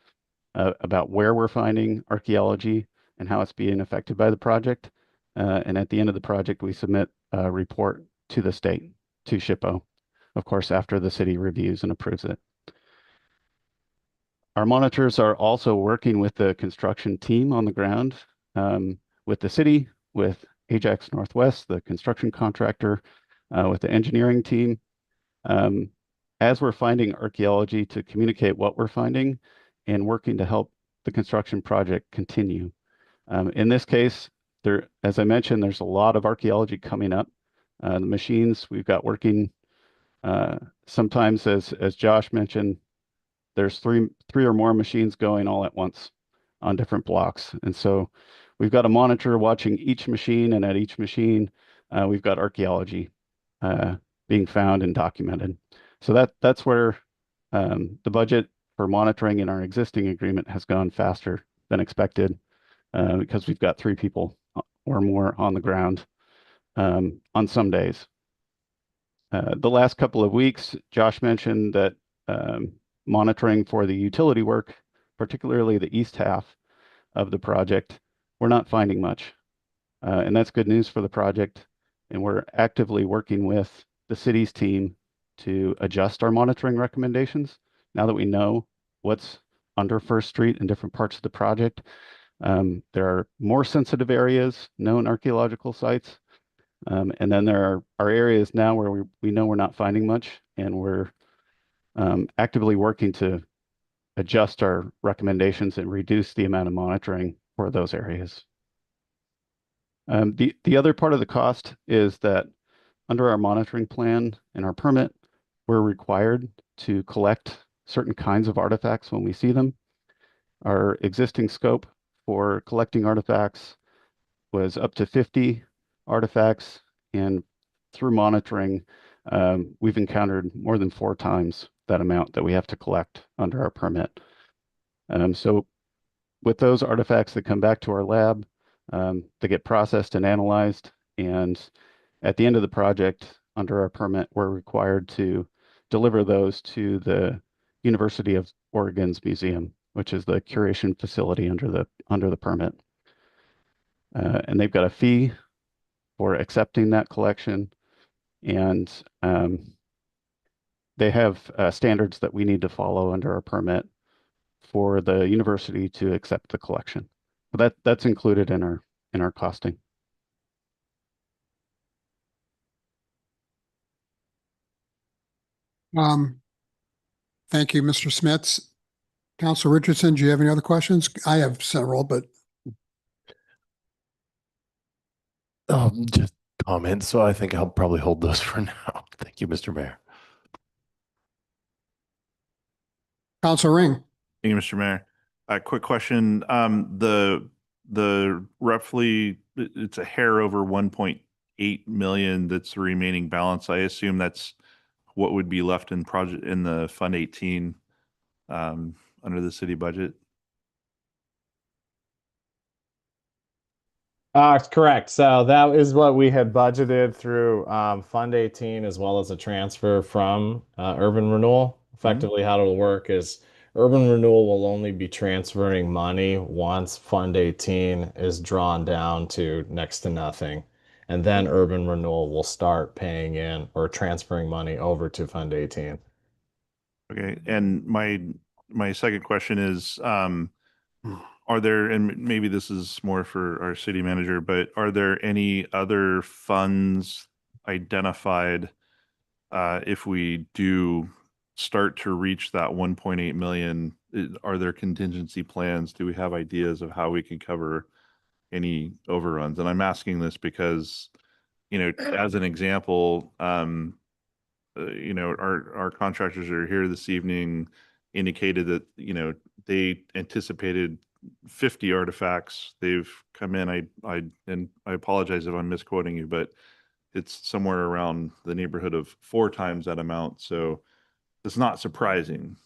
about where we're finding archaeology and how it's being affected by the project. And at the end of the project, we submit a report to the state, to SHPO, of course, after the city reviews and approves it. Our monitors are also working with the construction team on the ground, with the city, with Ajax Northwest, the construction contractor, with the engineering team. As we're finding archaeology, to communicate what we're finding and working to help the construction project continue. In this case, as I mentioned, there's a lot of archaeology coming up. The machines we've got working, sometimes as Josh mentioned, there's three or more machines going all at once on different blocks. And so we've got a monitor watching each machine, and at each machine, we've got archaeology being found and documented. So that's where the budget for monitoring in our existing agreement has gone faster than expected, because we've got 3 people or more on the ground on some days. The last couple of weeks, Josh mentioned that monitoring for the utility work, particularly the east half of the project, we're not finding much. And that's good news for the project. And we're actively working with the city's team to adjust our monitoring recommendations. Now that we know what's under First Street in different parts of the project, there are more sensitive areas, known archaeological sites. And then there are areas now where we know we're not finding much, and we're actively working to adjust our recommendations and reduce the amount of monitoring for those areas. The other part of the cost is that under our monitoring plan and our permit, we're required to collect certain kinds of artifacts when we see them. Our existing scope for collecting artifacts was up to 50 artifacts, and through monitoring, we've encountered more than 4 times that amount that we have to collect under our permit. So with those artifacts that come back to our lab, they get processed and analyzed, and at the end of the project, under our permit, we're required to deliver those to the University of Oregon's museum, which is the curation facility under the permit. And they've got a fee for accepting that collection, and they have standards that we need to follow under our permit for the university to accept the collection. So that's included in our costing. Thank you, Mr. Smits. Council Richardson, do you have any other questions? I have several, but Just comments. So I think I'll probably hold those for now. Thank you, Mr. Mayor. Council Ring. Thank you, Mr. Mayor. Quick question. The roughly, it's a hair over 1.8 million that's the remaining balance. I assume that's what would be left in the Fund 18 under the city budget. Correct. So that is what we had budgeted through Fund 18, as well as a transfer from Urban Renewal. Effectively, how it'll work is Urban Renewal will only be transferring money once Fund 18 is drawn down to next to nothing. And then Urban Renewal will start paying in or transferring money over to Fund 18. Okay. And my second question is, are there, and maybe this is more for our city manager, but are there any other funds identified if we do start to reach that 1.8 million? Are there contingency plans? Do we have ideas of how we can cover any overruns? And I'm asking this because, as an example, our contractors that are here this evening indicated that, they anticipated 50 artifacts. They've come in, and I apologize if I'm misquoting you, but it's somewhere around the neighborhood of 4 times that amount. So it's not surprising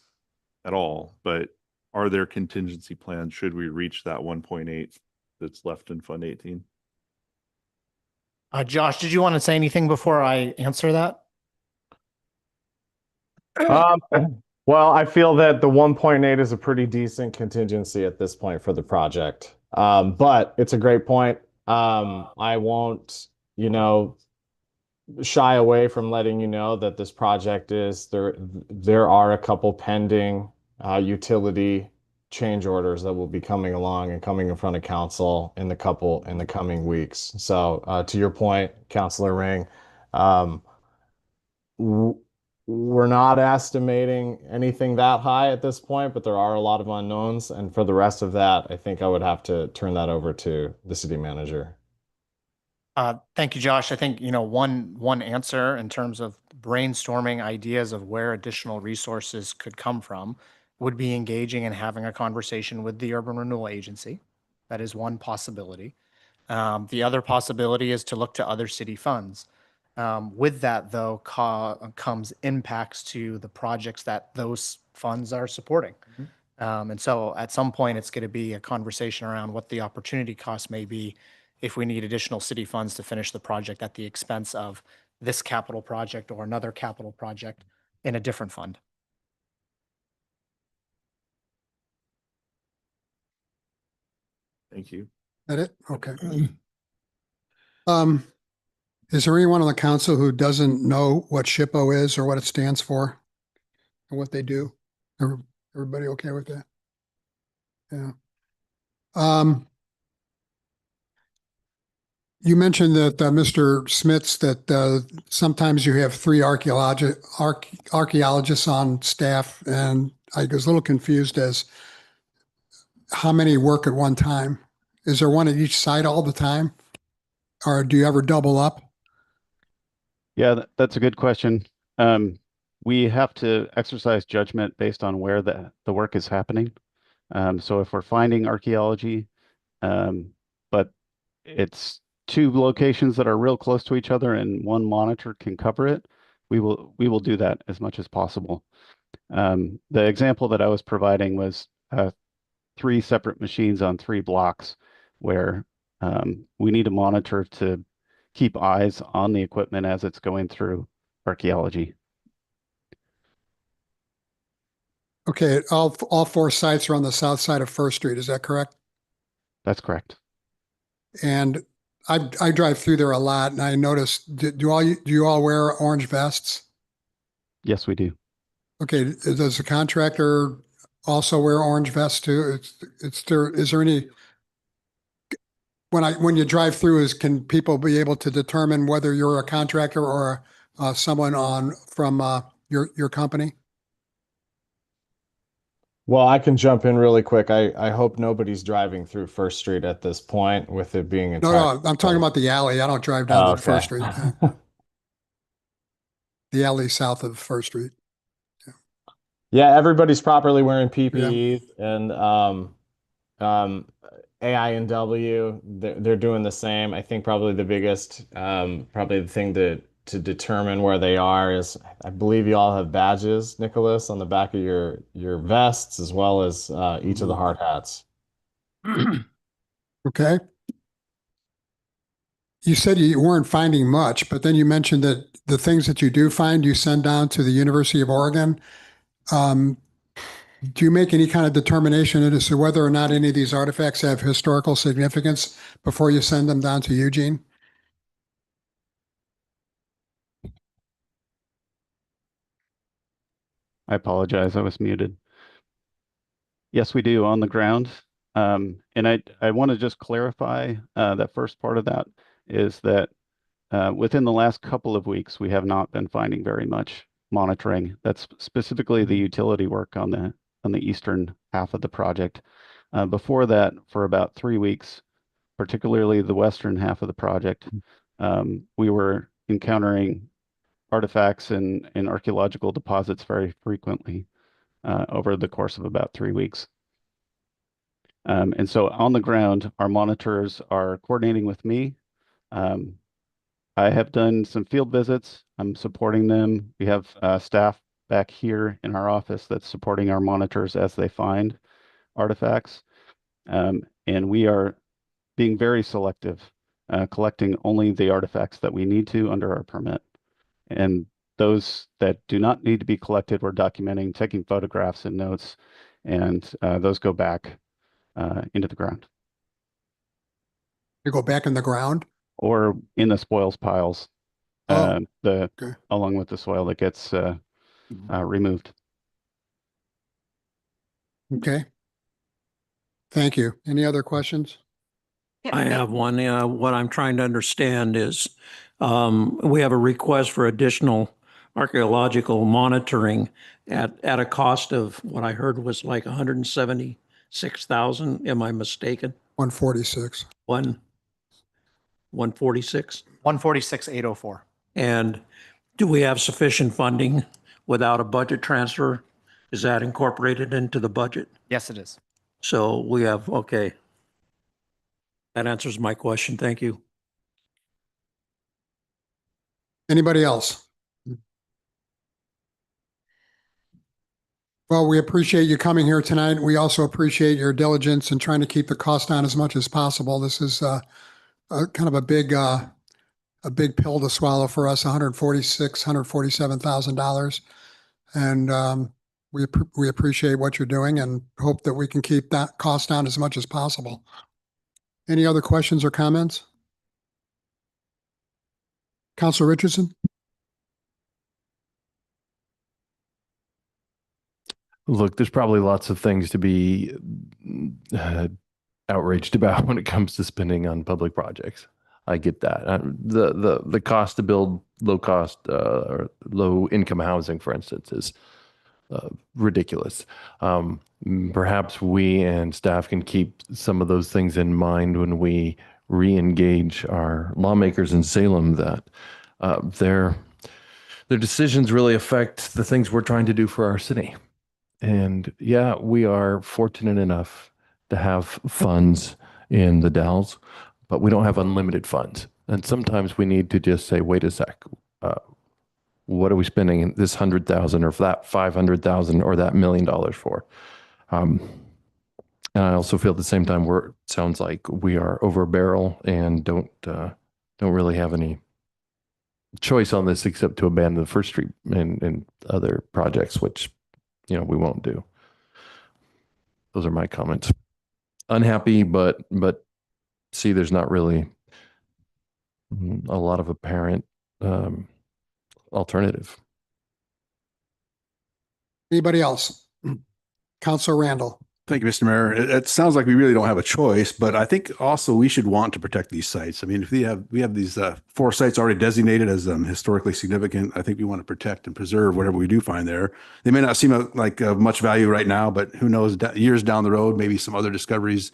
at all, but are there contingency plans should we reach that 1.8 that's left in Fund 18? Josh, did you want to say anything before I answer that? Well, I feel that the 1.8 is a pretty decent contingency at this point for the project. But it's a great point. I won't, you know, shy away from letting you know that this project is there. There are a couple pending utility change orders that will be coming along and coming in front of council in the coming weeks. So to your point, Councilor Ring, um, w- we're not estimating anything that high at this point, but there are a lot of unknowns. And for the rest of that, I think I would have to turn that over to the city manager. Thank you, Josh. I think, one answer in terms of brainstorming ideas of where additional resources could come from would be engaging and having a conversation with the Urban Renewal Agency. That is one possibility. The other possibility is to look to other city funds. With that, though, comes impacts to the projects that those funds are supporting. And so at some point, it's going to be a conversation around what the opportunity cost may be if we need additional city funds to finish the project at the expense of this capital project or another capital project in a different fund. Thank you. That it? Okay. Is there anyone on the council who doesn't know what SHPO is or what it stands for and what they do? Everybody okay with that? Yeah. You mentioned that, Mr. Smits, that sometimes you have three archaeologists on staff, and I was a little confused as how many work at one time. Is there one at each site all the time? Or do you ever double up? Yeah, that's a good question. We have to exercise judgment based on where the work is happening. So if we're finding archaeology, but it's two locations that are real close to each other and one monitor can cover it, we will do that as much as possible. The example that I was providing was three separate machines on three blocks where we need a monitor to keep eyes on the equipment as it's going through archaeology. Okay, all four sites are on the south side of First Street, is that correct? That's correct. And I drive through there a lot, and I noticed, do you all wear orange vests? Yes, we do. Okay, does the contractor also wear orange vests too? Is there any, when you drive through, can people be able to determine whether you're a contractor or someone from your company? Well, I can jump in really quick. I hope nobody's driving through First Street at this point with it being No, entirely. I'm talking about the alley. I don't drive Oh, down to First okay. Street. The alley south of First Street. Yeah, everybody's properly wearing Yeah. PPE and AI&W, they're doing the same. I think probably the biggest, probably the thing to determine where they are is, I believe you all have badges, Nicholas, on the back of your vests, as well as each of the hard hats. Okay. You said you weren't finding much, but then you mentioned that the things that you do find, you send down to the University of Oregon. Do you make any kind of determination as to whether or not any of these artifacts have historical significance before you send them down to Eugene? I apologize, I was muted. Yes, we do on the ground. And I want to just clarify that first part of that is that within the last couple of weeks, we have not been finding very much monitoring. That's specifically the utility work on the eastern half of the project. Before that, for about 3 weeks, particularly the western half of the project, we were encountering artifacts and archaeological deposits very frequently over the course of about 3 weeks. And so on the ground, our monitors are coordinating with me. I have done some field visits. I'm supporting them. We have staff back here in our office that's supporting our monitors as they find artifacts. And we are being very selective, collecting only the artifacts that we need to under our permit. And those that do not need to be collected, we're documenting, taking photographs and notes, and those go back into the ground You go back in the ground? or in the spoils piles, Oh, okay. along with the soil that gets removed. Okay. Thank you. Any other questions? I have one. What I'm trying to understand is we have a request for additional archaeological monitoring at a cost of what I heard was like 176,000. Am I mistaken? 146. 146? 146,804. And do we have sufficient funding without a budget transfer? Is that incorporated into the budget? Yes, it is. So we have, okay. That answers my question. Thank you. Anybody else? Well, we appreciate you coming here tonight. We also appreciate your diligence in trying to keep the cost down as much as possible. This is kind of a big pill to swallow for us, $147,000. And we appreciate what you're doing and hope that we can keep that cost down as much as possible. Any other questions or comments? Councilor Richardson? Look, there's probably lots of things to be outraged about when it comes to spending on public projects. I get that. The cost to build low cost or low income housing, for instance, is ridiculous. Perhaps we and staff can keep some of those things in mind when we re-engage our lawmakers in Salem, that their decisions really affect the things we're trying to do for our city. And yeah, we are fortunate enough to have funds in the Dalles, but we don't have unlimited funds. And sometimes we need to just say, wait a sec, what are we spending this 100,000 or that 500,000 or that $1 million for? And I also feel at the same time it sounds like we are over a barrel and don't really have any choice on this except to abandon the First Street and other projects, which we won't do. Those are my comments. Unhappy, but see, there's not really a lot of apparent alternative. Anybody else? Councilor Randall. Thank you, Mr. Mayor. It sounds like we really don't have a choice, but I think also we should want to protect these sites. I mean, if we have these 4 sites already designated as historically significant, I think we want to protect and preserve whatever we do find there. They may not seem like much value right now, but who knows, years down the road, maybe some other discoveries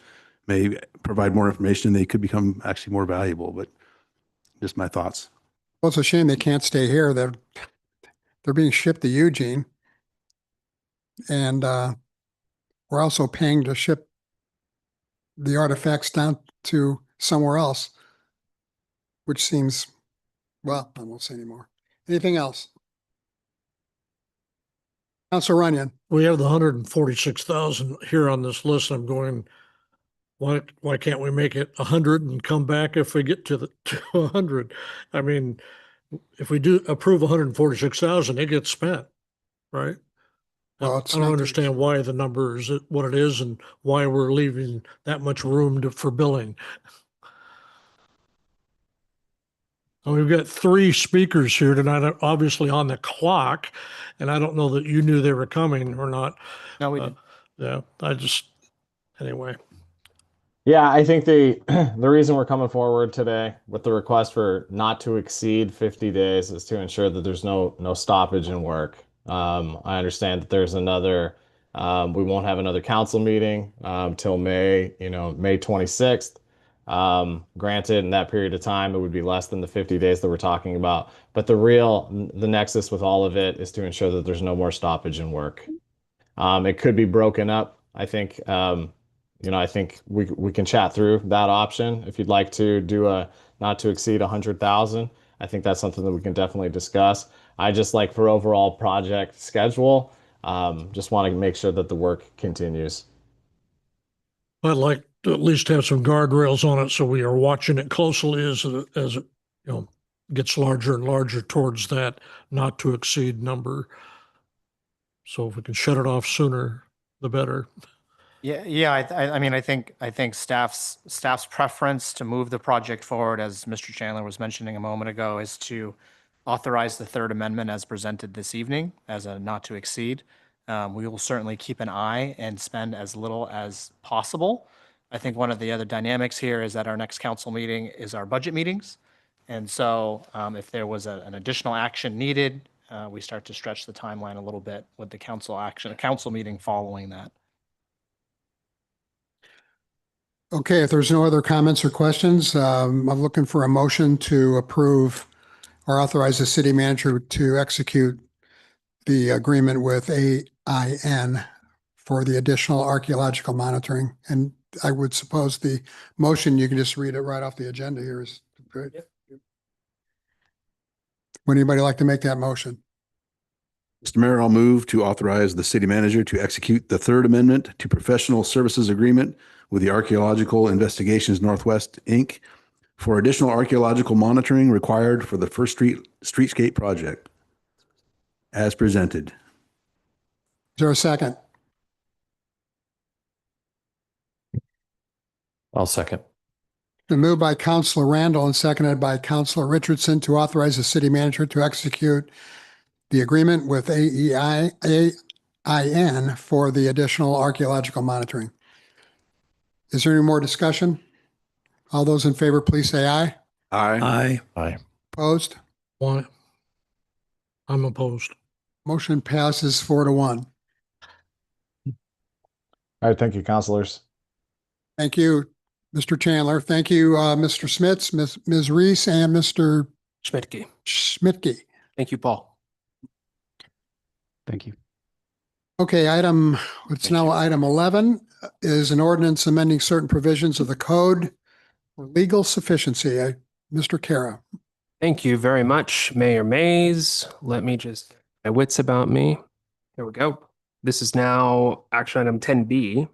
may provide more information and they could become actually more valuable, but just my thoughts. Well, it's a shame they can't stay here. They're being shipped to Eugene. And we're also paying to ship the artifacts down to somewhere else, which seems, well, I won't say anymore. Anything else? Councilor Runyon. We have the 146,000 here on this list. I'm going, why can't we make it 100 and come back if we get to 100? I mean, if we do approve 146,000, it gets spent, right? Well, I don't understand why the number is what it is and why we're leaving that much room for billing. And we've got 3 speakers here tonight, obviously on the clock, and I don't know that you knew they were coming or not. No, we didn't. Yeah, anyway. Yeah, I think the reason we're coming forward today with the request for not to exceed 50 days is to ensure that there's no stoppage in work. I understand that there's another, we won't have another council meeting till May 26th. Granted, in that period of time, it would be less than the 50 days that we're talking about. But the nexus with all of it is to ensure that there's no more stoppage in work. It could be broken up. I think, I think we can chat through that option. If you'd like to do a not to exceed 100,000, I think that's something that we can definitely discuss. I just like for overall project schedule, just want to make sure that the work continues. I'd like to at least have some guardrails on it so we are watching it closely as gets larger and larger towards that not to exceed number. So if we can shut it off sooner, the better. Yeah. I mean, I think staff's preference to move the project forward, as Mr. Chandler was mentioning a moment ago, is to authorize the third amendment as presented this evening as a not to exceed. We will certainly keep an eye and spend as little as possible. I think one of the other dynamics here is that our next council meeting is our budget meetings. And so if there was an additional action needed, we start to stretch the timeline a little bit with the a council meeting following that. Okay, if there's no other comments or questions, I'm looking for a motion to approve or authorize the city manager to execute the agreement with AIN for the additional archaeological monitoring. And I would suppose the motion, you can just read it right off the agenda here is great. Would anybody like to make that motion? Mr. Mayor, I'll move to authorize the city manager to execute the third amendment to professional services agreement with the Archaeological Investigations Northwest, Inc. for additional archaeological monitoring required for the First Street Streetscape project as presented. Is there a second? I'll second. Been moved by Councilor Randall and seconded by Councilor Richardson to authorize the city manager to execute the agreement with AIN for the additional archaeological monitoring. Is there any more discussion? All those in favor, please say aye. Aye. Aye. Opposed? Why? I'm opposed. Motion passes 4-1. All right, thank you, councilors. Thank you, Mr. Chandler. Thank you, Mr. Smits, Ms. Reese, and Mr. Schmidtke. Thank you, Paul. Thank you. Okay, item 11 is an ordinance amending certain provisions of the code for legal sufficiency. Mr. Kara. Thank you very much, Mayor Mays. Let me just get my wits about me. There we go. This is now action item 10B.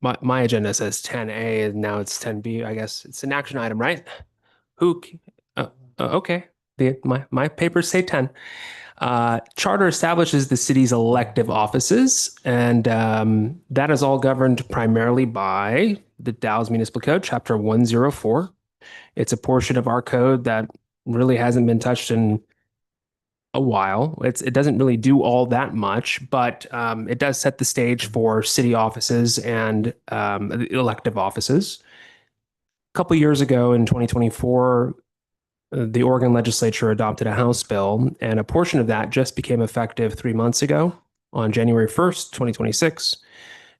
My agenda says 10A and now it's 10B. I guess it's an action item, right? Okay. My papers say 10. Charter establishes the city's elective offices, and that is all governed primarily by the Dalles Municipal Code, Chapter 104. It's a portion of our code that really hasn't been touched in a while. It doesn't really do all that much, but it does set the stage for city offices and elective offices. A couple years ago in 2024, the Oregon legislature adopted a House bill, and a portion of that just became effective 3 months ago on January 1st, 2026.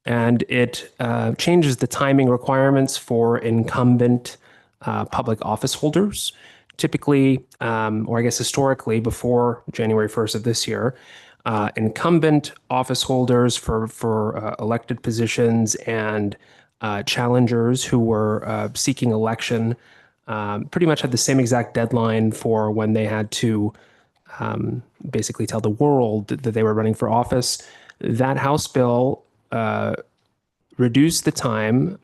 And it changes the timing requirements for incumbent public office holders. Typically, or I guess historically, before January 1st of this year, incumbent office holders for elected positions and challengers who were seeking election pretty much had the same exact deadline for when they had to basically tell the world that they were running for office. That House bill reduced the time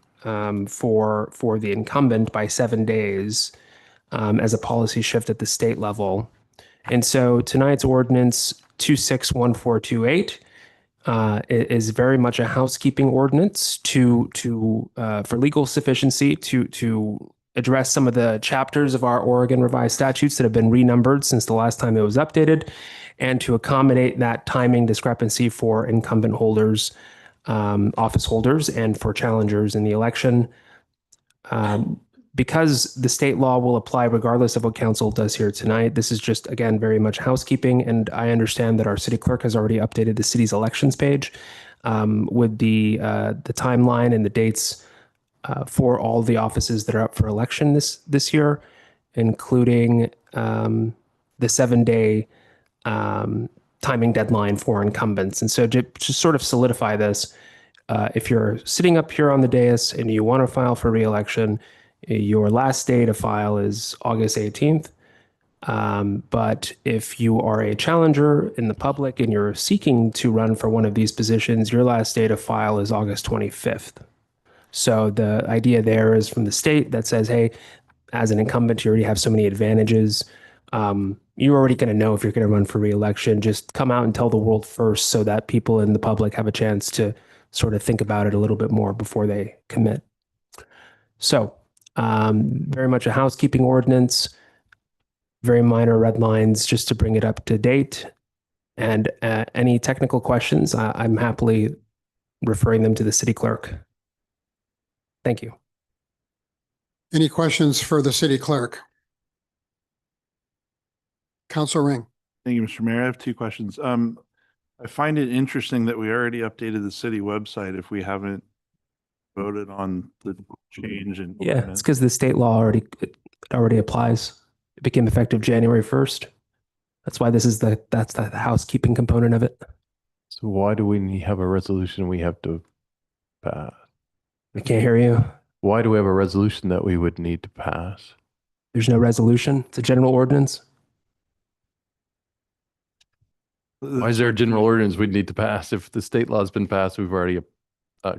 for the incumbent by 7 days as a policy shift at the state level. And so tonight's ordinance 261428 is very much a housekeeping ordinance for legal sufficiency to address some of the chapters of our Oregon revised statutes that have been renumbered since the last time it was updated, and to accommodate that timing discrepancy for incumbent holders, office holders, and for challengers in the election. Because the state law will apply regardless of what council does here tonight, this is just, again, very much housekeeping. And I understand that our city clerk has already updated the city's elections page with the timeline and the dates for all the offices that are up for election this year, including the 7-day timing deadline for incumbents. And so to sort of solidify this, if you're sitting up here on the dais and you want to file for re-election, your last day to file is August 18th. But if you are a challenger in the public and you're seeking to run for one of these positions, your last day to file is August 25th. So the idea there is from the state that says, hey, as an incumbent, you already have so many advantages. You're already going to know if you're going to run for reelection. Just come out and tell the world first so that people in the public have a chance to sort of think about it a little bit more before they commit. So very much a housekeeping ordinance, very minor red lines just to bring it up to date. And any technical questions, I'm happily referring them to the city clerk. Thank you. Any questions for the city clerk? Council Ring. Thank you, Mr. Mayor. I have two questions. I find it interesting that we already updated the city website if we haven't voted on the change in. Yeah, it's because the state law already applies. It became effective January 1st. That's why that's the housekeeping component of it. So why do we have a resolution we have to pass? I can't hear you. Why do we have a resolution that we would need to pass? There's no resolution. It's a general ordinance. Why is there a general ordinance we'd need to pass? If the state law has been passed, we've already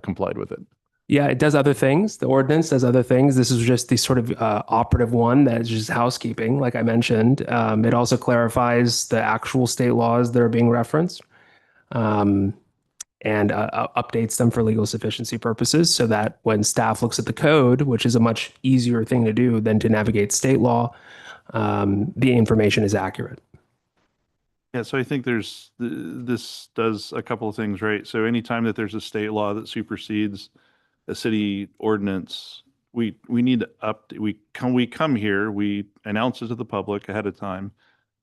complied with it. Yeah, it does other things. The ordinance does other things. This is just the sort of operative one that is just housekeeping, like I mentioned. It also clarifies the actual state laws that are being referenced and updates them for legal sufficiency purposes so that when staff looks at the code, which is a much easier thing to do than to navigate state law, the information is accurate. Yeah, so I think this does a couple of things, right? So anytime that there's a state law that supersedes a city ordinance, we need to we come here, we announce it to the public ahead of time.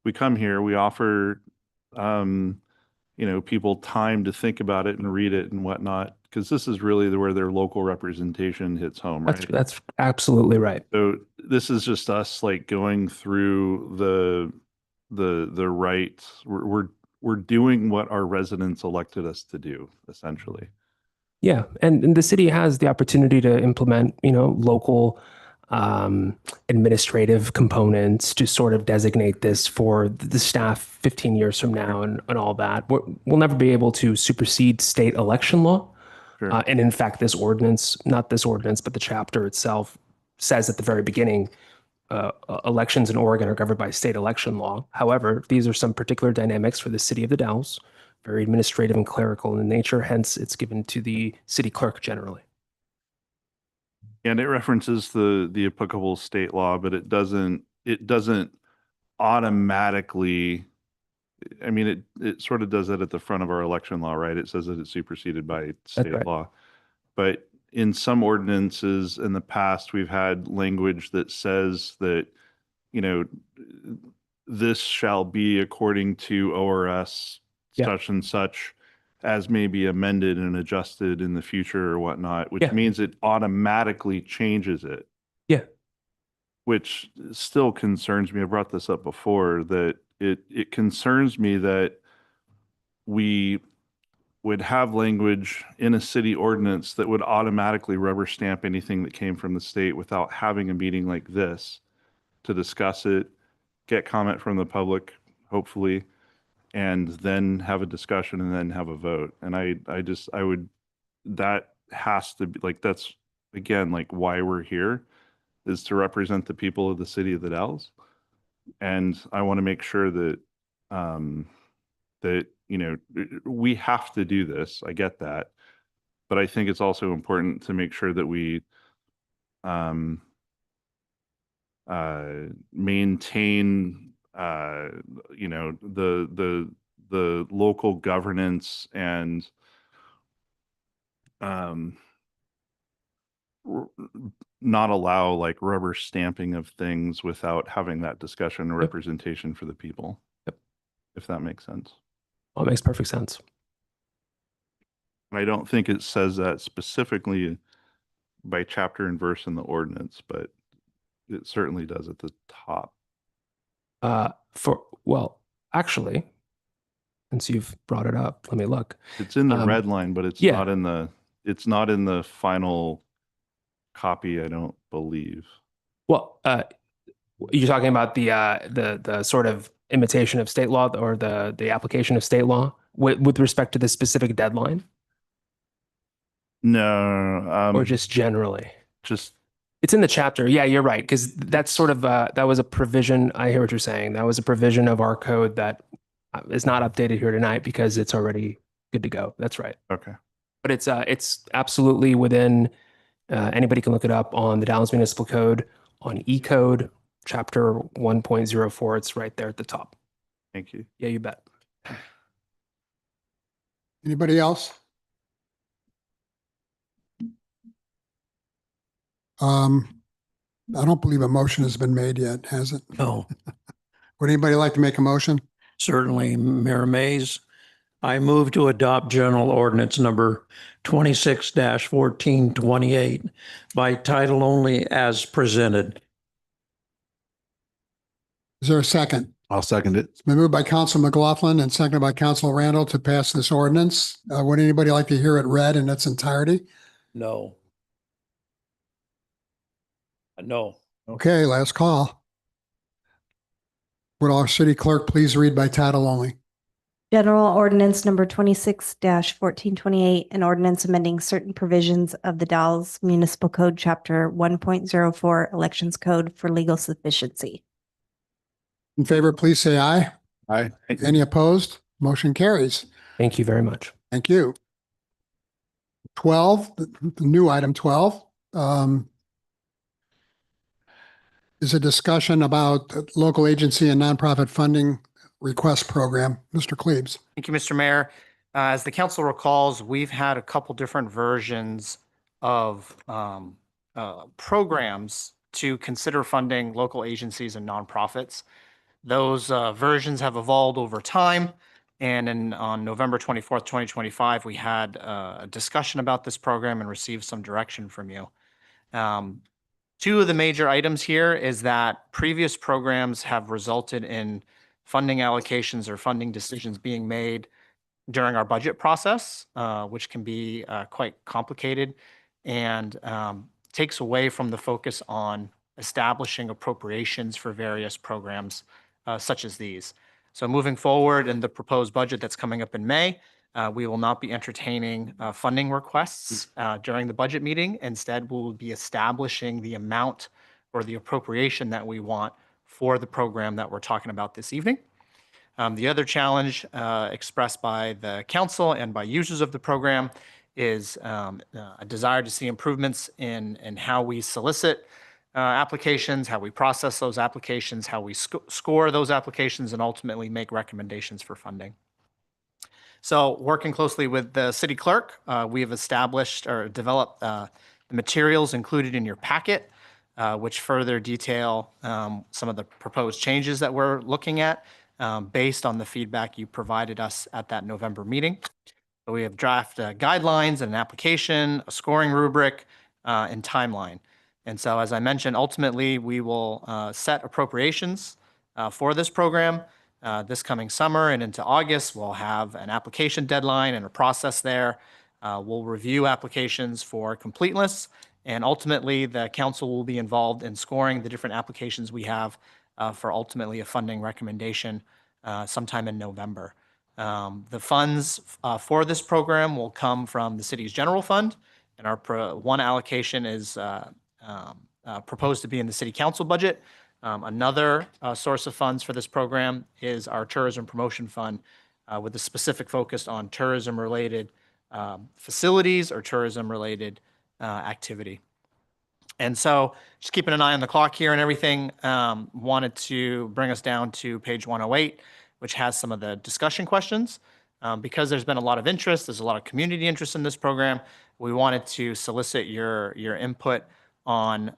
We come here, we offer people time to think about it and read it and whatnot, because this is really where their local representation hits home, right? That's absolutely right. So this is just us like going through the right. We're doing what our residents elected us to do, essentially. Yeah, and the city has the opportunity to implement, local administrative components to sort of designate this for the staff 15 years from now and all that. We'll never be able to supersede state election law. Sure. And in fact, this ordinance, not this ordinance, but the chapter itself says at the very beginning, elections in Oregon are governed by state election law. However, these are some particular dynamics for the city of the Dalles, very administrative and clerical in nature. Hence, it's given to the city clerk generally. And it references the applicable state law, but it doesn't automatically. I mean, it sort of does that at the front of our election law, right? It says that it's superseded by state law. But in some ordinances in the past, we've had language that says that, this shall be according to ORS such and such, as may be amended and adjusted in the future or whatnot, which means it automatically changes it. Yeah. Which still concerns me. I brought this up before, that it concerns me that we would have language in a city ordinance that would automatically rubber stamp anything that came from the state without having a meeting like this to discuss it, get comment from the public, hopefully, and then have a discussion and then have a vote. And that has to be like, that's again, like why we're here, is to represent the people of the city of the Dalles. And I want to make sure that, we have to do this. I get that. But I think it's also important to make sure that we maintain, the local governance and not allow like rubber stamping of things without having that discussion or representation for the people. If that makes sense. Well, it makes perfect sense. I don't think it says that specifically by chapter and verse in the ordinance, but it certainly does at the top. Actually, since you've brought it up, let me look. It's in the red line, but it's not in the final copy, I don't believe. Well, you're talking about the sort of imitation of state law or the application of state law with respect to the specific deadline? No, or just generally? just It's in the chapter. Yeah, you're right. Because that's sort of, that was a provision. I hear what you're saying. That was a provision of our code that is not updated here tonight because it's already good to go. That's right. okay. But it's absolutely within, anybody can look it up on the Dalles Municipal Code on E Code, chapter 1.04. It's right there at the top. Thank you. Yeah, you bet. Anybody else? I don't believe a motion has been made yet, has it? No, Would anybody like to make a motion? certainly, Mayor Mays. I move to adopt General Ordinance number 26-1428 by title only as presented. Is there a second? I'll second it. It's been moved by Council McLaughlin and seconded by Council Randall to pass this ordinance. Would anybody like to hear it read in its entirety? No. No. Okay, last call. Would our city clerk please read by title only? General Ordinance number 26-1428, an ordinance amending certain provisions of the Dalles Municipal Code, Chapter 1.04, Elections Code for legal sufficiency. In favor, please say aye. Aye. Any opposed? Motion carries. Thank you very much. Thank you. 12, the new item 12, is a discussion about the local agency and nonprofit funding request program. Mr. Klebs. Thank you, Mr. Mayor. As the council recalls, we've had a couple different versions of programs to consider funding local agencies and nonprofits. Those versions have evolved over time. And on November 24th, 2025, we had a discussion about this program and received some direction from you. Two of the major items here is that previous programs have resulted in funding allocations or funding decisions being made during our budget process, which can be quite complicated and takes away from the focus on establishing appropriations for various programs such as these. So moving forward in the proposed budget that's coming up in May, we will not be entertaining funding requests during the budget meeting. Instead, we will be establishing the amount or the appropriation that we want for the program that we're talking about this evening. The other challenge expressed by the council and by users of the program is a desire to see improvements in how we solicit applications, how we process those applications, how we score those applications, and ultimately make recommendations for funding. So working closely with the city clerk, we have established or developed the materials included in your packet, which further detail some of the proposed changes that we're looking at based on the feedback you provided us at that November meeting. So we have draft guidelines and an application, a scoring rubric, and timeline. And so, as I mentioned, ultimately, we will set appropriations for this program this coming summer and into August. We'll have an application deadline and a process there. We'll review applications for completeness, and ultimately, the council will be involved in scoring the different applications we have for ultimately a funding recommendation sometime in November. The funds for this program will come from the city's general fund, and our one allocation is proposed to be in the city council budget. Another source of funds for this program is our tourism promotion fund with a specific focus on tourism-related facilities or tourism-related activity. And so just keeping an eye on the clock here and everything, wanted to bring us down to page 108, which has some of the discussion questions. Because there's been a lot of interest, there's a lot of community interest in this program, we wanted to solicit your input on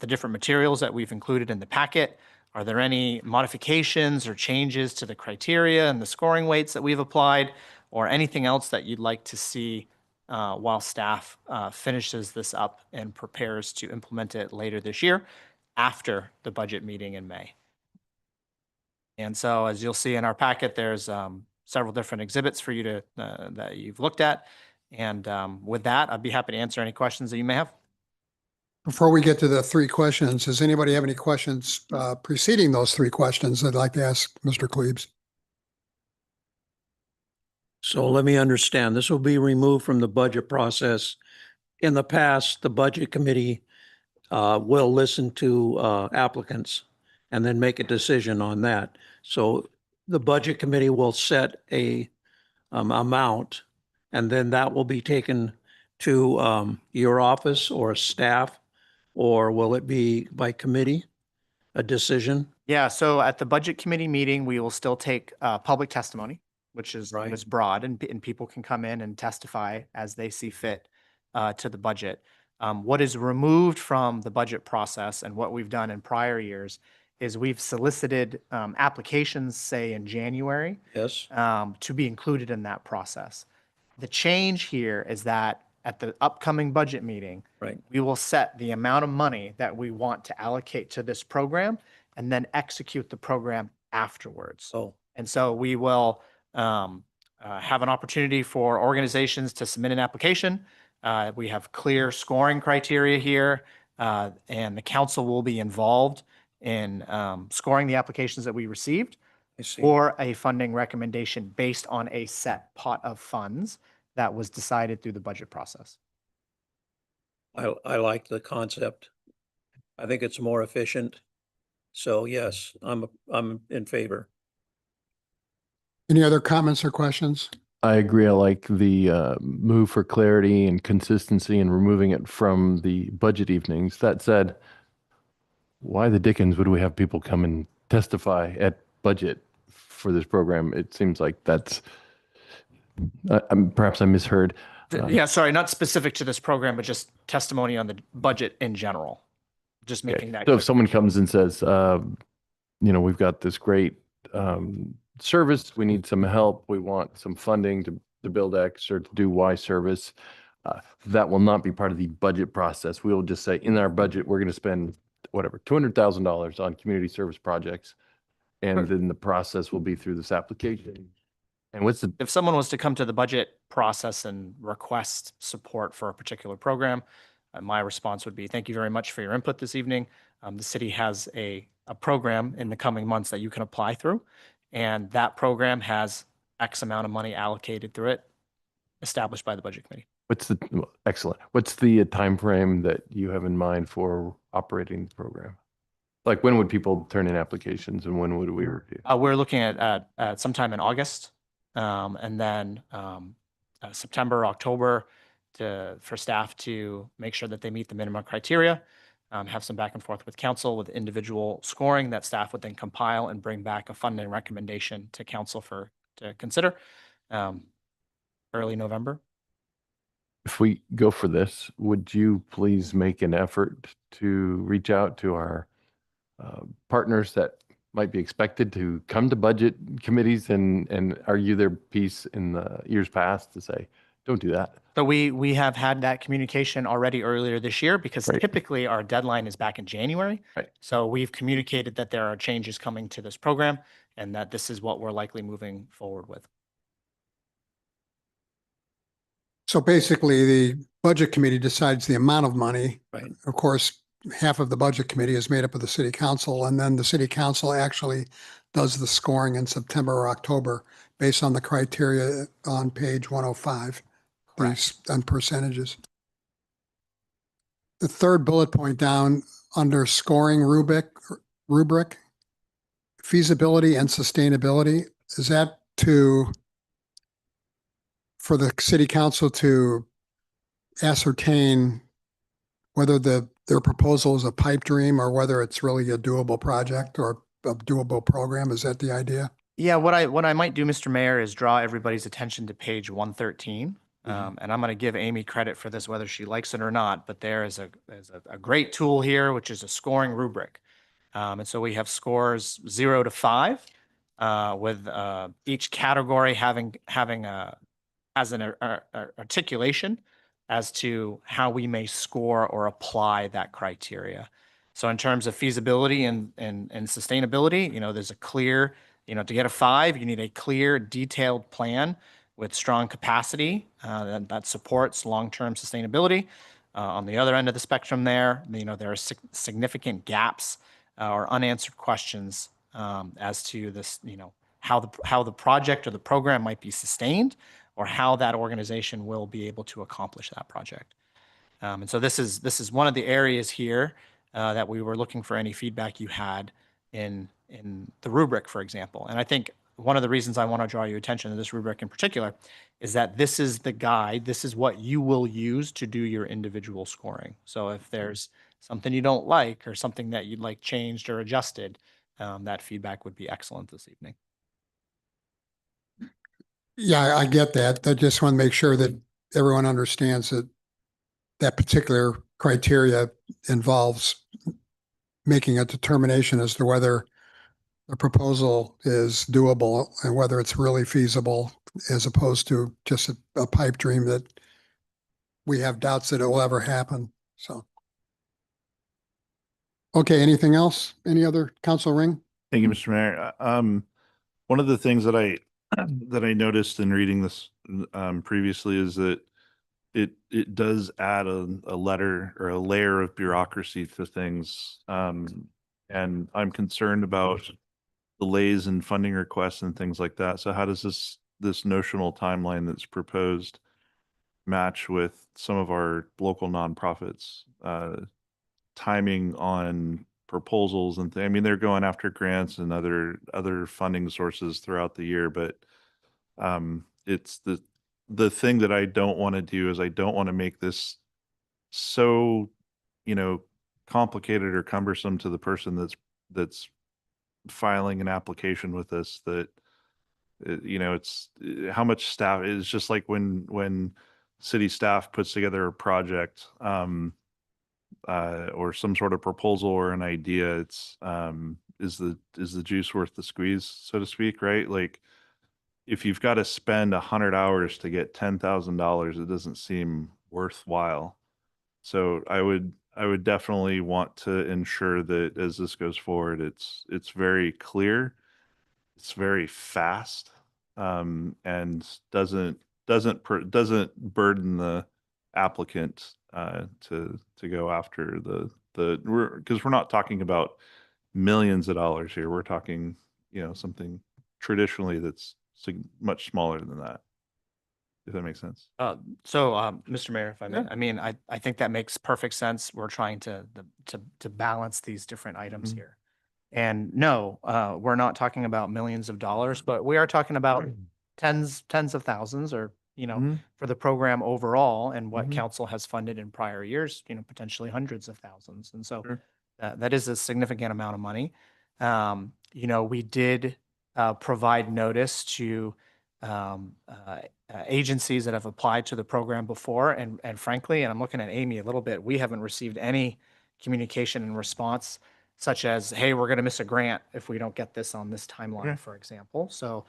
the different materials that we've included in the packet. Are there any modifications or changes to the criteria and the scoring weights that we've applied, or anything else that you'd like to see while staff finishes this up and prepares to implement it later this year after the budget meeting in May? And so, as you'll see in our packet, there's several different exhibits for you to that you've looked at. And with that, I'd be happy to answer any questions that you may have. Before we get to the three questions, does anybody have any questions preceding those three questions they'd like to ask Mr. Klebs? So let me understand, this will be removed from the budget process. In the past, the budget committee will listen to applicants and then make a decision on that. So the budget committee will set a amount, and then that will be taken to your office or staff, or will it be by committee, a decision? Yeah, so at the budget committee meeting, we will still take public testimony, which is broad, and people can come in and testify as they see fit to the budget. What is removed from the budget process and what we've done in prior years is we've solicited applications, say in January, Yes. to be included in that process. The change here is that at the upcoming budget meeting, we will set the amount of money that we want to allocate to this program and then execute the program afterwards. Oh. And so we will have an opportunity for organizations to submit an application. We have clear scoring criteria here, and the council will be involved in scoring the applications that we received or a funding recommendation based on a set pot of funds that was decided through the budget process. I like the concept. I think it's more efficient. So yes, I'm in favor. Any other comments or questions? I agree. I like the move for clarity and consistency and removing it from the budget evenings. That said, why the dickens would we have people come and testify at budget for this program? It seems like that's, perhaps I misheard. Yeah, sorry, not specific to this program, but just testimony on the budget in general. Just making that So clear. if someone comes and says, we've got this great service, we need some help, we want some funding to build X or to do Y service, that will not be part of the budget process. We will just say in our budget, we're going to spend whatever, $200,000 on community service projects. And then the process will be through this application. And if someone was to come to the budget process and request support for a particular program, my response would be, thank you very much for your input this evening. The city has a program in the coming months that you can apply through. And that program has X amount of money allocated through it, established by the budget committee. Excellent. What's the time frame that you have in mind for operating the program? Like when would people turn in applications and when would we review? We're looking at sometime in August, and then September, October for staff to make sure that they meet the minimum criteria, have some back and forth with council with individual scoring that staff would then compile and bring back a funding recommendation to council to consider early November. If we go for this, would you please make an effort to reach out to our partners that might be expected to come to budget committees and argue their piece in the years past to say, don't do that? So we have had that communication already earlier this year because typically our deadline is back in January. So we've communicated that there are changes coming to this program and that this is what we're likely moving forward with. So basically, the budget committee decides the amount of money. Right. Of course, half of the budget committee is made up of the city council, and then the city council actually does the scoring in September or October based on the criteria on page 105 on percentages. The third bullet point down under scoring rubric, feasibility and sustainability, is that for the city council to ascertain whether their proposal is a pipe dream or whether it's really a doable project or a doable program? Is that the idea? Yeah, what I might do, Mr. Mayor, is draw everybody's attention to page 113. And I'm going to give Amy credit for this, whether she likes it or not, but there is a great tool here, which is a scoring rubric. And so we have scores 0 to 5, with each category having as an articulation as to how we may score or apply that criteria. So in terms of feasibility and sustainability, there's a clear, to get a 5, you need a clear, detailed plan with strong capacity that supports long-term sustainability. On the other end of the spectrum there are significant gaps or unanswered questions as to this, how the project or the program might be sustained or how that organization will be able to accomplish that project. And so this is one of the areas here that we were looking for any feedback you had in the rubric, for example. And I think one of the reasons I want to draw your attention to this rubric in particular is that this is the guide. This is what you will use to do your individual scoring. So if there's something you don't like or something that you'd like changed or adjusted, that feedback would be excellent this evening. Yeah, I get that. I just want to make sure that everyone understands that that particular criteria involves making a determination as to whether the proposal is doable and whether it's really feasible, as opposed to just a pipe dream that we have doubts that it will ever happen. So. Okay, anything else? Any other, Council Ring? Thank you, Mr. Mayor. One of the things that I noticed in reading this previously is that it does add a letter or a layer of bureaucracy to things, and I'm concerned about delays in funding requests and things like that. So how does this notional timeline that's proposed match with some of our local nonprofits? Timing on proposals and I mean, they're going after grants and other funding sources throughout the year, but it's the thing that I don't want to do is I don't want to make this so, complicated or cumbersome to the person that's filing an application with us that it's how much staff is just like when city staff puts together a project or some sort of proposal or an idea. It's is the juice worth the squeeze, so to speak, right? Like if you've got to spend 100 hours to get $10,000, it doesn't seem worthwhile. So I would definitely want to ensure that as this goes forward, it's very clear, it's very fast, and doesn't burden the applicant to go after because we're not talking about millions of dollars here. We're talking something traditionally that's much smaller than that, if that makes sense. Mr. Mayor, if I may, I mean, I think that makes perfect sense. We're trying to balance these different items here. And no, we're not talking about millions of dollars, but we are talking about tens of thousands or, for the program overall and what council has funded in prior years, potentially hundreds of thousands. And so that is a significant amount of money. We did provide notice to agencies that have applied to the program before. And frankly, and I'm looking at Amy a little bit, we haven't received any communication and response such as, hey, we're going to miss a grant if we don't get this on this timeline, for example. So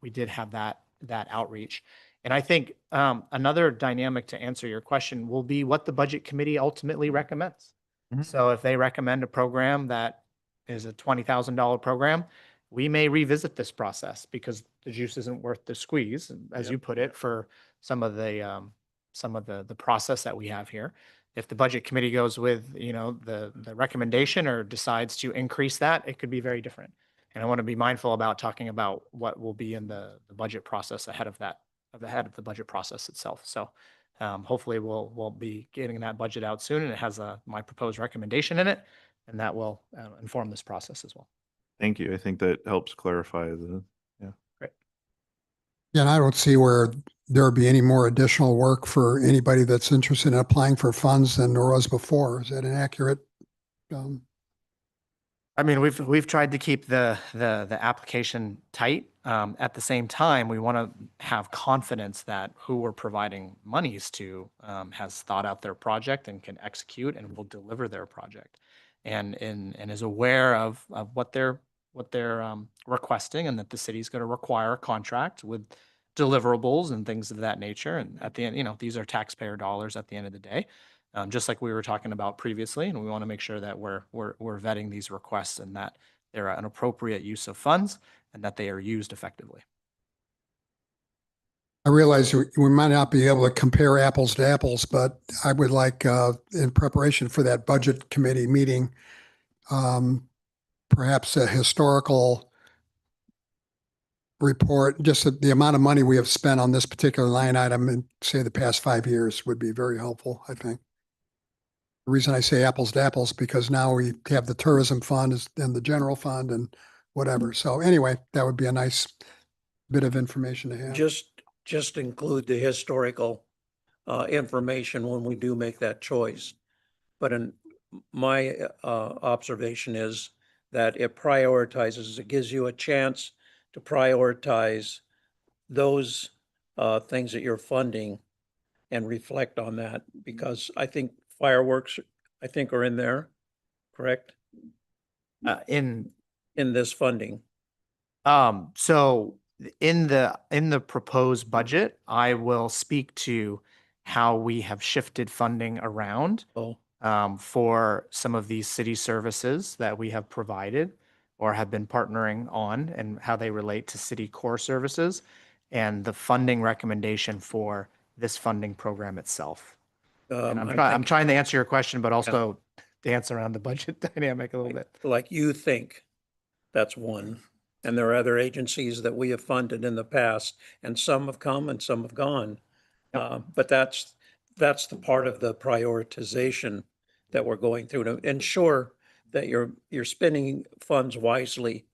we did have that outreach. And I think another dynamic to answer your question will be what the budget committee ultimately recommends. So if they recommend a program that is a $20,000 program, we may revisit this process because the juice isn't worth the squeeze, as you put it, for some of the process that we have here. If the budget committee goes with, the recommendation or decides to increase that, it could be very different. And I want to be mindful about talking about what will be in the budget process ahead of the budget process itself. So hopefully we'll be getting that budget out soon, and it has my proposed recommendation in it, and that will inform this process as well. Thank you. I think that helps clarify Great. Yeah, and I don't see where there would be any more additional work for anybody that's interested in applying for funds than there was before. Is that an accurate? I mean, we've tried to keep the application tight. At the same time, we want to have confidence that who we're providing monies to has thought out their project and can execute and will deliver their project, and is aware of what they're requesting, and that the city's going to require a contract with deliverables and things of that nature. And at the end, these are taxpayer dollars at the end of the day. Just like we were talking about previously, and we want to make sure that we're vetting these requests and that they're an appropriate use of funds and that they are used effectively. I realize we might not be able to compare apples to apples, but I would like, in preparation for that budget committee meeting, perhaps a historical report, just the amount of money we have spent on this particular line item in, say, the past 5 years would be very helpful, I think. The reason I say apples to apples, because now we have the tourism fund and the general fund and whatever. So anyway, that would be a nice bit of information to have. Just include the historical information when we do make that choice. But in my observation is that it prioritizes, it gives you a chance to prioritize those things that you're funding and reflect on that, because I think fireworks, I think, are in there, correct? In In this funding. So in the proposed budget, I will speak to how we have shifted funding around for some of these city services that we have provided or have been partnering on, and how they relate to city core services and the funding recommendation for this funding program itself. And I'm trying to answer your question, but also dance around the budget dynamic a little bit. Like you think, that's one. And there are other agencies that we have funded in the past, and some have come and some have gone. But that's the part of the prioritization that we're going through to ensure that you're spending funds wisely.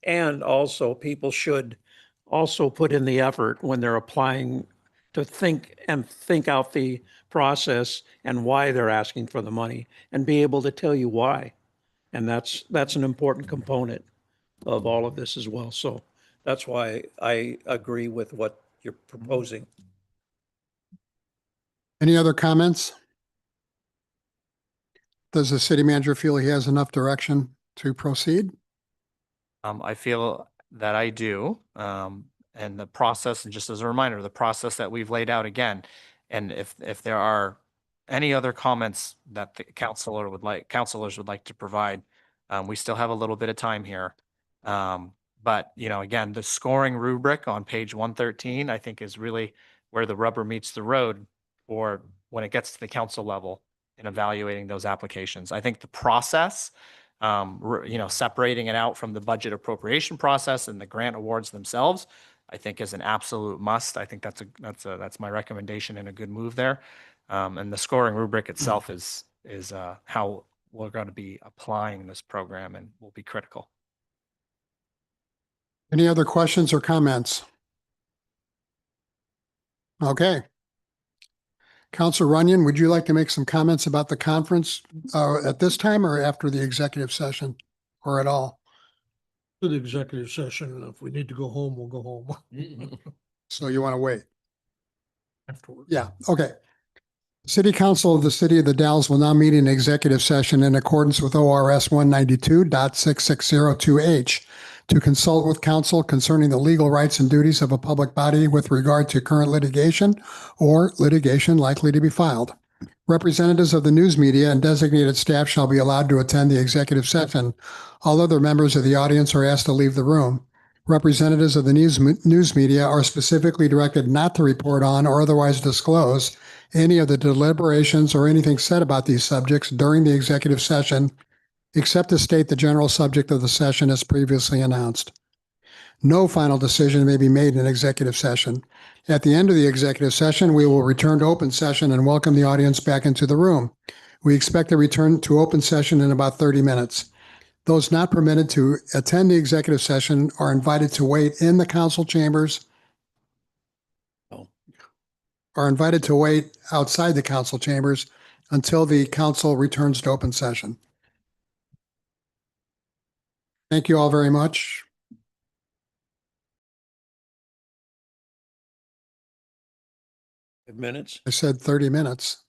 And also, people should also put in the effort when they're applying to think out the process and why they're asking for the money, and be able to tell you why. And that's an important component of all of this as well. So that's why I agree with what you're proposing. Any other comments? Does the city manager feel he has enough direction to proceed? I feel that I do. And the process, and just as a reminder, the process that we've laid out again, and if there are any other comments that the counselors would like to provide, we still have a little bit of time here. But again, the scoring rubric on page 113, I think, is really where the rubber meets the road, or when it gets to the council level in evaluating those applications. I think the process, separating it out from the budget appropriation process and the grant awards themselves, I think is an absolute must. I think that's my recommendation and a good move there. And the scoring rubric itself is how we're going to be applying this program, and will be critical. Any other questions or comments? Okay. Councilor Runyon, would you like to make some comments about the conference at this time, or after the executive session, or at all? To the executive session. If we need to go home, we'll go home. So you want to wait? Afterwards. Yeah, okay. City Council of the City of the Dalles will now meet in executive session in accordance with ORS 192.6602H to consult with counsel concerning the legal rights and duties of a public body with regard to current litigation or litigation likely to be filed. Representatives of the news media and designated staff shall be allowed to attend the executive session. All other members of the audience are asked to leave the room. Representatives of the news media are specifically directed not to report on or otherwise disclose any of the deliberations or anything said about these subjects during the executive session, except to state the general subject of the session as previously announced. No final decision may be made in executive session. At the end of the executive session, we will return to open session and welcome the audience back into the room. We expect to return to open session in about 30 minutes. Those not permitted to attend the executive session are invited to wait in the council chambers, are invited to wait outside the council chambers until the council returns to open session. Thank you all very much. Minutes? I said 30 minutes.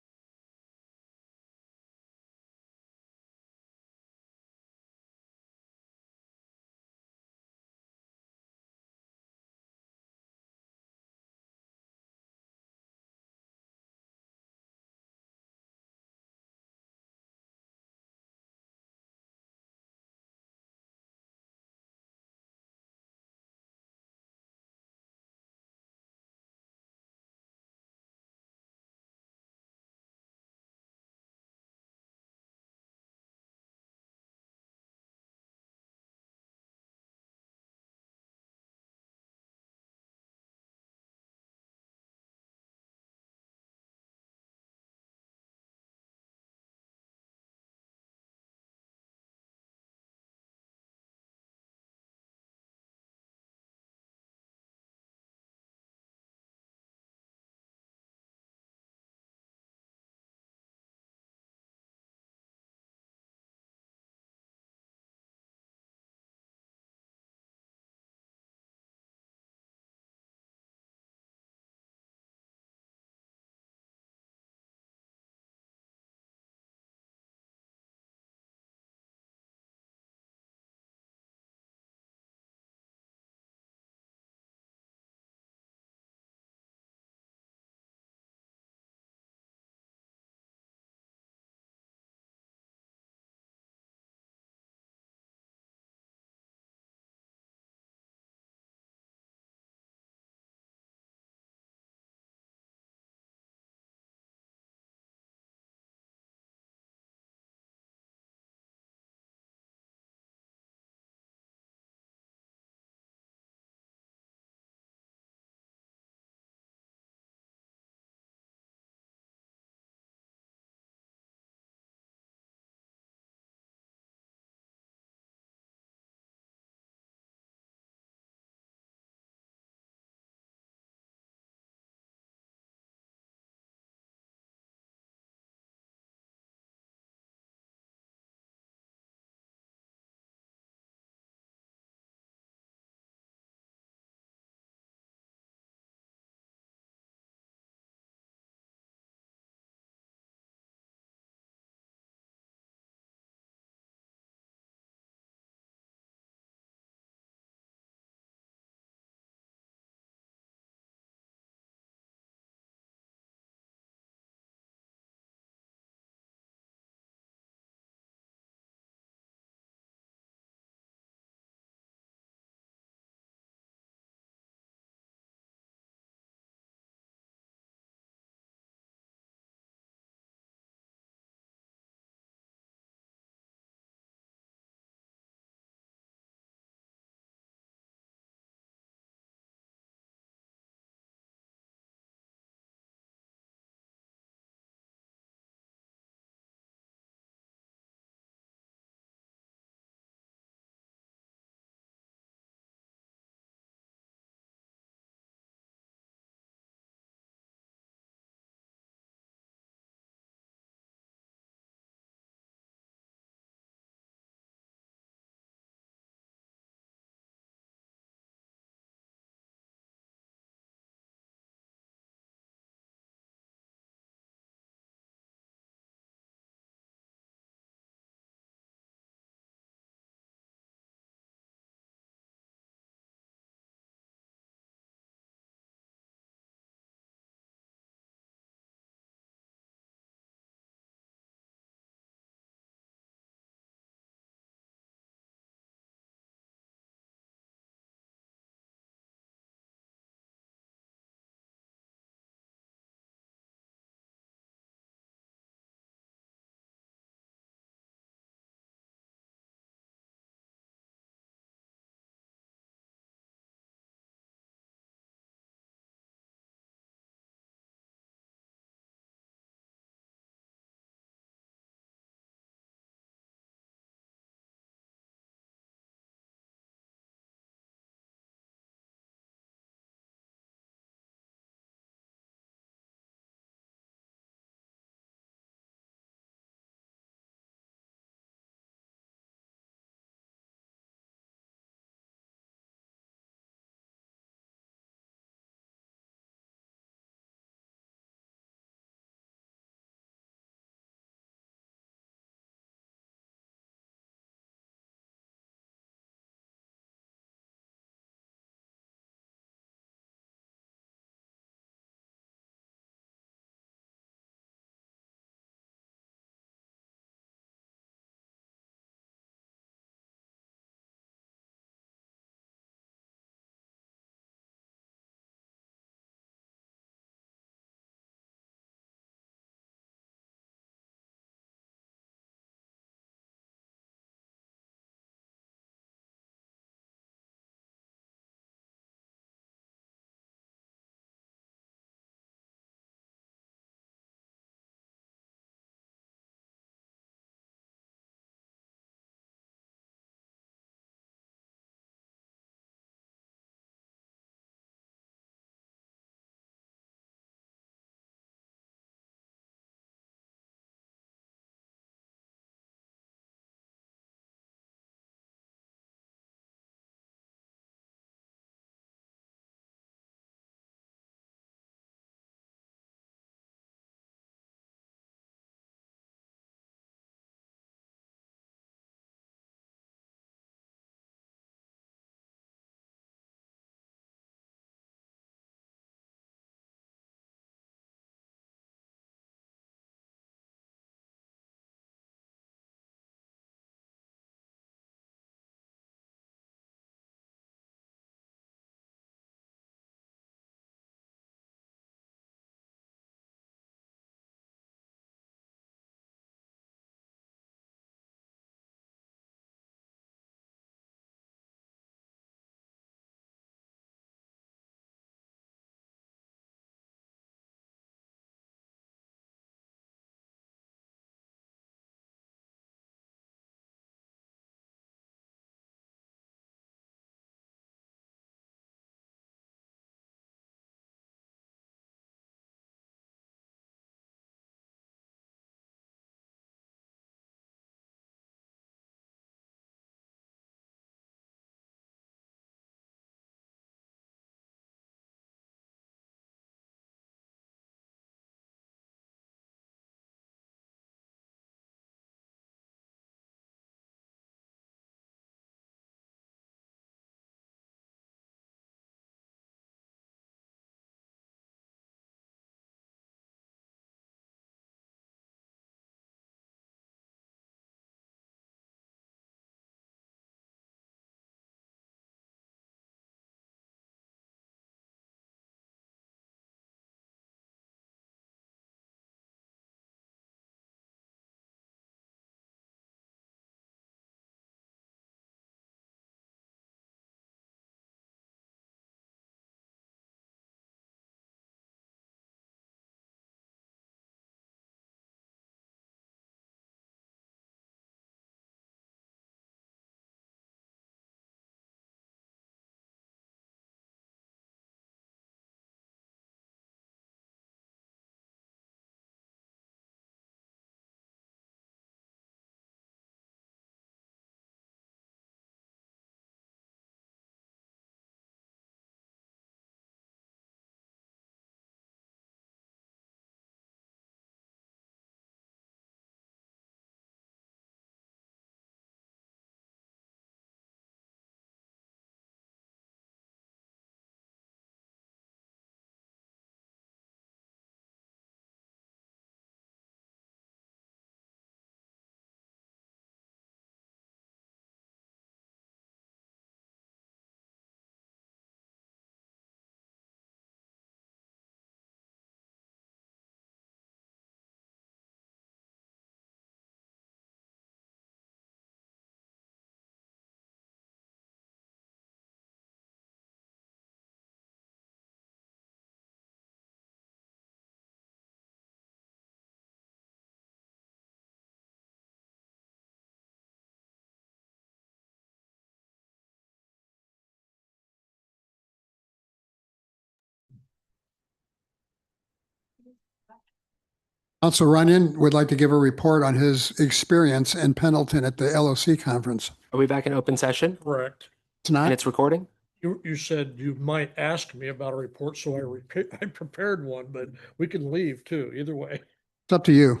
Council Runyon would like to give a report on his experience in Pendleton at the LOC conference. Are we back in open session Correct. It's not? and it's recording? You said you might ask me about a report, so I prepared one, but we can leave too, either way. It's up to you.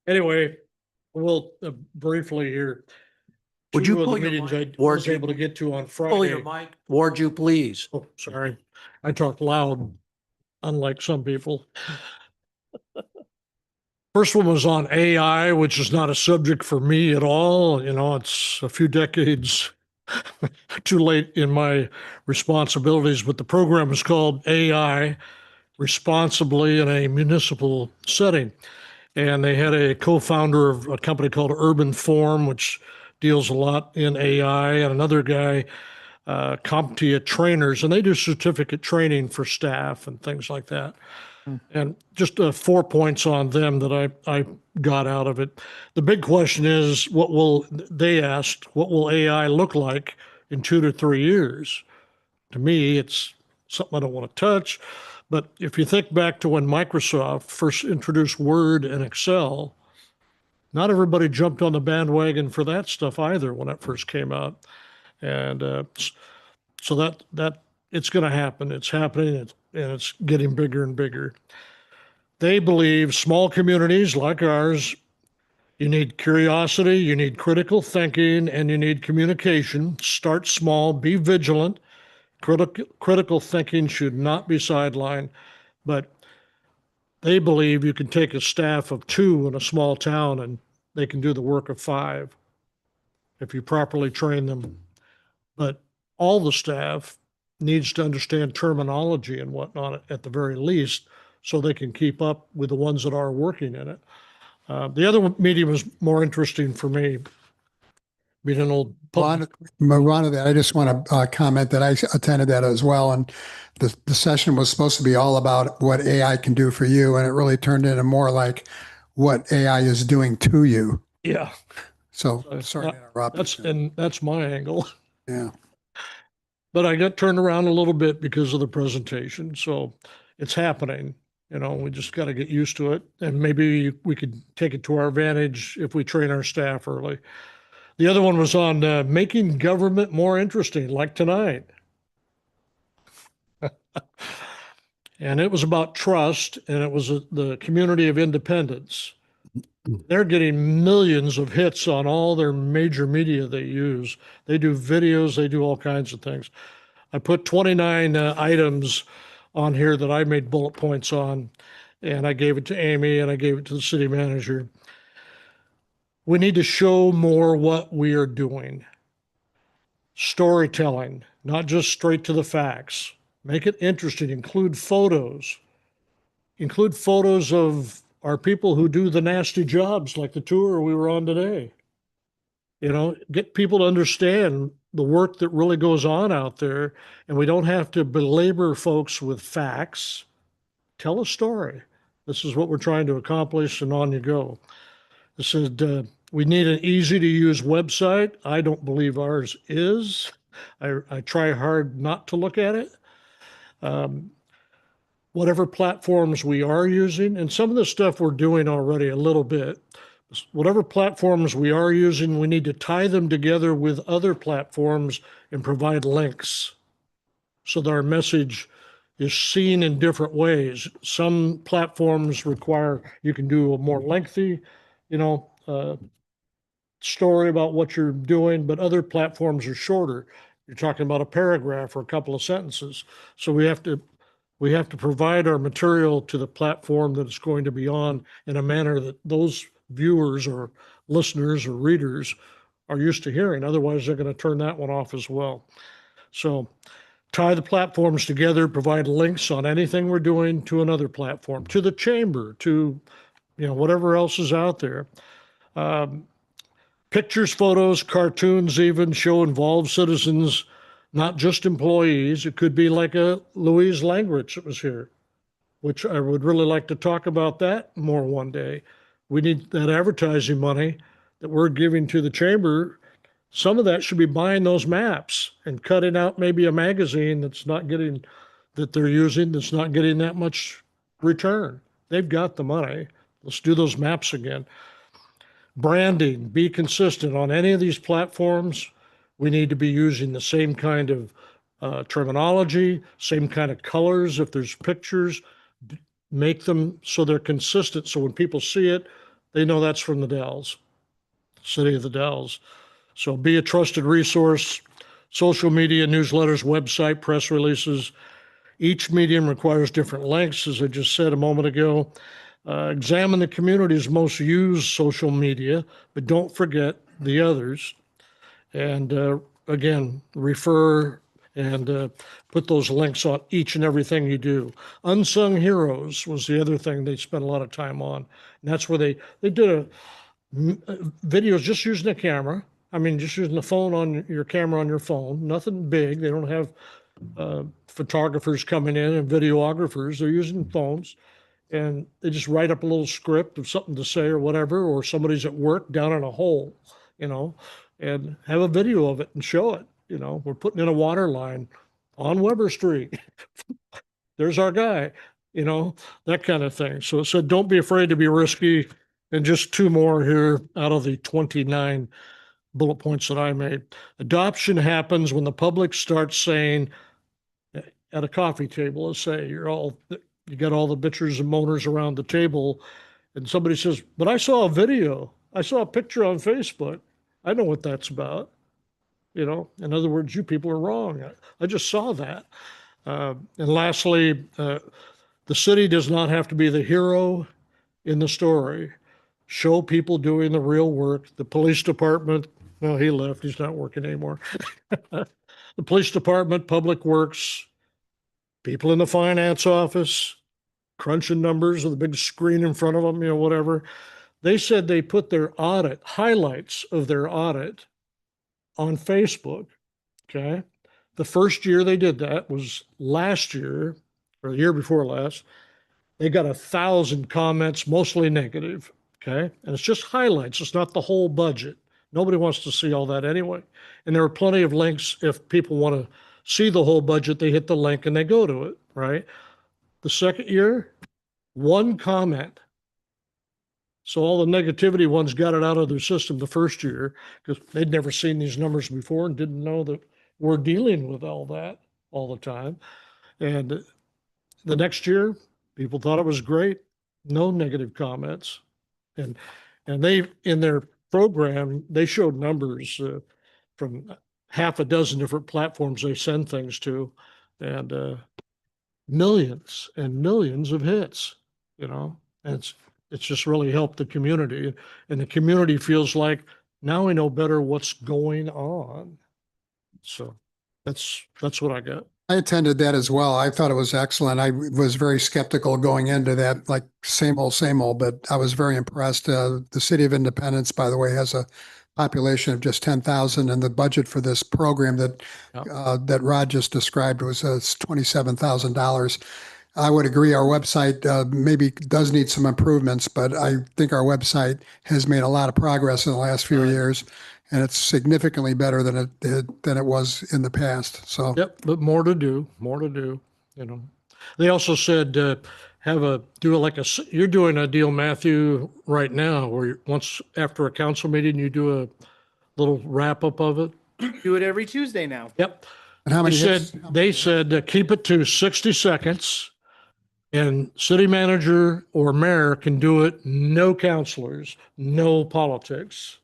Anyway, we'll briefly here. Would you Two of the pull your meetings I mic, Ward? was able to get to on Pull your Friday. mic. Ward, you please. Oh, sorry. I talk loud, unlike some people. First one was on AI, which is not a subject for me at all. You know, it's a few decades too late in my responsibilities, but the program is called AI Responsibly in a Municipal Setting. And they had a co-founder of a company called Urban Form, which deals a lot in AI, and another guy, CompTIA Trainers, and they do certificate training for staff and things like that. And just 4 points on them that I got out of it. The big question is, they asked, what will AI look like in 2 to 3 years? To me, it's something I don't want to touch. But if you think back to when Microsoft first introduced Word and Excel, not everybody jumped on the bandwagon for that stuff either when it first came out. And so that it's going to happen. It's happening, and it's getting bigger and bigger. They believe small communities like ours, you need curiosity, you need critical thinking, and you need communication. Start small, be vigilant. Critical thinking should not be sidelined, but they believe you can take a staff of 2 in a small town and they can do the work of 5 if you properly train them. But all the staff needs to understand terminology and whatnot at the very least, so they can keep up with the ones that are working in it. The other meeting was more interesting for me. Being an old Move on to that. I just want to comment that I attended that as well. And the session was supposed to be all about what AI can do for you. And it really turned into more like what AI is doing to you. Yeah. So sorry to interrupt. That's my angle. Yeah. But I got turned around a little bit because of the presentation. So it's happening. You know, we just got to get used to it. And maybe we could take it to our advantage if we train our staff early. The other one was on making government more interesting, like tonight. And it was about trust, and it was the community of independence. They're getting millions of hits on all their major media they use. They do videos, they do all kinds of things. I put 29 items on here that I made bullet points on, and I gave it to Amy and I gave it to the city manager. We need to show more what we are doing. Storytelling, not just straight to the facts. Make it interesting. Include photos. Include photos of our people who do the nasty jobs like the tour we were on today. You know, get people to understand the work that really goes on out there, and we don't have to belabor folks with facts. Tell a story. This is what we're trying to accomplish, and on you go. It said, we need an easy to use website. I don't believe ours is. I try hard not to look at it. Whatever platforms we are using, and some of the stuff we're doing already a little bit, whatever platforms we are using, we need to tie them together with other platforms and provide links so that our message is seen in different ways. Some platforms require you can do a more lengthy, story about what you're doing, but other platforms are shorter. You're talking about a paragraph or a couple of sentences. So we have to provide our material to the platform that it's going to be on in a manner that those viewers or listeners or readers are used to hearing. Otherwise, they're going to turn that one off as well. So tie the platforms together, provide links on anything we're doing to another platform, to the chamber, to whatever else is out there. Pictures, photos, cartoons even show involved citizens, not just employees. It could be like a Louise Langrich that was here, which I would really like to talk about that more one day. We need that advertising money that we're giving to the chamber. Some of that should be buying those maps and cutting out maybe a magazine that they're using that's not getting that much return. They've got the money. Let's do those maps again. Branding, be consistent on any of these platforms. We need to be using the same kind of terminology, same kind of colors. If there's pictures, make them so they're consistent. So when people see it, they know that's from the Dalles, city of the Dalles. So be a trusted resource. Social media, newsletters, website, press releases. Each medium requires different lengths, as I just said a moment ago. Examine the community's most used social media, but don't forget the others. And again, refer and put those links on each and everything you do. Unsung heroes was the other thing they spent a lot of time on. And that's where they did videos just using a camera. I mean, just using the phone on your camera on your phone, nothing big. They don't have photographers coming in and videographers. They're using phones, and they just write up a little script of something to say or whatever, or somebody's at work down in a hole, and have a video of it and show it. We're putting in a water line on Weber Street. There's our guy, that kind of thing. So it said, don't be afraid to be risky. And just two more here out of the 29 bullet points that I made. Adoption happens when the public starts saying, at a coffee table, let's say you got all the bitchers and moaners around the table, and somebody says, but I saw a video, I saw a picture on Facebook, I know what that's about. In other words, you people are wrong. I just saw that. And lastly, the city does not have to be the hero in the story. Show people doing the real work. The police department, well, he left, he's not working anymore. The police department, public works, people in the finance office, crunching numbers with a big screen in front of them, whatever. They said they put their highlights of their audit on Facebook, okay? The first year they did that was last year, or the year before last. They got 1,000 comments, mostly negative, okay? And it's just highlights. It's not the whole budget. Nobody wants to see all that anyway. And there are plenty of links. If people want to see the whole budget, they hit the link and they go to it, right? The second year, one comment. So all the negativity ones got it out of their system the first year because they'd never seen these numbers before and didn't know that we're dealing with all that all the time. And the next year, people thought it was great. No negative comments. And they, in their program, they showed numbers from half a dozen different platforms they send things to, and millions and millions of hits, and it's just really helped the community, and the community feels like now we know better what's going on. So that's what I got. I attended that as well. I thought it was excellent. I was very skeptical going into that, like same old, but I was very impressed. The city of Independence, by the way, has a population of just 10,000, and the budget for this program that Rod just described was $27,000. I would agree. Our website maybe does need some improvements, but I think our website has made a lot of progress in the last few years, and it's significantly better than it was in the past. So yep, but more to do. They also said you're doing a deal, Matthew, right now, where once after a council meeting you do a little wrap up of it. Do it every Tuesday now. Yep. And how many They said keep it to 60 seconds. And city manager or mayor can do it, no counselors, no politics.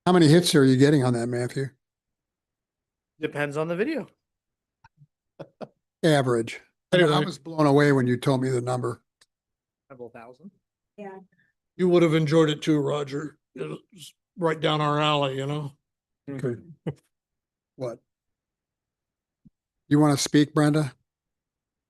How many hits are you getting on that, Matthew? Depends on the video. Average. Anyway. I was blown away when you told me the number. Several thousand. Yeah. You would have enjoyed it too, Roger. It's right down our alley, Okay. What? You want to speak, Brenda?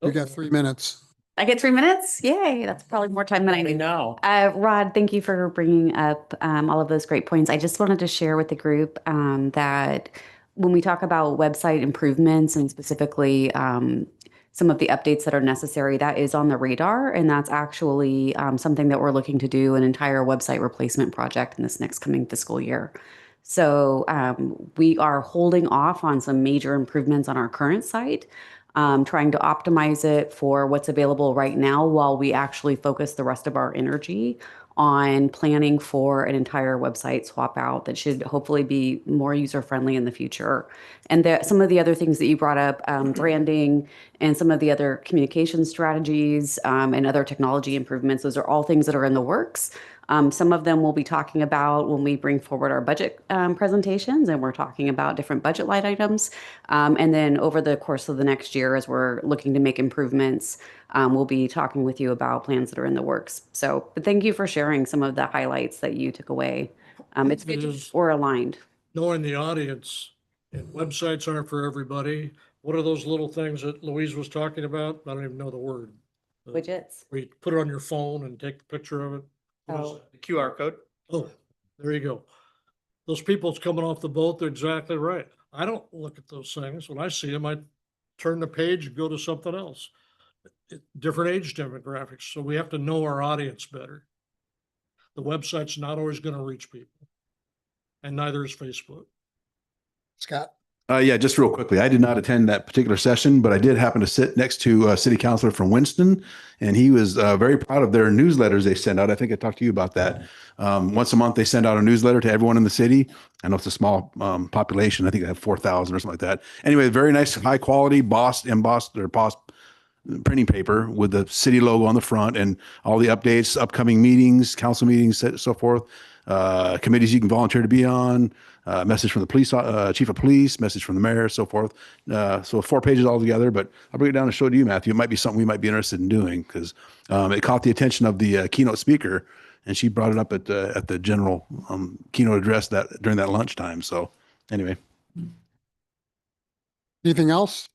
You got 3 minutes. I get 3 minutes? Yay, that's probably more time than I need. Now. Rod, thank you for bringing up all of those great points. I just wanted to share with the group that when we talk about website improvements and specifically some of the updates that are necessary, that is on the radar. And that's actually something that we're looking to do, an entire website replacement project in this next coming fiscal year. So we are holding off on some major improvements on our current site trying to optimize it for what's available right now while we actually focus the rest of our energy on planning for an entire website swap out that should hopefully be more user-friendly in the future. And some of the other things that you brought up, branding and some of the other communication strategies and other technology improvements, those are all things that are in the works. Some of them we'll be talking about when we bring forward our budget presentations, and we're talking about different budget line items. And then over the course of the next year, as we're looking to make improvements, we'll be talking with you about plans that are in the works. So, but thank you for sharing some of the highlights that you took away. It's good we're aligned. Knowing the audience, and websites aren't for everybody. What are those little things that Louise was talking about? I don't even know the word. Widgets. Where you put it on your phone and take the picture of it. Oh. The QR code. Oh, there you go. Those people's coming off the boat, they're exactly right. I don't look at those things. When I see them, I turn the page and go to something else. Different age demographics, so we have to know our audience better. The website's not always going to reach people, and neither is Facebook. Scott? Yeah, just real quickly. I did not attend that particular session, but I did happen to sit next to a city councilor from Winston, and he was very proud of their newsletters they send out. I think I talked to you about that. Once a month, they send out a newsletter to everyone in the city. I know it's a small population. I think they have 4,000 or something like that. Anyway, very nice, high quality embossed printing paper with the city logo on the front and all the updates, upcoming meetings, council meetings, so forth. Committees you can volunteer to be on, message from the police, chief of police, message from the mayor, so forth. So 4 pages altogether, but I'll bring it down and show it to you, Matthew. It might be something we might be interested in doing because it caught the attention of the keynote speaker, and she brought it up at the general keynote address during that lunchtime. So anyway. Anything else?